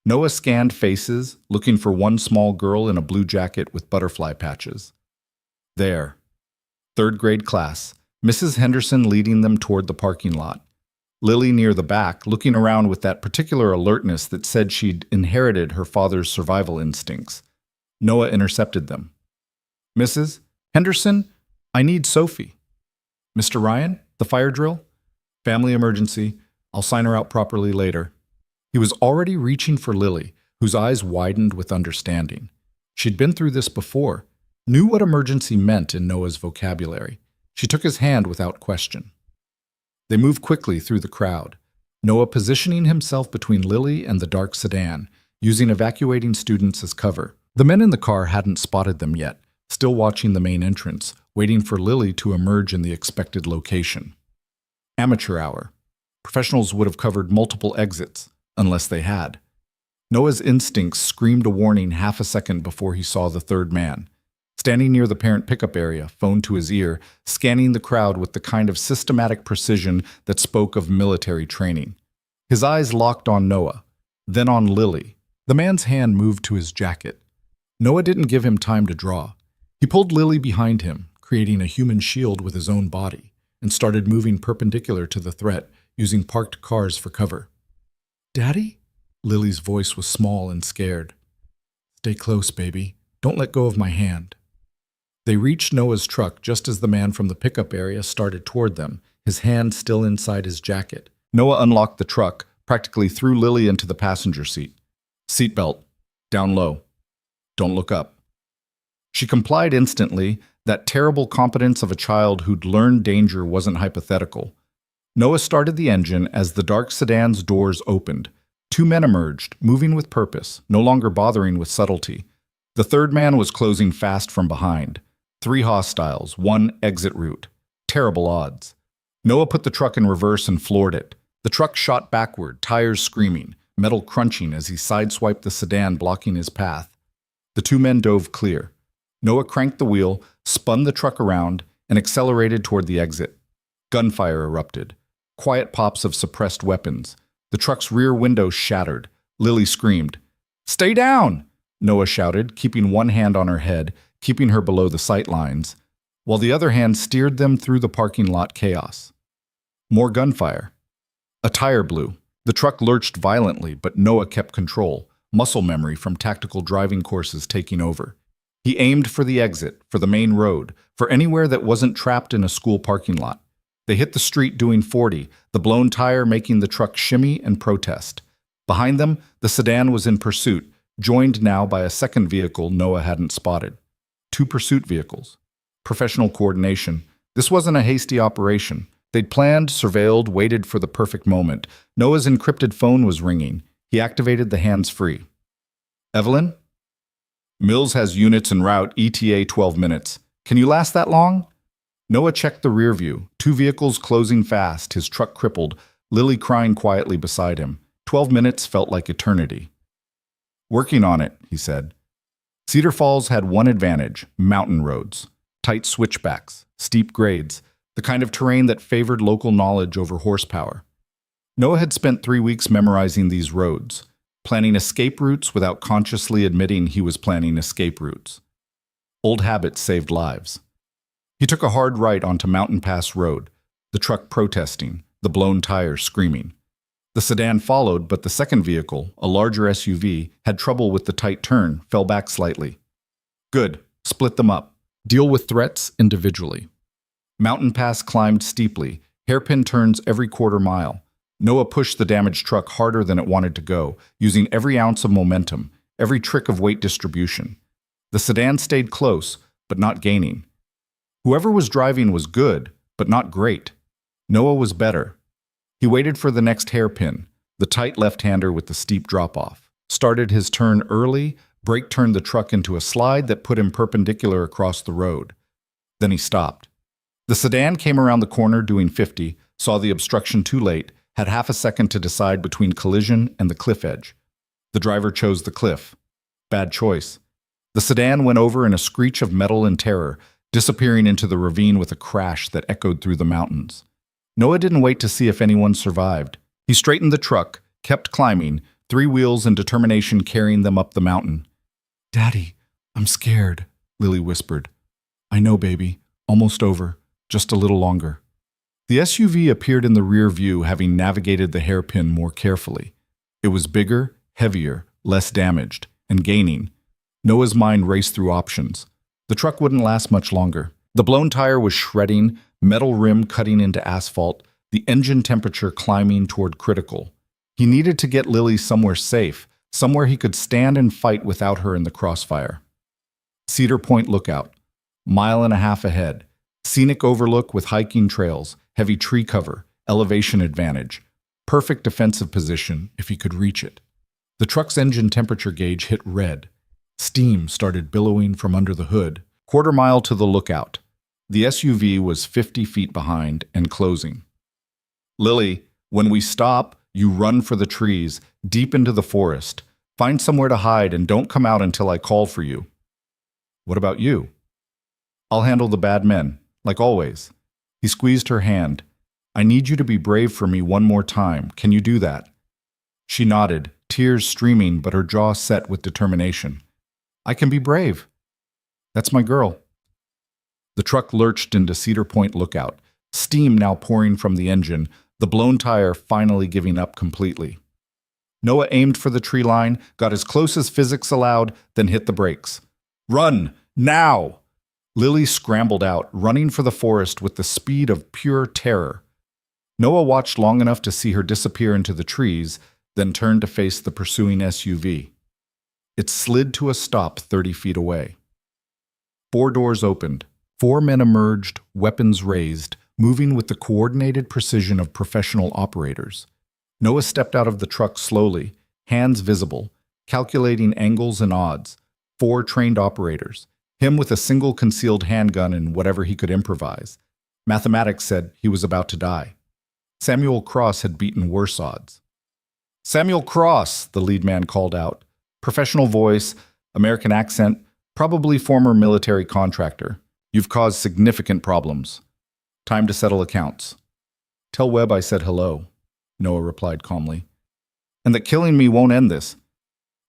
Noah scanned faces, looking for one small girl in a blue jacket with butterfly patches. There. 3rd grade class. Mrs. Henderson leading them toward the parking lot. Lily near the back, looking around with that particular alertness that said she'd inherited her father's survival instincts. Noah intercepted them. Mrs. Henderson, I need Sophie. Mr. Ryan, the fire drill? Family emergency. I'll sign her out properly later. He was already reaching for Lily, whose eyes widened with understanding. She'd been through this before, knew what emergency meant in Noah's vocabulary. She took his hand without question. They moved quickly through the crowd, Noah positioning himself between Lily and the dark sedan, using evacuating students as cover. The men in the car hadn't spotted them yet, still watching the main entrance, waiting for Lily to emerge in the expected location. Amateur hour. Professionals would have covered multiple exits, unless they had. Noah's instincts screamed a warning half a second before he saw the third man. Standing near the parent pickup area, phone to his ear, scanning the crowd with the kind of systematic precision that spoke of military training. His eyes locked on Noah, then on Lily. The man's hand moved to his jacket. Noah didn't give him time to draw. He pulled Lily behind him, creating a human shield with his own body, and started moving perpendicular to the threat, using parked cars for cover. "Daddy?" Lily's voice was small and scared. "Stay close, baby. Don't let go of my hand." They reached Noah's truck just as the man from the pickup area started toward them, his hand still inside his jacket. Noah unlocked the truck, practically threw Lily into the passenger seat. "Seatbelt. Down low. Don't look up." She complied instantly. That terrible competence of a child who'd learned danger wasn't hypothetical. Noah started the engine as the dark sedan's doors opened. Two men emerged, moving with purpose, no longer bothering with subtlety. The third man was closing fast from behind. 3 hostiles, 1 exit route. Terrible odds. Noah put the truck in reverse and floored it. The truck shot backward, tires screaming, metal crunching as he sideswiped the sedan blocking his path. The 2 men dove clear. Noah cranked the wheel, spun the truck around, and accelerated toward the exit. Gunfire erupted. Quiet pops of suppressed weapons. The truck's rear window shattered. Lily screamed. "Stay down!" Noah shouted, keeping one hand on her head, keeping her below the sight lines, while the other hand steered them through the parking lot chaos. More gunfire. A tire blew. The truck lurched violently, but Noah kept control, muscle memory from tactical driving courses taking over. He aimed for the exit, for the main road, for anywhere that wasn't trapped in a school parking lot. They hit the street doing 40, the blown tire making the truck shimmy and protest. Behind them, the sedan was in pursuit, joined now by a second vehicle Noah hadn't spotted. 2 pursuit vehicles. Professional coordination. This wasn't a hasty operation. They'd planned, surveilled, waited for the perfect moment. Noah's encrypted phone was ringing. He activated the hands-free. "Evelyn? Mills has units en route, ETA 12 minutes. Can you last that long?" Noah checked the rear view. 2 vehicles closing fast, his truck crippled, Lily crying quietly beside him. 12 minutes felt like eternity. "Working on it," he said. Cedar Falls had one advantage: mountain roads. Tight switchbacks, steep grades, the kind of terrain that favored local knowledge over horsepower. Noah had spent 3 weeks memorizing these roads, planning escape routes without consciously admitting he was planning escape routes. Old habits saved lives. He took a hard right onto Mountain Pass Road, the truck protesting, the blown tires screaming. The sedan followed, but the second vehicle, a larger SUV, had trouble with the tight turn, fell back slightly. "Good. Split them up. Deal with threats individually." Mountain Pass climbed steeply, hairpin turns every quarter mile. Noah pushed the damaged truck harder than it wanted to go, using every ounce of momentum, every trick of weight distribution. The sedan stayed close, but not gaining. Whoever was driving was good, but not great. Noah was better. He waited for the next hairpin, the tight left-hander with the steep drop-off. Started his turn early, brake-turned the truck into a slide that put him perpendicular across the road. Then he stopped. The sedan came around the corner doing 50, saw the obstruction too late, had half a second to decide between collision and the cliff edge. The driver chose the cliff. Bad choice. The sedan went over in a screech of metal and terror, disappearing into the ravine with a crash that echoed through the mountains. Noah didn't wait to see if anyone survived. He straightened the truck, kept climbing, 3 wheels and determination carrying them up the mountain. "Daddy, I'm scared," Lily whispered. "I know, baby. Almost over. Just a little longer." The SUV appeared in the rear view, having navigated the hairpin more carefully. It was bigger, heavier, less damaged, and gaining. Noah's mind raced through options. The truck wouldn't last much longer. The blown tire was shredding, metal rim cutting into asphalt, the engine temperature climbing toward critical. He needed to get Lily somewhere safe, somewhere he could stand and fight without her in the crossfire. Cedar Point Lookout, mile and a half ahead. Scenic overlook with hiking trails, heavy tree cover, elevation advantage. Perfect defensive position if he could reach it. The truck's engine temperature gauge hit red. Steam started billowing from under the hood. Quarter mile to the lookout. The SUV was 50 feet behind and closing. Lily, when we stop, you run for the trees, deep into the forest. Find somewhere to hide and don't come out until I call for you. What about you? I'll handle the bad men, like always. He squeezed her hand. I need you to be brave for me one more time. Can you do that? She nodded, tears streaming but her jaw set with determination. I can be brave. That's my girl. The truck lurched into Cedar Point Lookout, steam now pouring from the engine, the blown tire finally giving up completely. Noah aimed for the tree line, got as close as physics allowed, then hit the brakes. Run! Now! Lily scrambled out, running for the forest with the speed of pure terror. Noah watched long enough to see her disappear into the trees, then turned to face the pursuing SUV. It slid to a stop 30 feet away. 4 doors opened. 4 men emerged, weapons raised, moving with the coordinated precision of professional operators. Noah stepped out of the truck slowly, hands visible, calculating angles and odds. 4 trained operators, him with a single concealed handgun and whatever he could improvise. Mathematics said he was about to die. Samuel Cross had beaten worse odds. Samuel Cross, the lead man called out. Professional voice, American accent, probably former military contractor. You've caused significant problems. Time to settle accounts. Tell Webb I said hello, Noah replied calmly. And that killing me won't end this.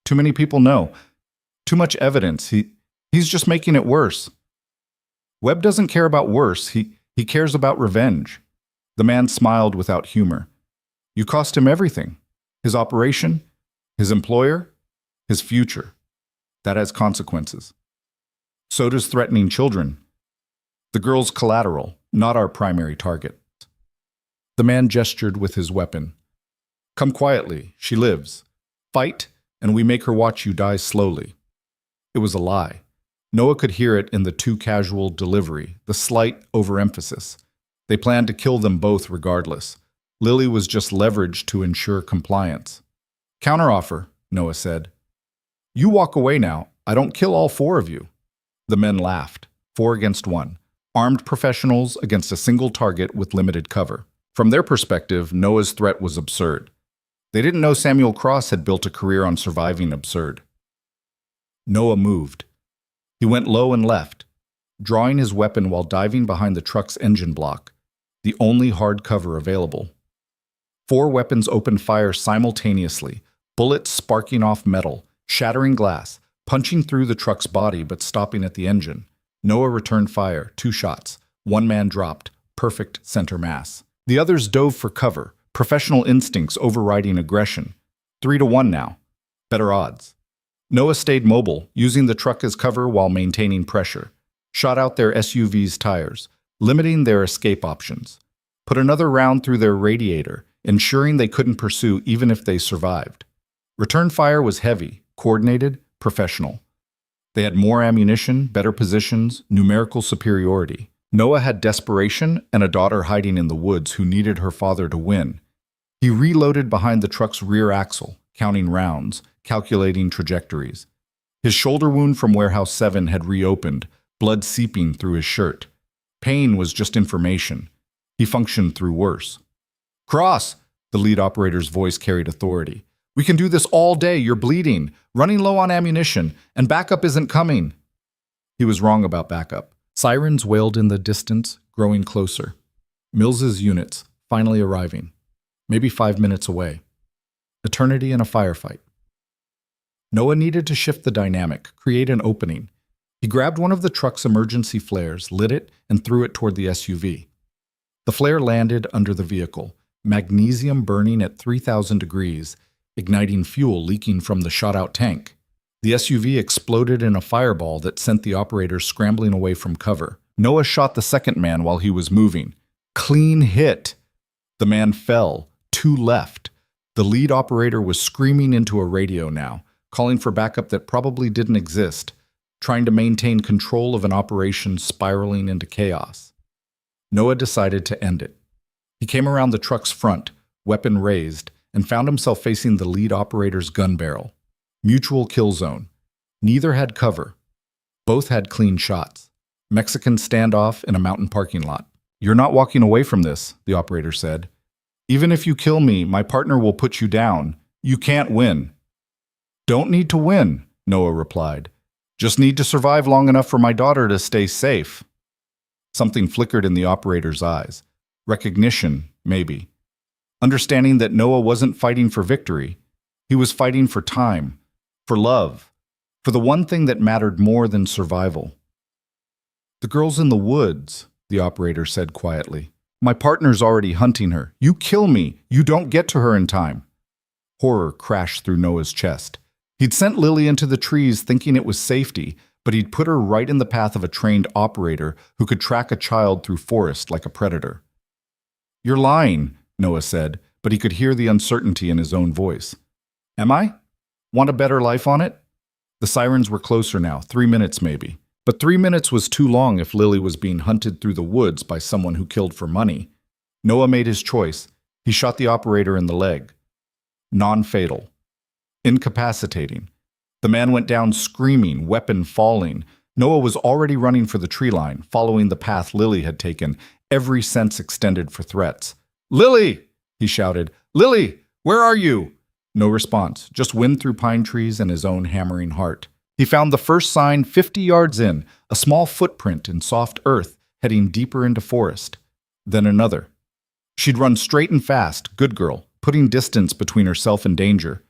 Too many people know. Too much evidence. He's just making it worse. Webb doesn't care about worse. He cares about revenge. The man smiled without humor. You cost him everything. His operation, his employer, his future. That has consequences. So does threatening children. The girl's collateral, not our primary target. The man gestured with his weapon. Come quietly, she lives. Fight, and we make her watch you die slowly. It was a lie. Noah could hear it in the too casual delivery, the slight overemphasis. They planned to kill them both regardless. Lily was just leverage to ensure compliance. Counteroffer, Noah said. You walk away now. I don't kill all 4 of you. The men laughed. 4 against 1. Armed professionals against a single target with limited cover. From their perspective, Noah's threat was absurd. They didn't know Samuel Cross had built a career on surviving absurd. Noah moved. He went low and left, drawing his weapon while diving behind the truck's engine block, the only hard cover available. 4 weapons opened fire simultaneously, bullets sparking off metal, shattering glass, punching through the truck's body but stopping at the engine. Noah returned fire, 2 shots. 1 man dropped, perfect center mass. The others dove for cover, professional instincts overriding aggression. 3-1 now. Better odds. Noah stayed mobile, using the truck as cover while maintaining pressure. Shot out their SUV's tires, limiting their escape options. Put another round through their radiator, ensuring they couldn't pursue even if they survived. Return fire was heavy, coordinated, professional. They had more ammunition, better positions, numerical superiority. Noah had desperation and a daughter hiding in the woods who needed her father to win. He reloaded behind the truck's rear axle, counting rounds, calculating trajectories. His shoulder wound from Warehouse 7 had reopened, blood seeping through his shirt. Pain was just information. He functioned through worse. Cross, the lead operator's voice carried authority. We can do this all day. You're bleeding, running low on ammunition, and backup isn't coming. He was wrong about backup. Sirens wailed in the distance, growing closer. Mills's units, finally arriving. Maybe 5 minutes away. Eternity in a firefight. Noah needed to shift the dynamic, create an opening. He grabbed one of the truck's emergency flares, lit it, and threw it toward the SUV. The flare landed under the vehicle, magnesium burning at 3,000 degrees, igniting fuel leaking from the shot-out tank. The SUV exploded in a fireball that sent the operators scrambling away from cover. Noah shot the second man while he was moving. Clean hit. The man fell, 2 left. The lead operator was screaming into a radio now, calling for backup that probably didn't exist, trying to maintain control of an operation spiraling into chaos. Noah decided to end it. He came around the truck's front, weapon raised, and found himself facing the lead operator's gun barrel. Mutual kill zone. Neither had cover. Both had clean shots. Mexican standoff in a mountain parking lot. "You're not walking away from this," the operator said. "Even if you kill me, my partner will put you down. You can't win." "Don't need to win," Noah replied. "Just need to survive long enough for my daughter to stay safe." Something flickered in the operator's eyes. Recognition, maybe. Understanding that Noah wasn't fighting for victory. He was fighting for time, for love, for the one thing that mattered more than survival. "The girl's in the woods," the operator said quietly. "My partner's already hunting her. You kill me, you don't get to her in time." Horror crashed through Noah's chest. He'd sent Lily into the trees thinking it was safety, but he'd put her right in the path of a trained operator who could track a child through forest like a predator. "You're lying," Noah said, but he could hear the uncertainty in his own voice. "Am I? Want a better life on it?" The sirens were closer now, 3 minutes maybe. But 3 minutes was too long if Lily was being hunted through the woods by someone who killed for money. Noah made his choice. He shot the operator in the leg. Non-fatal. Incapacitating. The man went down screaming, weapon falling. Noah was already running for the tree line, following the path Lily had taken, every sense extended for threats. "Lily!" he shouted. "Lily, where are you?" No response, just wind through pine trees and his own hammering heart. He found the first sign 50 yards in, a small footprint in soft earth heading deeper into forest. Then another. She'd run straight and fast, good girl, putting distance between herself and danger.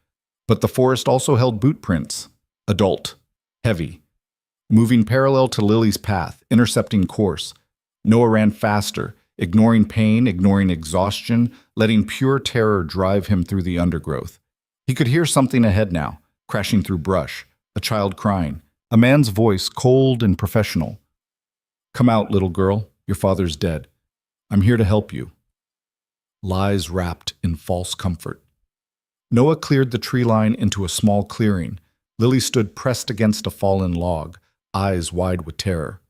But the forest also held boot prints. Adult. Heavy. Moving parallel to Lily's path, intercepting course. Noah ran faster, ignoring pain, ignoring exhaustion, letting pure terror drive him through the undergrowth. He could hear something ahead now, crashing through brush. A child crying. A man's voice, cold and professional. "Come out, little girl. Your father's dead. I'm here to help you." Lies wrapped in false comfort. Noah cleared the tree line into a small clearing. Lily stood pressed against a fallen log, eyes wide with terror.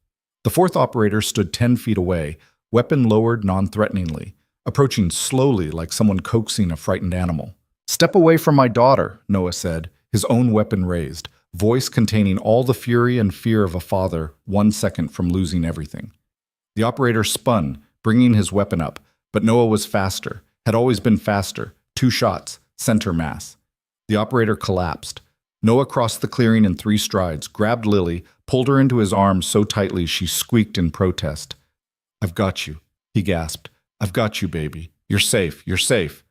The fourth operator stood 10 feet away, weapon lowered non-threateningly, approaching slowly like someone coaxing a frightened animal. "Step away from my daughter," Noah said, his own weapon raised, voice containing all the fury and fear of a father 1 second from losing everything. The operator spun, bringing his weapon up, but Noah was faster, had always been faster. 2 shots, center mass. The operator collapsed. Noah crossed the clearing in 3 strides, grabbed Lily, pulled her into his arms so tightly she squeaked in protest. "I've got you," he gasped. "I've got you, baby. You're safe, you're safe."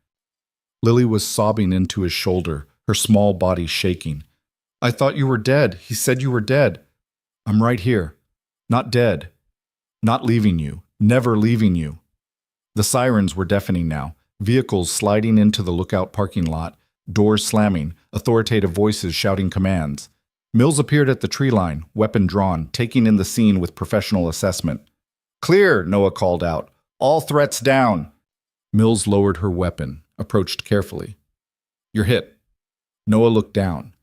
Lily was sobbing into his shoulder, her small body shaking. "I thought you were dead. He said you were dead." "I'm right here. Not dead. Not leaving you. Never leaving you." The sirens were deafening now, vehicles sliding into the lookout parking lot, doors slamming, authoritative voices shouting commands. Mills appeared at the tree line, weapon drawn, taking in the scene with professional assessment. "Clear," Noah called out. "All threats down." Mills lowered her weapon, approached carefully. "You're hit." Noah looked down.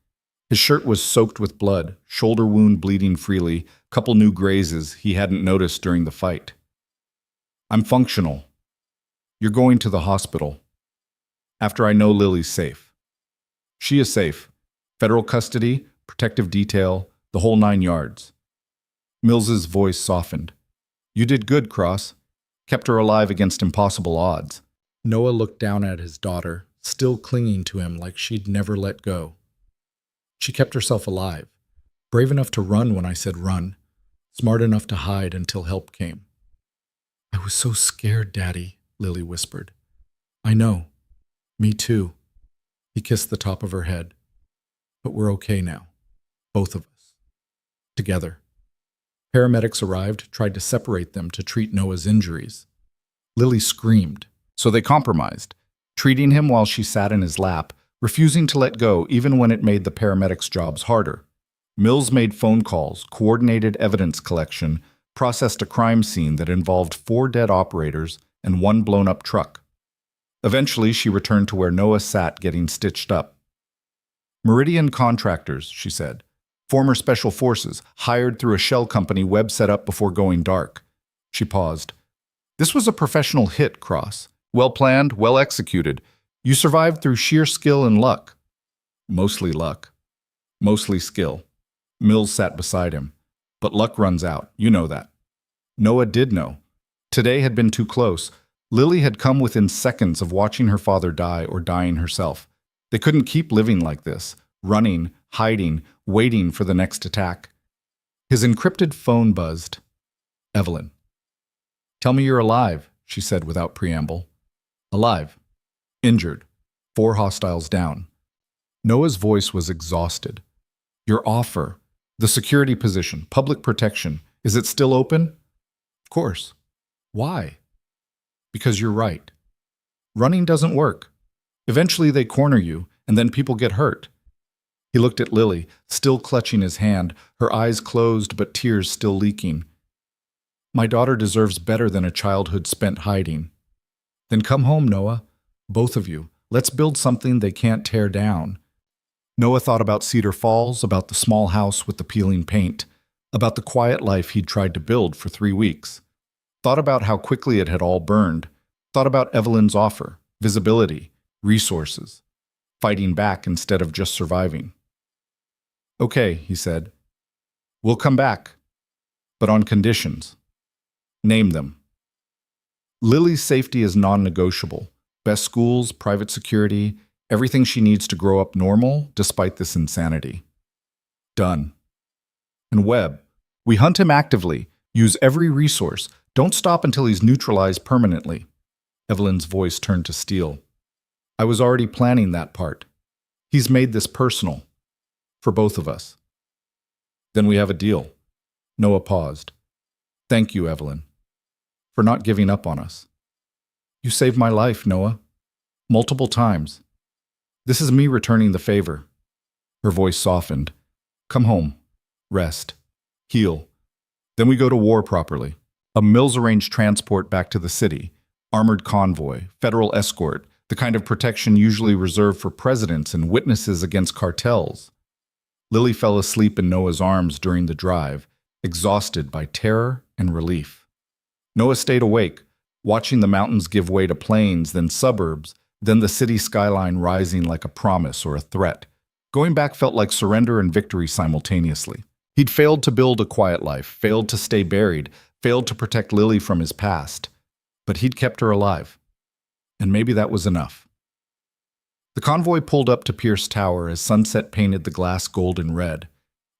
His shirt was soaked with blood, shoulder wound bleeding freely, couple new grazes he hadn't noticed during the fight. "I'm functional. You're going to the hospital. After I know Lily's safe." "She is safe. Federal custody, protective detail, the whole 9 yards. Mills's voice softened. "You did good, Cross. Kept her alive against impossible odds." Noah looked down at his daughter, still clinging to him like she'd never let go. She kept herself alive, brave enough to run when I said run, smart enough to hide until help came. "I was so scared, Daddy," Lily whispered. "I know. Me too." He kissed the top of her head. "But we're okay now. Both of us. Together." Paramedics arrived, tried to separate them to treat Noah's injuries. Lily screamed, so they compromised, treating him while she sat in his lap, refusing to let go even when it made the paramedics' jobs harder. Mills made phone calls, coordinated evidence collection, processed a crime scene that involved 4 dead operators and 1 blown-up truck. Eventually, she returned to where Noah sat getting stitched up. Meridian contractors, she said. Former special forces, hired through a shell company Webb set up before going dark. She paused. This was a professional hit, Cross. Well planned, well executed. You survived through sheer skill and luck. Mostly luck. Mostly skill. Mills sat beside him. But luck runs out, you know that. Noah did know. Today had been too close. Lily had come within seconds of watching her father die or dying herself. They couldn't keep living like this, running, hiding, waiting for the next attack. His encrypted phone buzzed. Evelyn. Tell me you're alive, she said without preamble. Alive. Injured. 4 hostiles down. Noah's voice was exhausted. Your offer, the security position, public protection, is it still open? Of course. Why? Because you're right. Running doesn't work. Eventually they corner you, and then people get hurt. He looked at Lily, still clutching his hand, her eyes closed but tears still leaking. My daughter deserves better than a childhood spent hiding. Then come home, Noah. Both of you. Let's build something they can't tear down. Noah thought about Cedar Falls, about the small house with the peeling paint, about the quiet life he'd tried to build for 3 weeks. Thought about how quickly it had all burned. Thought about Evelyn's offer, visibility, resources, fighting back instead of just surviving. Okay, he said. We'll come back, but on conditions. Name them. Lily's safety is non-negotiable. Best schools, private security, everything she needs to grow up normal despite this insanity. Done. And Webb, we hunt him actively, use every resource, don't stop until he's neutralized permanently. Evelyn's voice turned to steel. I was already planning that part. He's made this personal. For both of us. Then we have a deal. Noah paused. Thank you, Evelyn, for not giving up on us. You saved my life, Noah. Multiple times. This is me returning the favor. Her voice softened. Come home. Rest. Heal. Then we go to war properly. A Mills-arranged transport back to the city. Armored convoy. Federal escort. The kind of protection usually reserved for presidents and witnesses against cartels. Lily fell asleep in Noah's arms during the drive, exhausted by terror and relief. Noah stayed awake, watching the mountains give way to plains, then suburbs, then the city skyline rising like a promise or a threat. Going back felt like surrender and victory simultaneously. He'd failed to build a quiet life, failed to stay buried, failed to protect Lily from his past. But he'd kept her alive. And maybe that was enough. The convoy pulled up to Pierce Tower as sunset painted the glass golden red.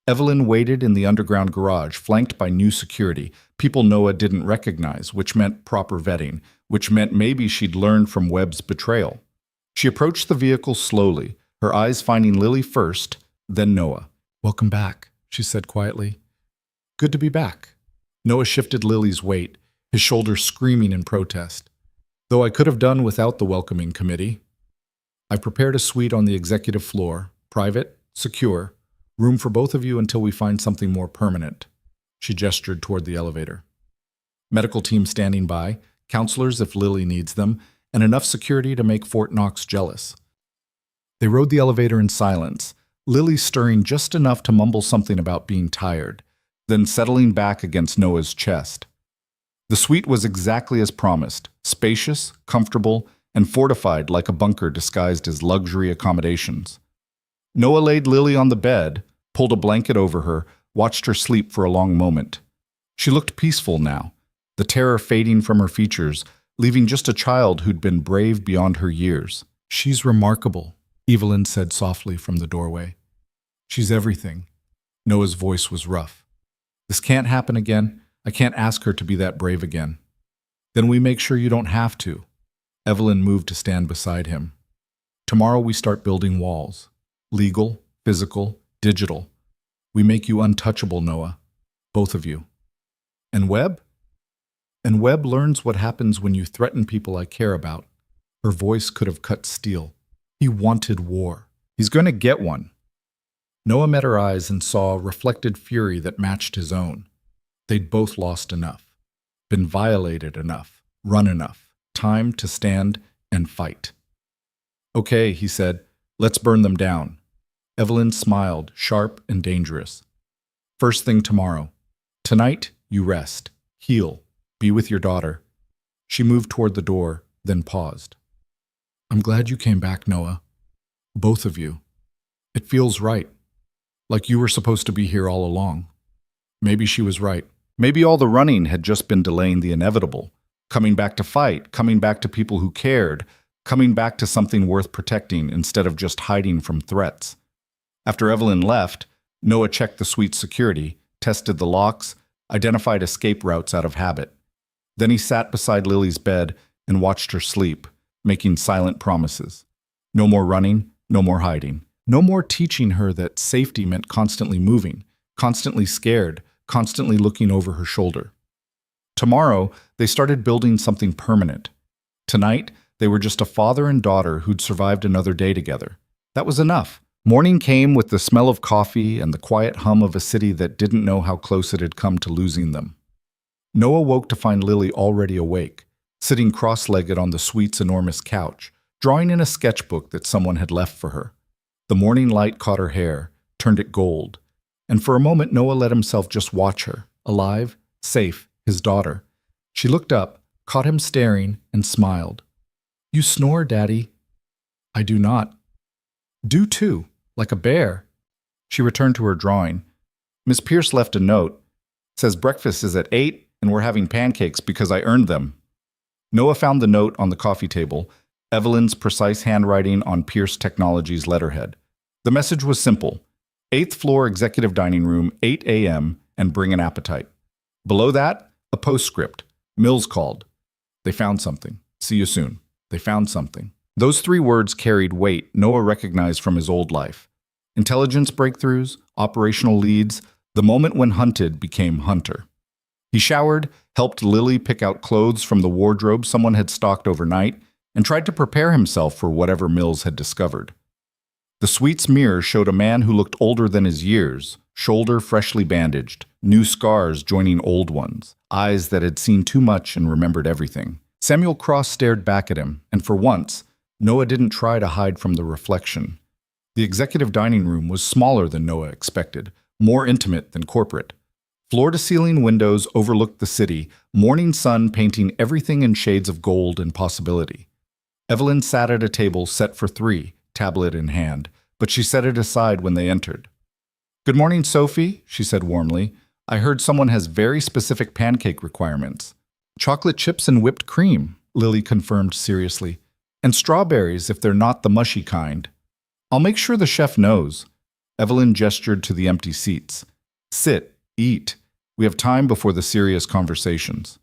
Evelyn waited in the underground garage, flanked by new security, people Noah didn't recognize, which meant proper vetting, which meant maybe she'd learned from Webb's betrayal. She approached the vehicle slowly, her eyes finding Lily first, then Noah. Welcome back, she said quietly. Good to be back. Noah shifted Lily's weight, his shoulders screaming in protest. Though I could have done without the welcoming committee. I've prepared a suite on the executive floor, private, secure, room for both of you until we find something more permanent. She gestured toward the elevator. Medical team standing by, counselors if Lily needs them, and enough security to make Fort Knox jealous. They rode the elevator in silence, Lily stirring just enough to mumble something about being tired, then settling back against Noah's chest. The suite was exactly as promised, spacious, comfortable, and fortified like a bunker disguised as luxury accommodations. Noah laid Lily on the bed, pulled a blanket over her, watched her sleep for a long moment. She looked peaceful now, the terror fading from her features, leaving just a child who'd been brave beyond her years. She's remarkable, Evelyn said softly from the doorway. She's everything. Noah's voice was rough. This can't happen again. I can't ask her to be that brave again. Then we make sure you don't have to. Evelyn moved to stand beside him. Tomorrow we start building walls. Legal, physical, digital. We make you untouchable, Noah. Both of you. And Webb? And Webb learns what happens when you threaten people I care about. Her voice could have cut steel. He wanted war. He's going to get one. Noah met her eyes and saw a reflected fury that matched his own. They'd both lost enough, been violated enough, run enough, time to stand and fight. Okay, he said, let's burn them down. Evelyn smiled, sharp and dangerous. First thing tomorrow. Tonight, you rest, heal, be with your daughter. She moved toward the door, then paused. I'm glad you came back, Noah. Both of you. It feels right. Like you were supposed to be here all along. Maybe she was right. Maybe all the running had just been delaying the inevitable. Coming back to fight, coming back to people who cared, coming back to something worth protecting instead of just hiding from threats. After Evelyn left, Noah checked the suite's security, tested the locks, identified escape routes out of habit. Then he sat beside Lily's bed and watched her sleep, making silent promises. No more running, no more hiding. No more teaching her that safety meant constantly moving, constantly scared, constantly looking over her shoulder. Tomorrow, they started building something permanent. Tonight, they were just a father and daughter who'd survived another day together. That was enough. Morning came with the smell of coffee and the quiet hum of a city that didn't know how close it had come to losing them. Noah woke to find Lily already awake, sitting cross-legged on the suite's enormous couch, drawing in a sketchbook that someone had left for her. The morning light caught her hair, turned it gold, and for a moment Noah let himself just watch her, alive, safe, his daughter. She looked up, caught him staring, and smiled. You snore, Daddy. I do not. Do too, like a bear. She returned to her drawing. Miss Pierce left a note. Says breakfast is at 8 and we're having pancakes because I earned them. Noah found the note on the coffee table, Evelyn's precise handwriting on Pierce Technologies' letterhead. The message was simple. 8th floor executive dining room, 8 a.m., and bring an appetite. Below that, a postscript. Mills called. They found something. See you soon. They found something. Those 3 words carried weight Noah recognized from his old life. Intelligence breakthroughs, operational leads, the moment when hunted became hunter. He showered, helped Lily pick out clothes from the wardrobe someone had stocked overnight, and tried to prepare himself for whatever Mills had discovered. The suite's mirror showed a man who looked older than his years, shoulder freshly bandaged, new scars joining old ones, eyes that had seen too much and remembered everything. Samuel Cross stared back at him, and for once, Noah didn't try to hide from the reflection. The executive dining room was smaller than Noah expected, more intimate than corporate. Floor-to-ceiling windows overlooked the city, morning sun painting everything in shades of gold and possibility. Evelyn sat at a table set for 3, tablet in hand, but she set it aside when they entered. Good morning, Sophie, she said warmly. I heard someone has very specific pancake requirements. Chocolate chips and whipped cream, Lily confirmed seriously. And strawberries if they're not the mushy kind. I'll make sure the chef knows. Evelyn gestured to the empty seats. Sit, eat. We have time before the serious conversations.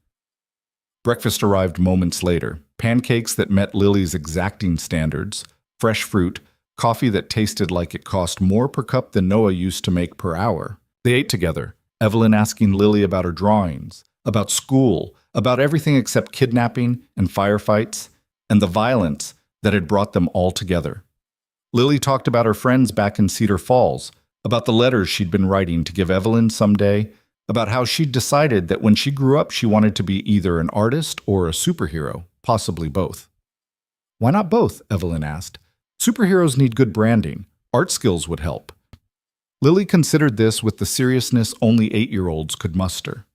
Breakfast arrived moments later. Pancakes that met Lily's exacting standards, fresh fruit, coffee that tasted like it cost more per cup than Noah used to make per hour. They ate together, Evelyn asking Lily about her drawings, about school, about everything except kidnapping and firefights, and the violence that had brought them all together. Lily talked about her friends back in Cedar Falls, about the letters she'd been writing to give Evelyn someday, about how she'd decided that when she grew up she wanted to be either an artist or a superhero, possibly both. Why not both? Evelyn asked. Superheroes need good branding. Art skills would help. Lily considered this with the seriousness only 8-year-olds could muster.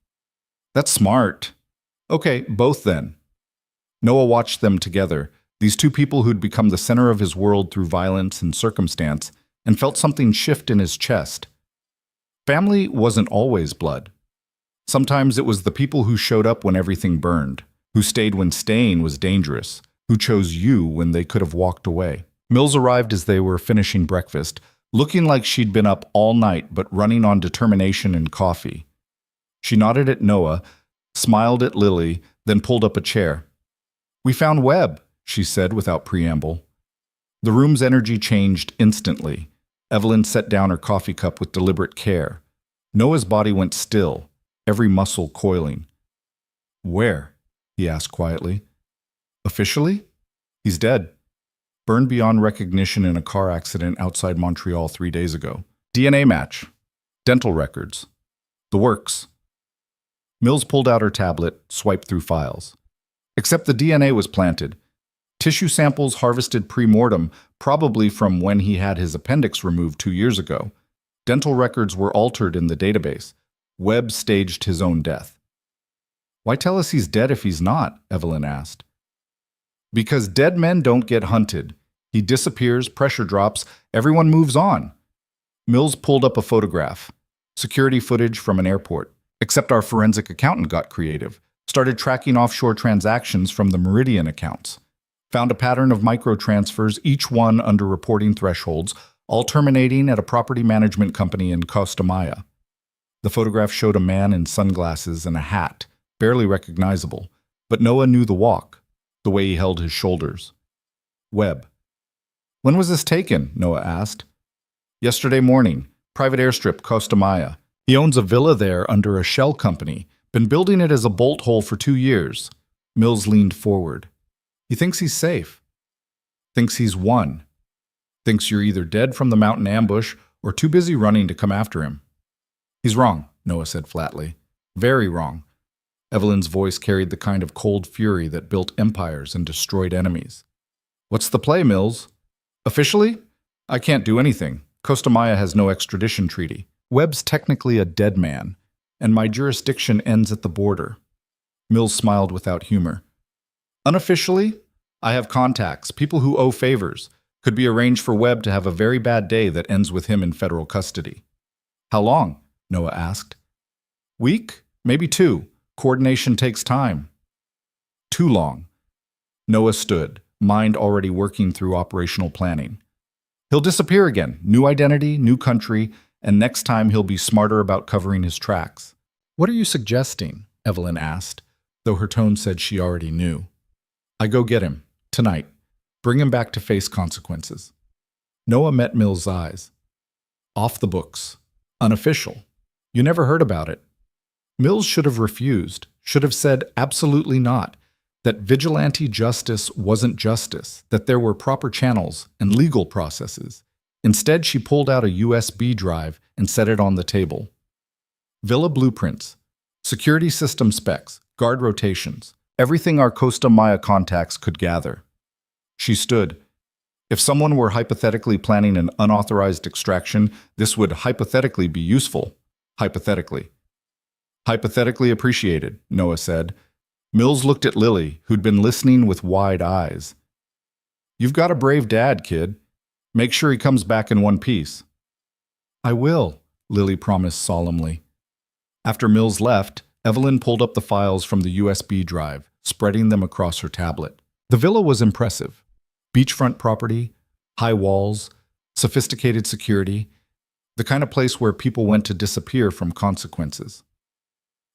That's smart. Okay, both then. Noah watched them together, these 2 people who'd become the center of his world through violence and circumstance, and felt something shift in his chest. Family wasn't always blood. Sometimes it was the people who showed up when everything burned, who stayed when staying was dangerous, who chose you when they could have walked away. Mills arrived as they were finishing breakfast, looking like she'd been up all night but running on determination and coffee. She nodded at Noah, smiled at Lily, then pulled up a chair. We found Webb, she said without preamble. The room's energy changed instantly. Evelyn set down her coffee cup with deliberate care. Noah's body went still, every muscle coiling. Where? He asked quietly. Officially? He's dead. Burned beyond recognition in a car accident outside Montreal 3 days ago. DNA match. Dental records. The works. Mills pulled out her tablet, swiped through files. Except the DNA was planted. Tissue samples harvested pre-mortem, probably from when he had his appendix removed 2 years ago. Dental records were altered in the database. Webb staged his own death. "Why tell us he's dead if he's not?" Evelyn asked. "Because dead men don't get hunted. He disappears, pressure drops, everyone moves on." Mills pulled up a photograph. Security footage from an airport. Except our forensic accountant got creative. Started tracking offshore transactions from the Meridian accounts. Found a pattern of microtransfers, each one under reporting thresholds, all terminating at a property management company in Costa Maya. The photograph showed a man in sunglasses and a hat, barely recognizable, but Noah knew the walk, the way he held his shoulders. Webb. "When was this taken?" Noah asked. "Yesterday morning. Private airstrip, Costa Maya. He owns a villa there under a shell company. Been building it as a bolt hole for 2 years. Mills leaned forward. "He thinks he's safe. Thinks he's won. Thinks you're either dead from the mountain ambush or too busy running to come after him." "He's wrong," Noah said flatly. "Very wrong." Evelyn's voice carried the kind of cold fury that built empires and destroyed enemies. "What's the play, Mills?" "Officially, I can't do anything. Costa Maya has no extradition treaty. Webb's technically a dead man, and my jurisdiction ends at the border." Mills smiled without humor. "Unofficially, I have contacts, people who owe favors. Could be arranged for Webb to have a very bad day that ends with him in federal custody." "How long?" Noah asked. "Week? Maybe 2. Coordination takes time." "Too long." Noah stood, mind already working through operational planning. "He'll disappear again. New identity, new country, and next time he'll be smarter about covering his tracks." "What are you suggesting?" Evelyn asked, though her tone said she already knew. "I go get him. Tonight. Bring him back to face consequences." Noah met Mills' eyes. "Off the books. Unofficial. You never heard about it." Mills should have refused, should have said absolutely not, that vigilante justice wasn't justice, that there were proper channels and legal processes. Instead, she pulled out a USB drive and set it on the table. Villa blueprints, security system specs, guard rotations, everything our Costa Maya contacts could gather. She stood. If someone were hypothetically planning an unauthorized extraction, this would hypothetically be useful. Hypothetically. "Hypothetically appreciated," Noah said. Mills looked at Lily, who'd been listening with wide eyes. "You've got a brave dad, kid. Make sure he comes back in one piece." "I will," Lily promised solemnly. After Mills left, Evelyn pulled up the files from the USB drive, spreading them across her tablet. The villa was impressive. Beachfront property, high walls, sophisticated security, the kind of place where people went to disappear from consequences.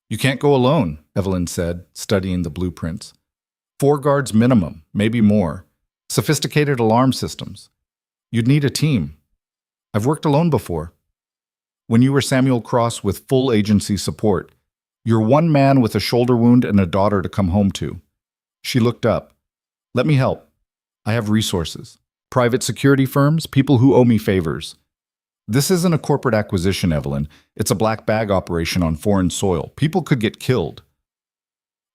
"You can't go alone," Evelyn said, studying the blueprints. 4 guards minimum, maybe more. Sophisticated alarm systems. You'd need a team. I've worked alone before. When you were Samuel Cross with full agency support, you're one man with a shoulder wound and a daughter to come home to." She looked up. "Let me help. I have resources. Private security firms, people who owe me favors. This isn't a corporate acquisition, Evelyn. It's a black bag operation on foreign soil. People could get killed."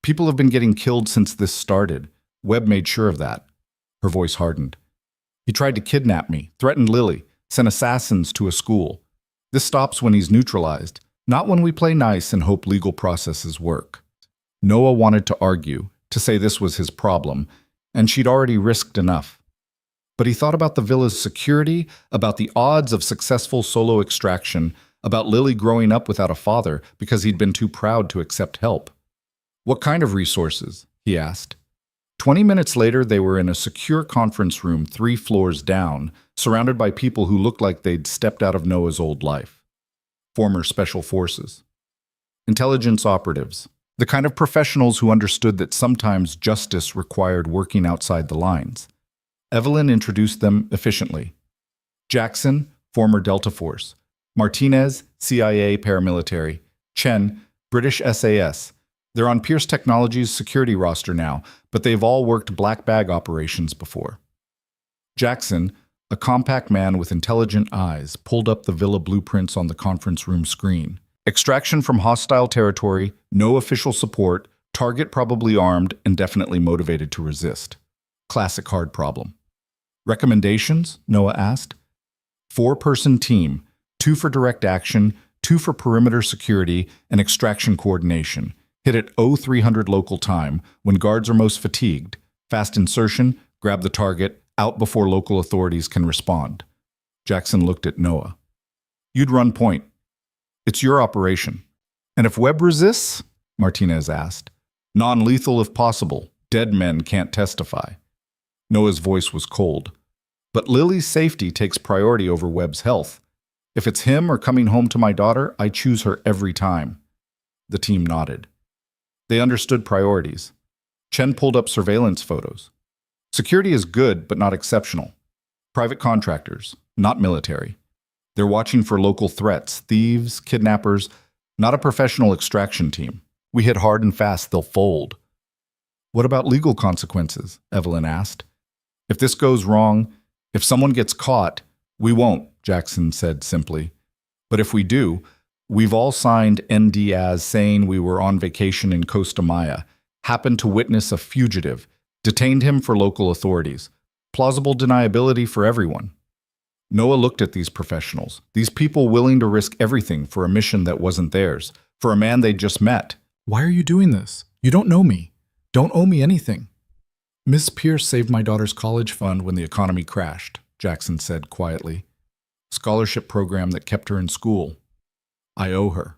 "People have been getting killed since this started. Webb made sure of that." Her voice hardened. "He tried to kidnap me, threatened Lily, sent assassins to a school. This stops when he's neutralized, not when we play nice and hope legal processes work." Noah wanted to argue, to say this was his problem, and she'd already risked enough. But he thought about the villa's security, about the odds of successful solo extraction, about Lily growing up without a father because he'd been too proud to accept help. "What kind of resources?" he asked. 20 minutes later, they were in a secure conference room 3 floors down, surrounded by people who looked like they'd stepped out of Noah's old life. Former special forces. Intelligence operatives. The kind of professionals who understood that sometimes justice required working outside the lines. Evelyn introduced them efficiently. Jackson, former Delta Force. Martinez, CIA paramilitary. Chen, British SAS. They're on Pierce Technologies' security roster now, but they've all worked black bag operations before. Jackson, a compact man with intelligent eyes, pulled up the villa blueprints on the conference room screen. Extraction from hostile territory, no official support, target probably armed and definitely motivated to resist. Classic hard problem. Recommendations? Noah asked. 4-person team, 2 for direct action, 2 for perimeter security and extraction coordination. Hit at 0300 local time, when guards are most fatigued. Fast insertion, grab the target, out before local authorities can respond. Jackson looked at Noah. You'd run point. It's your operation. And if Webb resists? Martinez asked. Non-lethal if possible. Dead men can't testify. Noah's voice was cold. But Lily's safety takes priority over Webb's health. If it's him or coming home to my daughter, I choose her every time. The team nodded. They understood priorities. Chen pulled up surveillance photos. Security is good, but not exceptional. Private contractors, not military. They're watching for local threats, thieves, kidnappers, not a professional extraction team. We hit hard and fast, they'll fold. What about legal consequences? Evelyn asked. If this goes wrong, if someone gets caught, we won't, Jackson said simply. But if we do, we've all signed NDAs saying we were on vacation in Costa Maya, happened to witness a fugitive, detained him for local authorities. Plausible deniability for everyone. Noah looked at these professionals, these people willing to risk everything for a mission that wasn't theirs, for a man they'd just met. Why are you doing this? You don't know me. Don't owe me anything. Miss Pierce saved my daughter's college fund when the economy crashed, Jackson said quietly. Scholarship program that kept her in school. I owe her.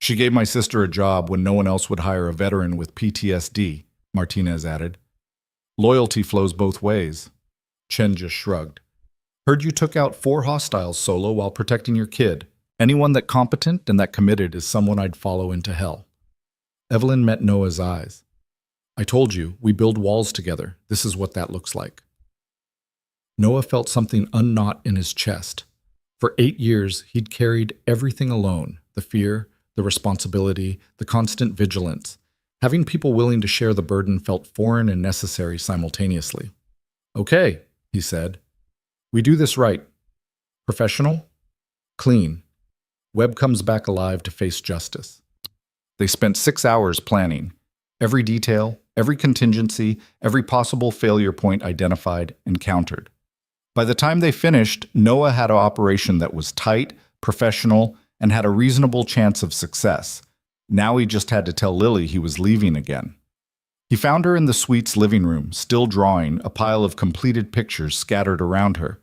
She gave my sister a job when no one else would hire a veteran with PTSD, Martinez added. Loyalty flows both ways. Chen just shrugged. Heard you took out 4 hostiles solo while protecting your kid. Anyone that competent and that committed is someone I'd follow into hell. Evelyn met Noah's eyes. I told you, we build walls together. This is what that looks like. Noah felt something unknot in his chest. For 8 years, he'd carried everything alone, the fear, the responsibility, the constant vigilance. Having people willing to share the burden felt foreign and necessary simultaneously. Okay, he said. We do this right. Professional, clean. Webb comes back alive to face justice. They spent 6 hours planning. Every detail, every contingency, every possible failure point identified and countered. By the time they finished, Noah had an operation that was tight, professional, and had a reasonable chance of success. Now he just had to tell Lily he was leaving again. He found her in the suite's living room, still drawing, a pile of completed pictures scattered around her.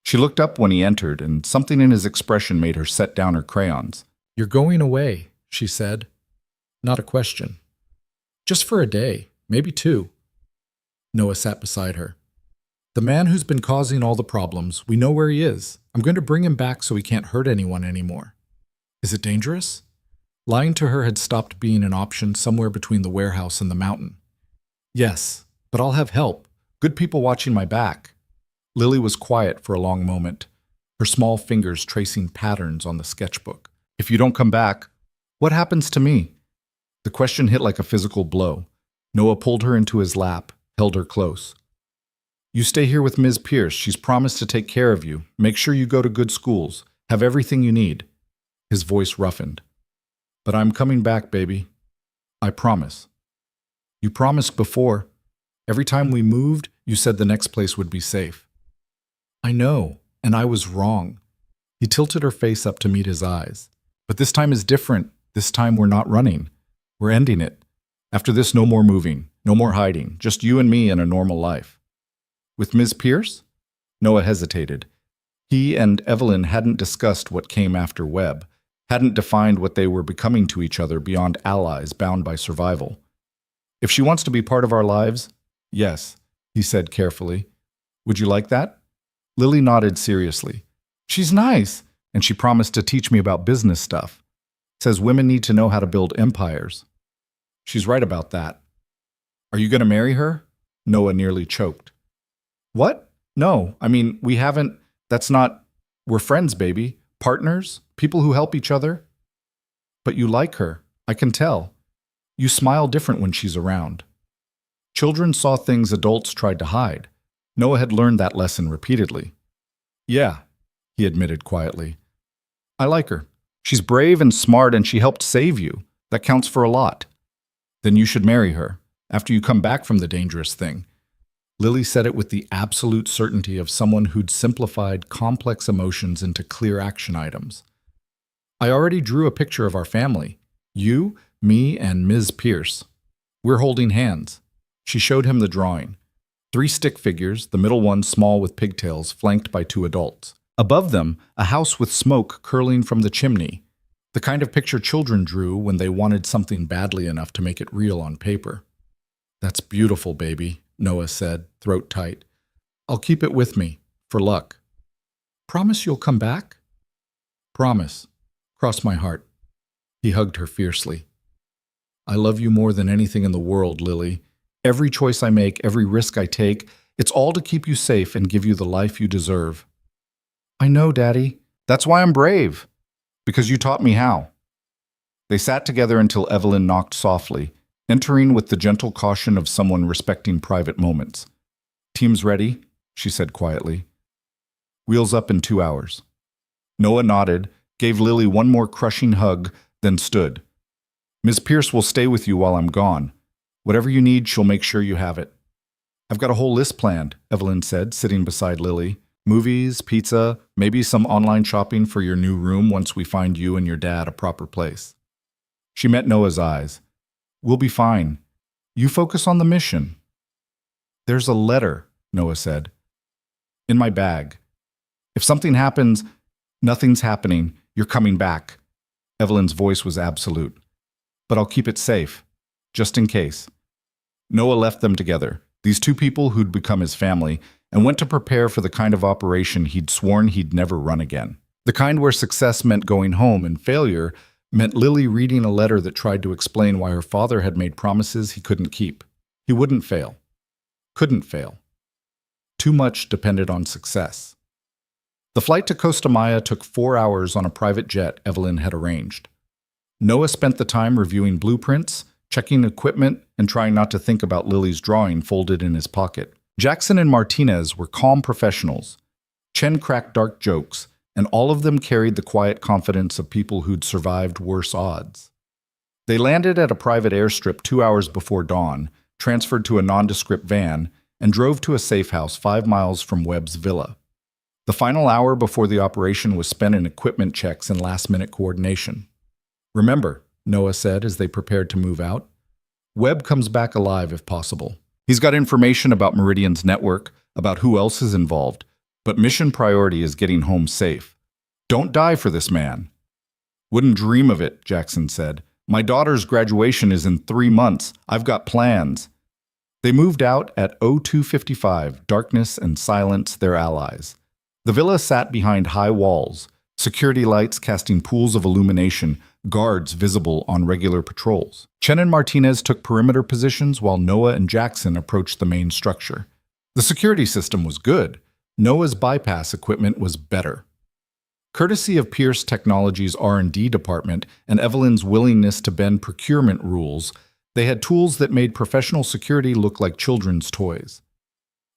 She looked up when he entered, and something in his expression made her set down her crayons. You're going away, she said. Not a question. Just for a day, maybe 2. Noah sat beside her. The man who's been causing all the problems, we know where he is. I'm going to bring him back so he can't hurt anyone anymore. Is it dangerous? Lying to her had stopped being an option somewhere between the warehouse and the mountain. Yes, but I'll have help. Good people watching my back. Lily was quiet for a long moment, her small fingers tracing patterns on the sketchbook. If you don't come back, what happens to me? The question hit like a physical blow. Noah pulled her into his lap, held her close. You stay here with Ms. Pierce. She's promised to take care of you. Make sure you go to good schools. Have everything you need. His voice roughened. But I'm coming back, baby. I promise. You promised before. Every time we moved, you said the next place would be safe. I know, and I was wrong. He tilted her face up to meet his eyes. But this time is different. This time we're not running. We're ending it. After this, no more moving, no more hiding, just you and me in a normal life. With Ms. Pierce? Noah hesitated. He and Evelyn hadn't discussed what came after Webb, hadn't defined what they were becoming to each other beyond allies bound by survival. If she wants to be part of our lives, yes, he said carefully. Would you like that? Lily nodded seriously. She's nice, and she promised to teach me about business stuff. Says women need to know how to build empires. She's right about that. Are you going to marry her? Noah nearly choked. What? No, we haven't. That's not. We're friends, baby. Partners, people who help each other. But you like her, I can tell. You smile different when she's around. Children saw things adults tried to hide. Noah had learned that lesson repeatedly. Yeah, he admitted quietly. I like her. She's brave and smart and she helped save you. That counts for a lot. Then you should marry her, after you come back from the dangerous thing. Lily said it with the absolute certainty of someone who'd simplified complex emotions into clear action items. I already drew a picture of our family. You, me, and Ms. Pierce. We're holding hands. She showed him the drawing. 3 stick figures, the middle one small with pigtails, flanked by 2 adults. Above them, a house with smoke curling from the chimney. The kind of picture children drew when they wanted something badly enough to make it real on paper. That's beautiful, baby, Noah said, throat tight. I'll keep it with me, for luck. Promise you'll come back? Promise. Cross my heart. He hugged her fiercely. I love you more than anything in the world, Lily. Every choice I make, every risk I take, it's all to keep you safe and give you the life you deserve. I know, Daddy. That's why I'm brave. Because you taught me how. They sat together until Evelyn knocked softly, entering with the gentle caution of someone respecting private moments. Team's ready, she said quietly. Wheels up in 2 hours. Noah nodded, gave Lily one more crushing hug, then stood. Ms. Pierce will stay with you while I'm gone. Whatever you need, she'll make sure you have it. I've got a whole list planned, Evelyn said, sitting beside Lily. Movies, pizza, maybe some online shopping for your new room once we find you and your dad a proper place. She met Noah's eyes. We'll be fine. You focus on the mission. There's a letter, Noah said. In my bag. If something happens, nothing's happening. You're coming back. Evelyn's voice was absolute. But I'll keep it safe, just in case. Noah left them together, these 2 people who'd become his family, and went to prepare for the kind of operation he'd sworn he'd never run again. The kind where success meant going home and failure meant Lily reading a letter that tried to explain why her father had made promises he couldn't keep. He wouldn't fail. Couldn't fail. Too much depended on success. The flight to Costa Maya took 4 hours on a private jet Evelyn had arranged. Noah spent the time reviewing blueprints, checking equipment, and trying not to think about Lily's drawing folded in his pocket. Jackson and Martinez were calm professionals. Chen cracked dark jokes, and all of them carried the quiet confidence of people who'd survived worse odds. They landed at a private airstrip 2 hours before dawn, transferred to a nondescript van, and drove to a safe house 5 miles from Webb's villa. The final hour before the operation was spent in equipment checks and last-minute coordination. Remember, Noah said as they prepared to move out, Webb comes back alive if possible. He's got information about Meridian's network, about who else is involved, but mission priority is getting home safe. Don't die for this man. Wouldn't dream of it, Jackson said. My daughter's graduation is in 3 months. I've got plans. They moved out at 02:55, darkness and silence their allies. The villa sat behind high walls, security lights casting pools of illumination, guards visible on regular patrols. Chen and Martinez took perimeter positions while Noah and Jackson approached the main structure. The security system was good. Noah's bypass equipment was better. Courtesy of Pierce Technologies' R&D department and Evelyn's willingness to bend procurement rules, they had tools that made professional security look like children's toys.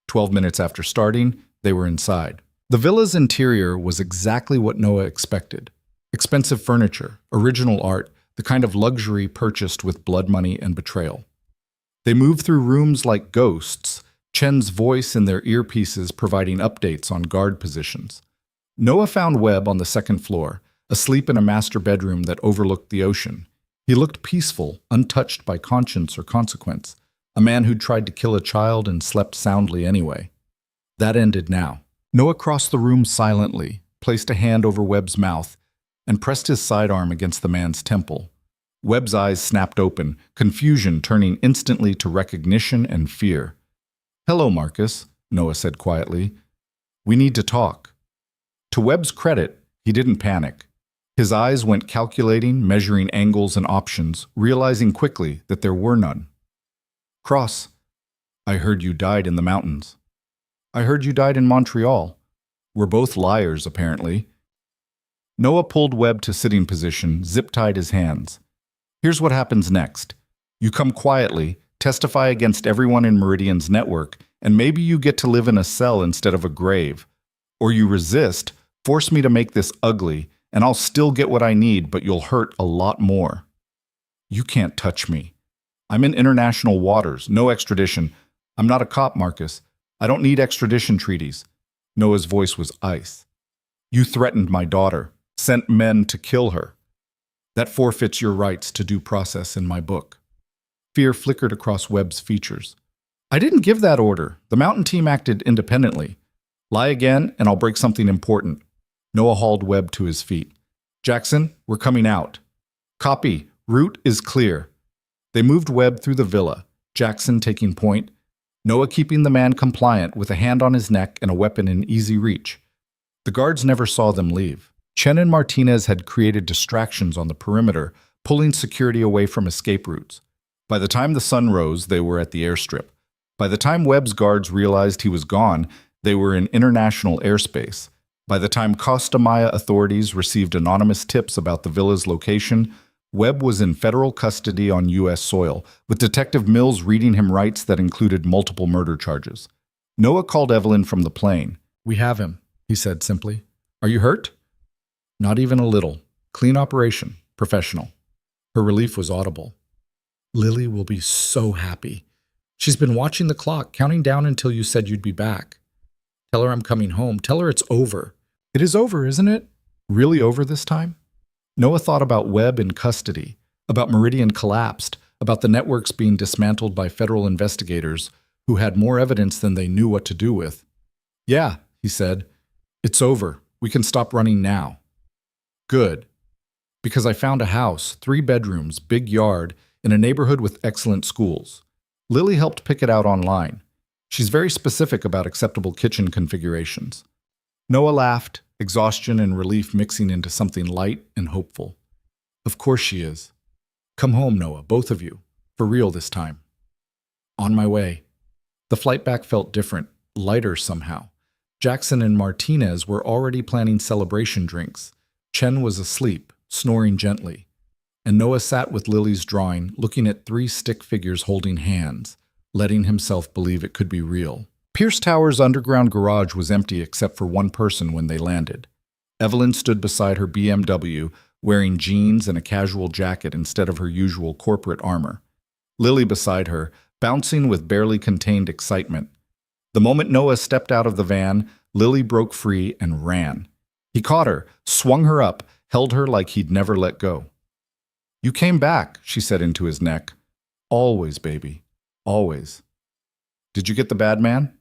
12 minutes after starting, they were inside. The villa's interior was exactly what Noah expected. Expensive furniture, original art, the kind of luxury purchased with blood money and betrayal. They moved through rooms like ghosts, Chen's voice in their earpieces providing updates on guard positions. Noah found Webb on the 2nd floor, asleep in a master bedroom that overlooked the ocean. He looked peaceful, untouched by conscience or consequence, a man who'd tried to kill a child and slept soundly anyway. That ended now. Noah crossed the room silently, placed a hand over Webb's mouth, and pressed his sidearm against the man's temple. Webb's eyes snapped open, confusion turning instantly to recognition and fear. "Hello, Marcus," Noah said quietly. "We need to talk." To Webb's credit, he didn't panic. His eyes went calculating, measuring angles and options, realizing quickly that there were none. "Cross, I heard you died in the mountains." "I heard you died in Montreal." We're both liars, apparently. Noah pulled Webb to sitting position, zip-tied his hands. "Here's what happens next. You come quietly, testify against everyone in Meridian's network, and maybe you get to live in a cell instead of a grave. Or you resist, force me to make this ugly, and I'll still get what I need, but you'll hurt a lot more. You can't touch me. I'm in international waters, no extradition. I'm not a cop, Marcus. I don't need extradition treaties. Noah's voice was ice. You threatened my daughter, sent men to kill her. That forfeits your rights to due process in my book. Fear flickered across Webb's features. I didn't give that order. The mountain team acted independently. Lie again, and I'll break something important. Noah hauled Webb to his feet. Jackson, we're coming out. Copy. Route is clear. They moved Webb through the villa, Jackson taking point, Noah keeping the man compliant with a hand on his neck and a weapon in easy reach. The guards never saw them leave. Chen and Martinez had created distractions on the perimeter, pulling security away from escape routes. By the time the sun rose, they were at the airstrip. By the time Webb's guards realized he was gone, they were in international airspace. By the time Costa Maya authorities received anonymous tips about the villa's location, Webb was in federal custody on U.S. soil, with Detective Mills reading him rights that included multiple murder charges. Noah called Evelyn from the plane. We have him, he said simply. Are you hurt? Not even a little. Clean operation. Professional. Her relief was audible. Lily will be so happy. She's been watching the clock, counting down until you said you'd be back. Tell her I'm coming home. Tell her it's over. It is over, isn't it? Really over this time? Noah thought about Webb in custody, about Meridian collapsed, about the networks being dismantled by federal investigators who had more evidence than they knew what to do with. Yeah, he said. It's over. We can stop running now. Good. Because I found a house, 3 bedrooms, big yard, in a neighborhood with excellent schools. Lily helped pick it out online. She's very specific about acceptable kitchen configurations. Noah laughed, exhaustion and relief mixing into something light and hopeful. Of course she is. Come home, Noah, both of you. For real this time. On my way. The flight back felt different, lighter somehow. Jackson and Martinez were already planning celebration drinks. Chen was asleep, snoring gently. And Noah sat with Lily's drawing, looking at 3 stick figures holding hands, letting himself believe it could be real. Pierce Tower's underground garage was empty except for one person when they landed. Evelyn stood beside her BMW, wearing jeans and a casual jacket instead of her usual corporate armor. Lily beside her, bouncing with barely contained excitement. The moment Noah stepped out of the van, Lily broke free and ran. He caught her, swung her up, held her like he'd never let go. You came back, she said into his neck. Always, baby. Always. Did you get the bad man?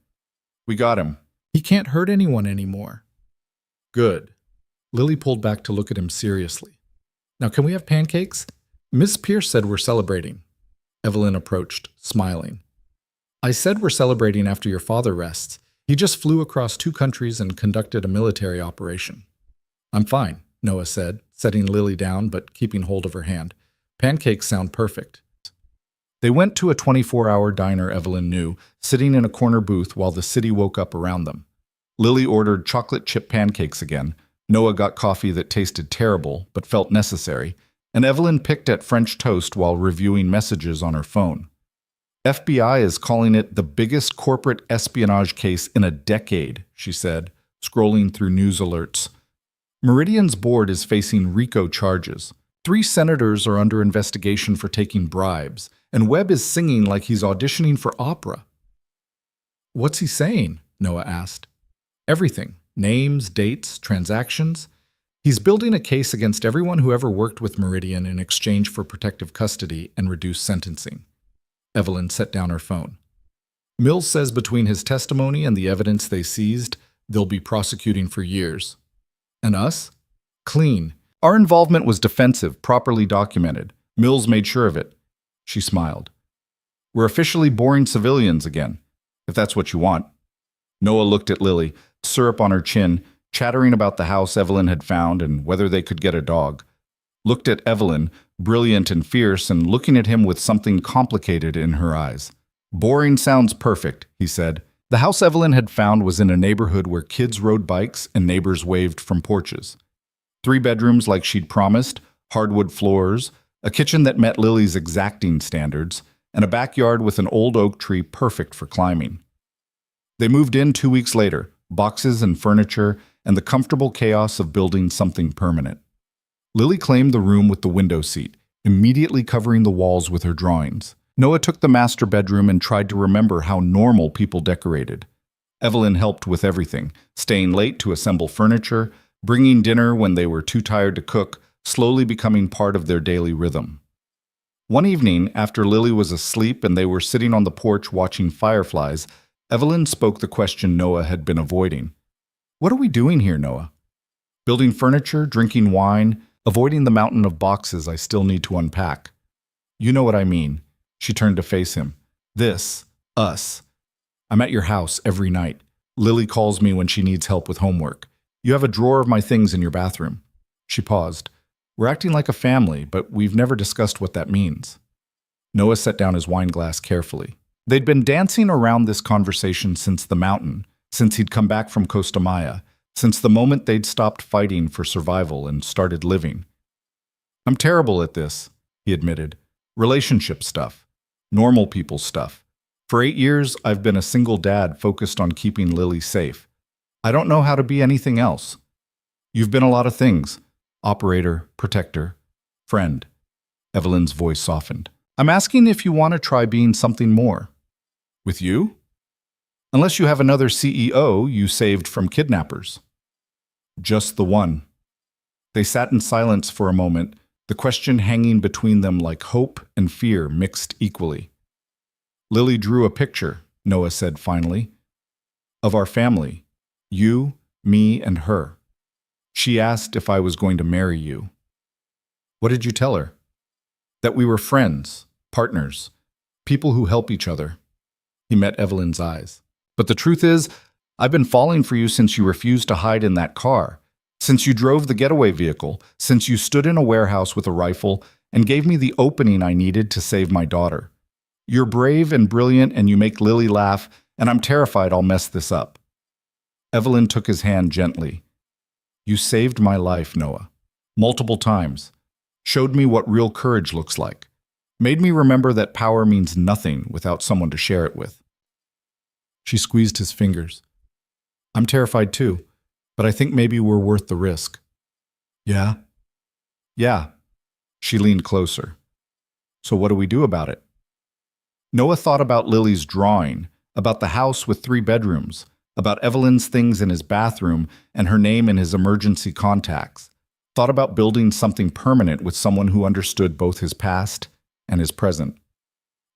We got him. He can't hurt anyone anymore. Good. Lily pulled back to look at him seriously. Now can we have pancakes? Miss Pierce said we're celebrating. Evelyn approached, smiling. I said we're celebrating after your father rests. He just flew across 2 countries and conducted a military operation. I'm fine, Noah said, setting Lily down but keeping hold of her hand. Pancakes sound perfect. They went to a 24-hour diner Evelyn knew, sitting in a corner booth while the city woke up around them. Lily ordered chocolate chip pancakes again. Noah got coffee that tasted terrible but felt necessary, and Evelyn picked at French toast while reviewing messages on her phone. FBI is calling it the biggest corporate espionage case in a decade, she said, scrolling through news alerts. Meridian's board is facing RICO charges. 3 senators are under investigation for taking bribes, and Webb is singing like he's auditioning for opera. What's he saying? Noah asked. Everything. Names, dates, transactions. He's building a case against everyone who ever worked with Meridian in exchange for protective custody and reduced sentencing. Evelyn set down her phone. Mills says between his testimony and the evidence they seized, they'll be prosecuting for years. And us? Clean. Our involvement was defensive, properly documented. Mills made sure of it. She smiled. We're officially boring civilians again, if that's what you want. Noah looked at Lily, syrup on her chin, chattering about the house Evelyn had found and whether they could get a dog. Looked at Evelyn, brilliant and fierce, and looking at him with something complicated in her eyes. Boring sounds perfect, he said. The house Evelyn had found was in a neighborhood where kids rode bikes and neighbors waved from porches. 3 bedrooms like she'd promised, hardwood floors, a kitchen that met Lily's exacting standards, and a backyard with an old oak tree perfect for climbing. They moved in 2 weeks later, boxes and furniture, and the comfortable chaos of building something permanent. Lily claimed the room with the window seat, immediately covering the walls with her drawings. Noah took the master bedroom and tried to remember how normal people decorated. Evelyn helped with everything, staying late to assemble furniture, bringing dinner when they were too tired to cook, slowly becoming part of their daily rhythm. One evening, after Lily was asleep and they were sitting on the porch watching fireflies, Evelyn spoke the question Noah had been avoiding. "What are we doing here, Noah?" "Building furniture, drinking wine, avoiding the mountain of boxes I still need to unpack." "You know what I mean." She turned to face him. "This, us. I'm at your house every night. Lily calls me when she needs help with homework. You have a drawer of my things in your bathroom." She paused. "We're acting like a family, but we've never discussed what that means." Noah set down his wine glass carefully. They'd been dancing around this conversation since the mountain, since he'd come back from Costa Maya, since the moment they'd stopped fighting for survival and started living. "I'm terrible at this," he admitted. "Relationship stuff. Normal people stuff. For 8 years, I've been a single dad focused on keeping Lily safe. I don't know how to be anything else. You've been a lot of things. Operator, protector, friend." Evelyn's voice softened. "I'm asking if you want to try being something more." "With you?" "Unless you have another CEO you saved from kidnappers." "Just the one." They sat in silence for a moment, the question hanging between them like hope and fear mixed equally. "Lily drew a picture," Noah said finally, "of our family, you, me, and her. She asked if I was going to marry you." "What did you tell her?" "That we were friends, partners, people who help each other." He met Evelyn's eyes. "But the truth is, I've been falling for you since you refused to hide in that car, since you drove the getaway vehicle, since you stood in a warehouse with a rifle and gave me the opening I needed to save my daughter. You're brave and brilliant and you make Lily laugh, and I'm terrified I'll mess this up." Evelyn took his hand gently. "You saved my life, Noah. Multiple times. Showed me what real courage looks like. Made me remember that power means nothing without someone to share it with." She squeezed his fingers. "I'm terrified too, but I think maybe we're worth the risk." "Yeah?" "Yeah." She leaned closer. "So what do we do about it?" Noah thought about Lily's drawing, about the house with 3 bedrooms, about Evelyn's things in his bathroom and her name in his emergency contacts. Thought about building something permanent with someone who understood both his past and his present.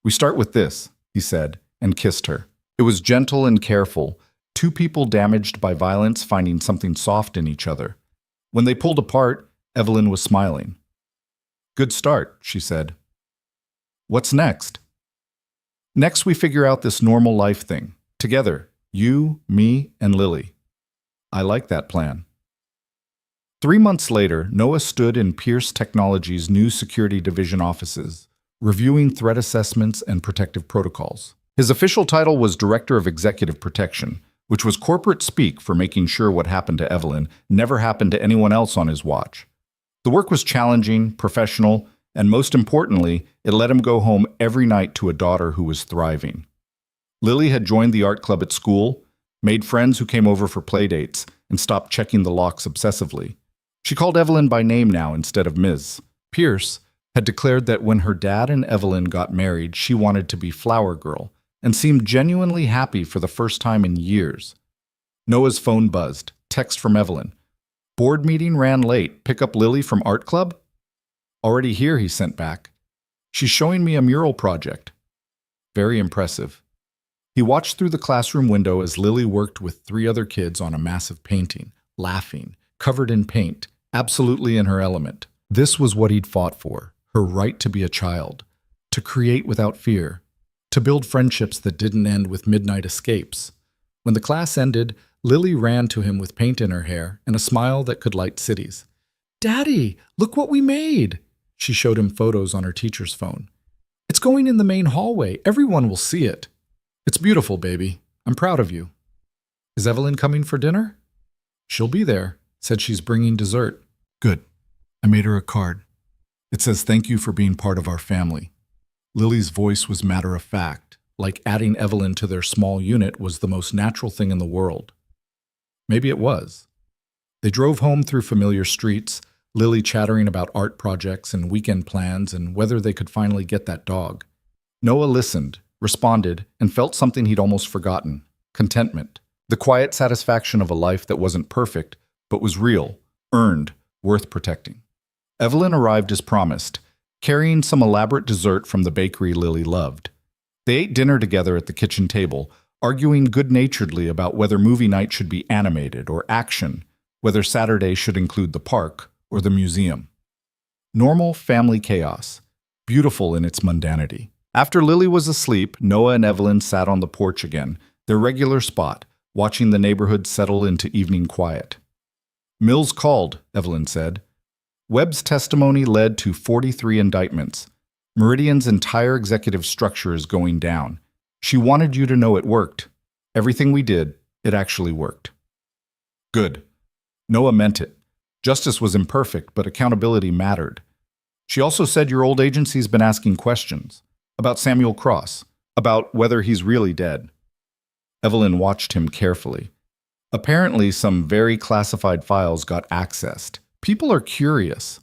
"We start with this," he said, and kissed her. It was gentle and careful, 2 people damaged by violence finding something soft in each other. When they pulled apart, Evelyn was smiling. "Good start," she said. "What's next?" "Next we figure out this normal life thing, together. You, me, and Lily." "I like that plan." 3 months later, Noah stood in Pierce Technologies' new security division offices, reviewing threat assessments and protective protocols. His official title was Director of Executive Protection, which was corporate speak for making sure what happened to Evelyn never happened to anyone else on his watch. The work was challenging, professional, and most importantly, it let him go home every night to a daughter who was thriving. Lily had joined the art club at school, made friends who came over for playdates, and stopped checking the locks obsessively. She called Evelyn by name now instead of Ms. Pierce had declared that when her dad and Evelyn got married, she wanted to be flower girl, and seemed genuinely happy for the first time in years. Noah's phone buzzed. Text from Evelyn. "Board meeting ran late. Pick up Lily from art club?" "Already here," he sent back. "She's showing me a mural project." Very impressive. He watched through the classroom window as Lily worked with 3 other kids on a massive painting, laughing, covered in paint, absolutely in her element. This was what he'd fought for, her right to be a child, to create without fear, to build friendships that didn't end with midnight escapes. When the class ended, Lily ran to him with paint in her hair and a smile that could light cities. "Daddy, look what we made!" She showed him photos on her teacher's phone. "It's going in the main hallway. Everyone will see it." "It's beautiful, baby. I'm proud of you." "Is Evelyn coming for dinner?" "She'll be there. Said she's bringing dessert." "Good. I made her a card. It says thank you for being part of our family." Lily's voice was matter-of-fact, like adding Evelyn to their small unit was the most natural thing in the world. Maybe it was. They drove home through familiar streets, Lily chattering about art projects and weekend plans and whether they could finally get that dog. Noah listened, responded, and felt something he'd almost forgotten: contentment. The quiet satisfaction of a life that wasn't perfect, but was real, earned, worth protecting. Evelyn arrived as promised, carrying some elaborate dessert from the bakery Lily loved. They ate dinner together at the kitchen table, arguing good-naturedly about whether movie night should be animated or action, whether Saturday should include the park or the museum. Normal family chaos, beautiful in its mundanity. After Lily was asleep, Noah and Evelyn sat on the porch again, their regular spot, watching the neighborhood settle into evening quiet. "Mills called," Evelyn said. "Webb's testimony led to 43 indictments. Meridian's entire executive structure is going down. She wanted you to know it worked. Everything we did, it actually worked." Good. Noah meant it. Justice was imperfect, but accountability mattered. She also said your old agency's been asking questions about Samuel Cross, about whether he's really dead. Evelyn watched him carefully. Apparently, some very classified files got accessed. People are curious.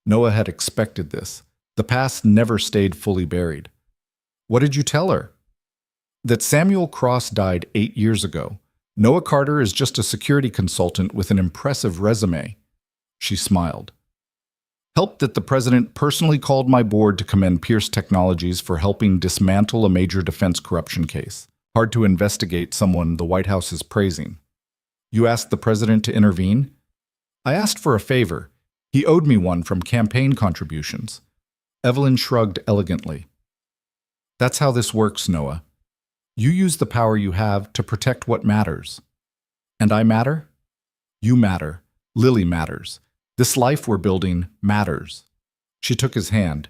Noah had expected this. The past never stayed fully buried. "What did you tell her?" "That Samuel Cross died 8 years ago. Noah Carter is just a security consultant with an impressive resume." She smiled. "Helped that the president personally called my board to commend Pierce Technologies for helping dismantle a major defense corruption case. Hard to investigate someone the White House is praising." "You asked the president to intervene?" "I asked for a favor. He owed me one from campaign contributions." Evelyn shrugged elegantly. "That's how this works, Noah. You use the power you have to protect what matters." "And I matter?" "You matter. Lily matters. This life we're building matters." She took his hand.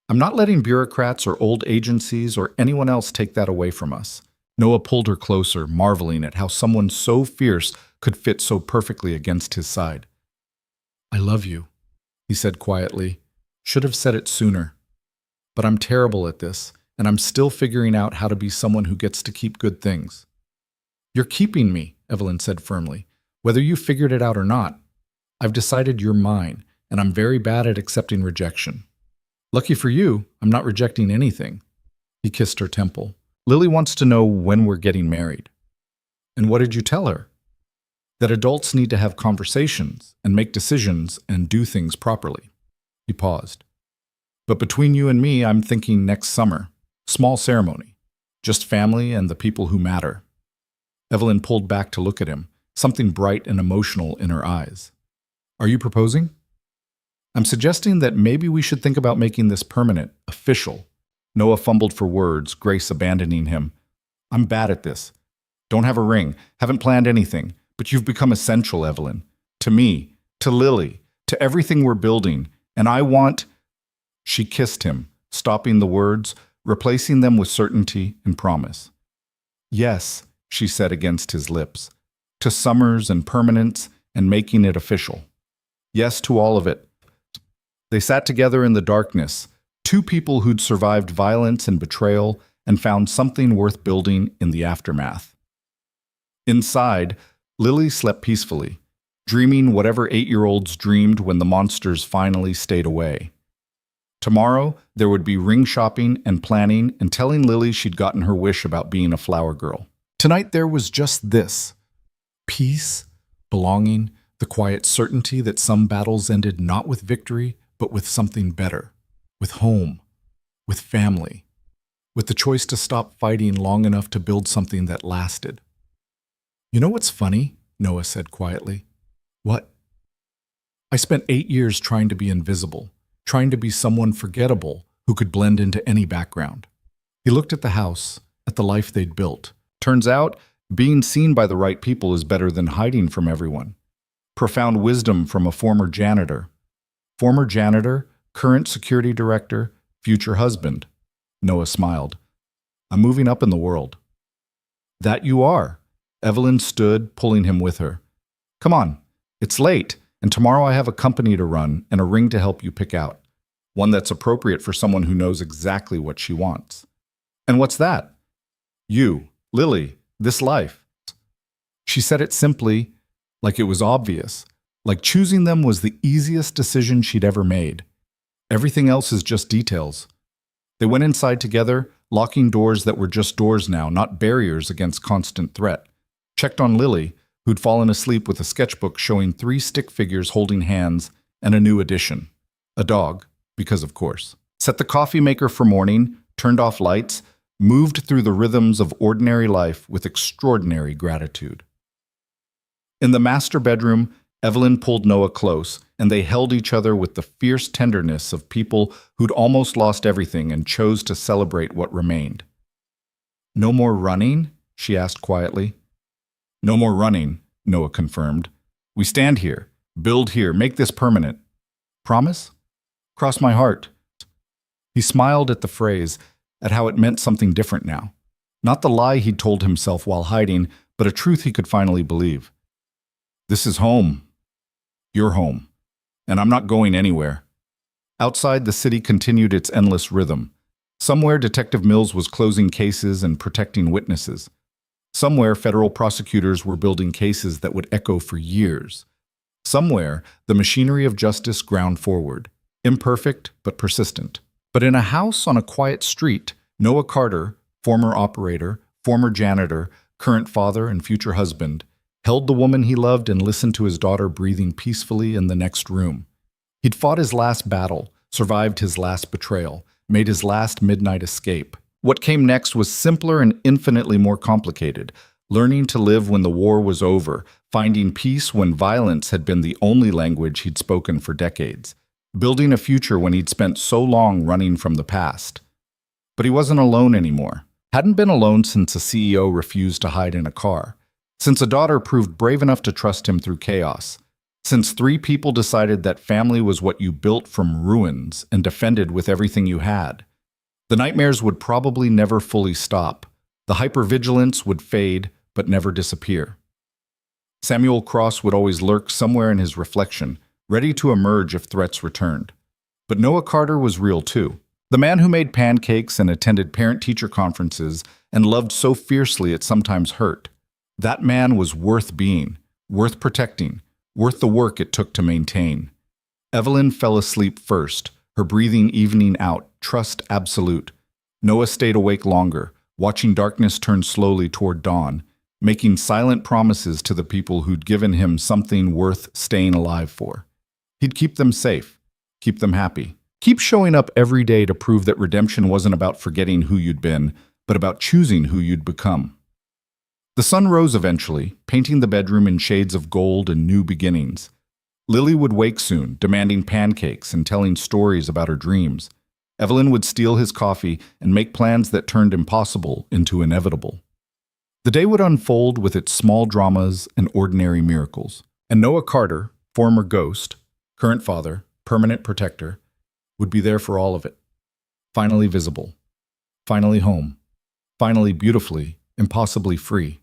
"I'm not letting bureaucrats or old agencies or anyone else take that away from us." Noah pulled her closer, marveling at how someone so fierce could fit so perfectly against his side. "I love you," he said quietly. "Should have said it sooner. But I'm terrible at this, and I'm still figuring out how to be someone who gets to keep good things." "You're keeping me," Evelyn said firmly. "Whether you figured it out or not, I've decided you're mine, and I'm very bad at accepting rejection." "Lucky for you, I'm not rejecting anything." He kissed her temple. "Lily wants to know when we're getting married." "And what did you tell her?" "That adults need to have conversations and make decisions and do things properly." He paused. "But between you and me, I'm thinking next summer. Small ceremony. Just family and the people who matter." Evelyn pulled back to look at him, something bright and emotional in her eyes. "Are you proposing?" "I'm suggesting that maybe we should think about making this permanent, official." Noah fumbled for words, Grace abandoning him. "I'm bad at this. Don't have a ring, haven't planned anything, but you've become essential, Evelyn. To me, to Lily, to everything we're building, and I want—" She kissed him, stopping the words, replacing them with certainty and promise. "Yes," she said against his lips, "to summers and permanence and making it official. Yes to all of it." They sat together in the darkness, two people who'd survived violence and betrayal and found something worth building in the aftermath. Inside, Lily slept peacefully, dreaming whatever 8-year-olds dreamed when the monsters finally stayed away. Tomorrow, there would be ring shopping and planning and telling Lily she'd gotten her wish about being a flower girl. Tonight there was just this: peace, belonging, the quiet certainty that some battles ended not with victory, but with something better. With home, with family, with the choice to stop fighting long enough to build something that lasted. "You know what's funny?" Noah said quietly. "What?" "I spent 8 years trying to be invisible, trying to be someone forgettable who could blend into any background." He looked at the house, at the life they'd built. Turns out, being seen by the right people is better than hiding from everyone. Profound wisdom from a former janitor. Former janitor, current security director, future husband. Noah smiled. "I'm moving up in the world." "That you are." Evelyn stood, pulling him with her. "Come on, it's late, and tomorrow I have a company to run and a ring to help you pick out. One that's appropriate for someone who knows exactly what she wants." "And what's that?" "You, Lily, this life." She said it simply, like it was obvious, like choosing them was the easiest decision she'd ever made. Everything else is just details. They went inside together, locking doors that were just doors now, not barriers against constant threat. Checked on Lily, who'd fallen asleep with a sketchbook showing 3 stick figures holding hands and a new addition. A dog, because of course. Set the coffee maker for morning, turned off lights, moved through the rhythms of ordinary life with extraordinary gratitude. In the master bedroom, Evelyn pulled Noah close, and they held each other with the fierce tenderness of people who'd almost lost everything and chose to celebrate what remained. "No more running?" she asked quietly. "No more running," Noah confirmed. "We stand here, build here, make this permanent. Promise? Cross my heart." He smiled at the phrase, at how it meant something different now. Not the lie he'd told himself while hiding, but a truth he could finally believe. "This is home. Your home. And I'm not going anywhere." Outside, the city continued its endless rhythm. Somewhere, Detective Mills was closing cases and protecting witnesses. Somewhere, federal prosecutors were building cases that would echo for years. Somewhere, the machinery of justice ground forward, imperfect but persistent. But in a house on a quiet street, Noah Carter, former operator, former janitor, current father and future husband, held the woman he loved and listened to his daughter breathing peacefully in the next room. He'd fought his last battle, survived his last betrayal, made his last midnight escape. What came next was simpler and infinitely more complicated, learning to live when the war was over, finding peace when violence had been the only language he'd spoken for decades, building a future when he'd spent so long running from the past. But he wasn't alone anymore. Hadn't been alone since a CEO refused to hide in a car. Since a daughter proved brave enough to trust him through chaos. Since 3 people decided that family was what you built from ruins and defended with everything you had. The nightmares would probably never fully stop. The hypervigilance would fade, but never disappear. Samuel Cross would always lurk somewhere in his reflection, ready to emerge if threats returned. But Noah Carter was real too. The man who made pancakes and attended parent-teacher conferences and loved so fiercely it sometimes hurt. That man was worth being, worth protecting, worth the work it took to maintain. Evelyn fell asleep first, her breathing evening out, trust absolute. Noah stayed awake longer, watching darkness turn slowly toward dawn, making silent promises to the people who'd given him something worth staying alive for. He'd keep them safe, keep them happy, keep showing up every day to prove that redemption wasn't about forgetting who you'd been, but about choosing who you'd become. The sun rose eventually, painting the bedroom in shades of gold and new beginnings. Lily would wake soon, demanding pancakes and telling stories about her dreams. Evelyn would steal his coffee and make plans that turned impossible into inevitable. The day would unfold with its small dramas and ordinary miracles. And Noah Carter, former ghost, current father, permanent protector, would be there for all of it. Finally visible. Finally home. Finally beautifully, impossibly free.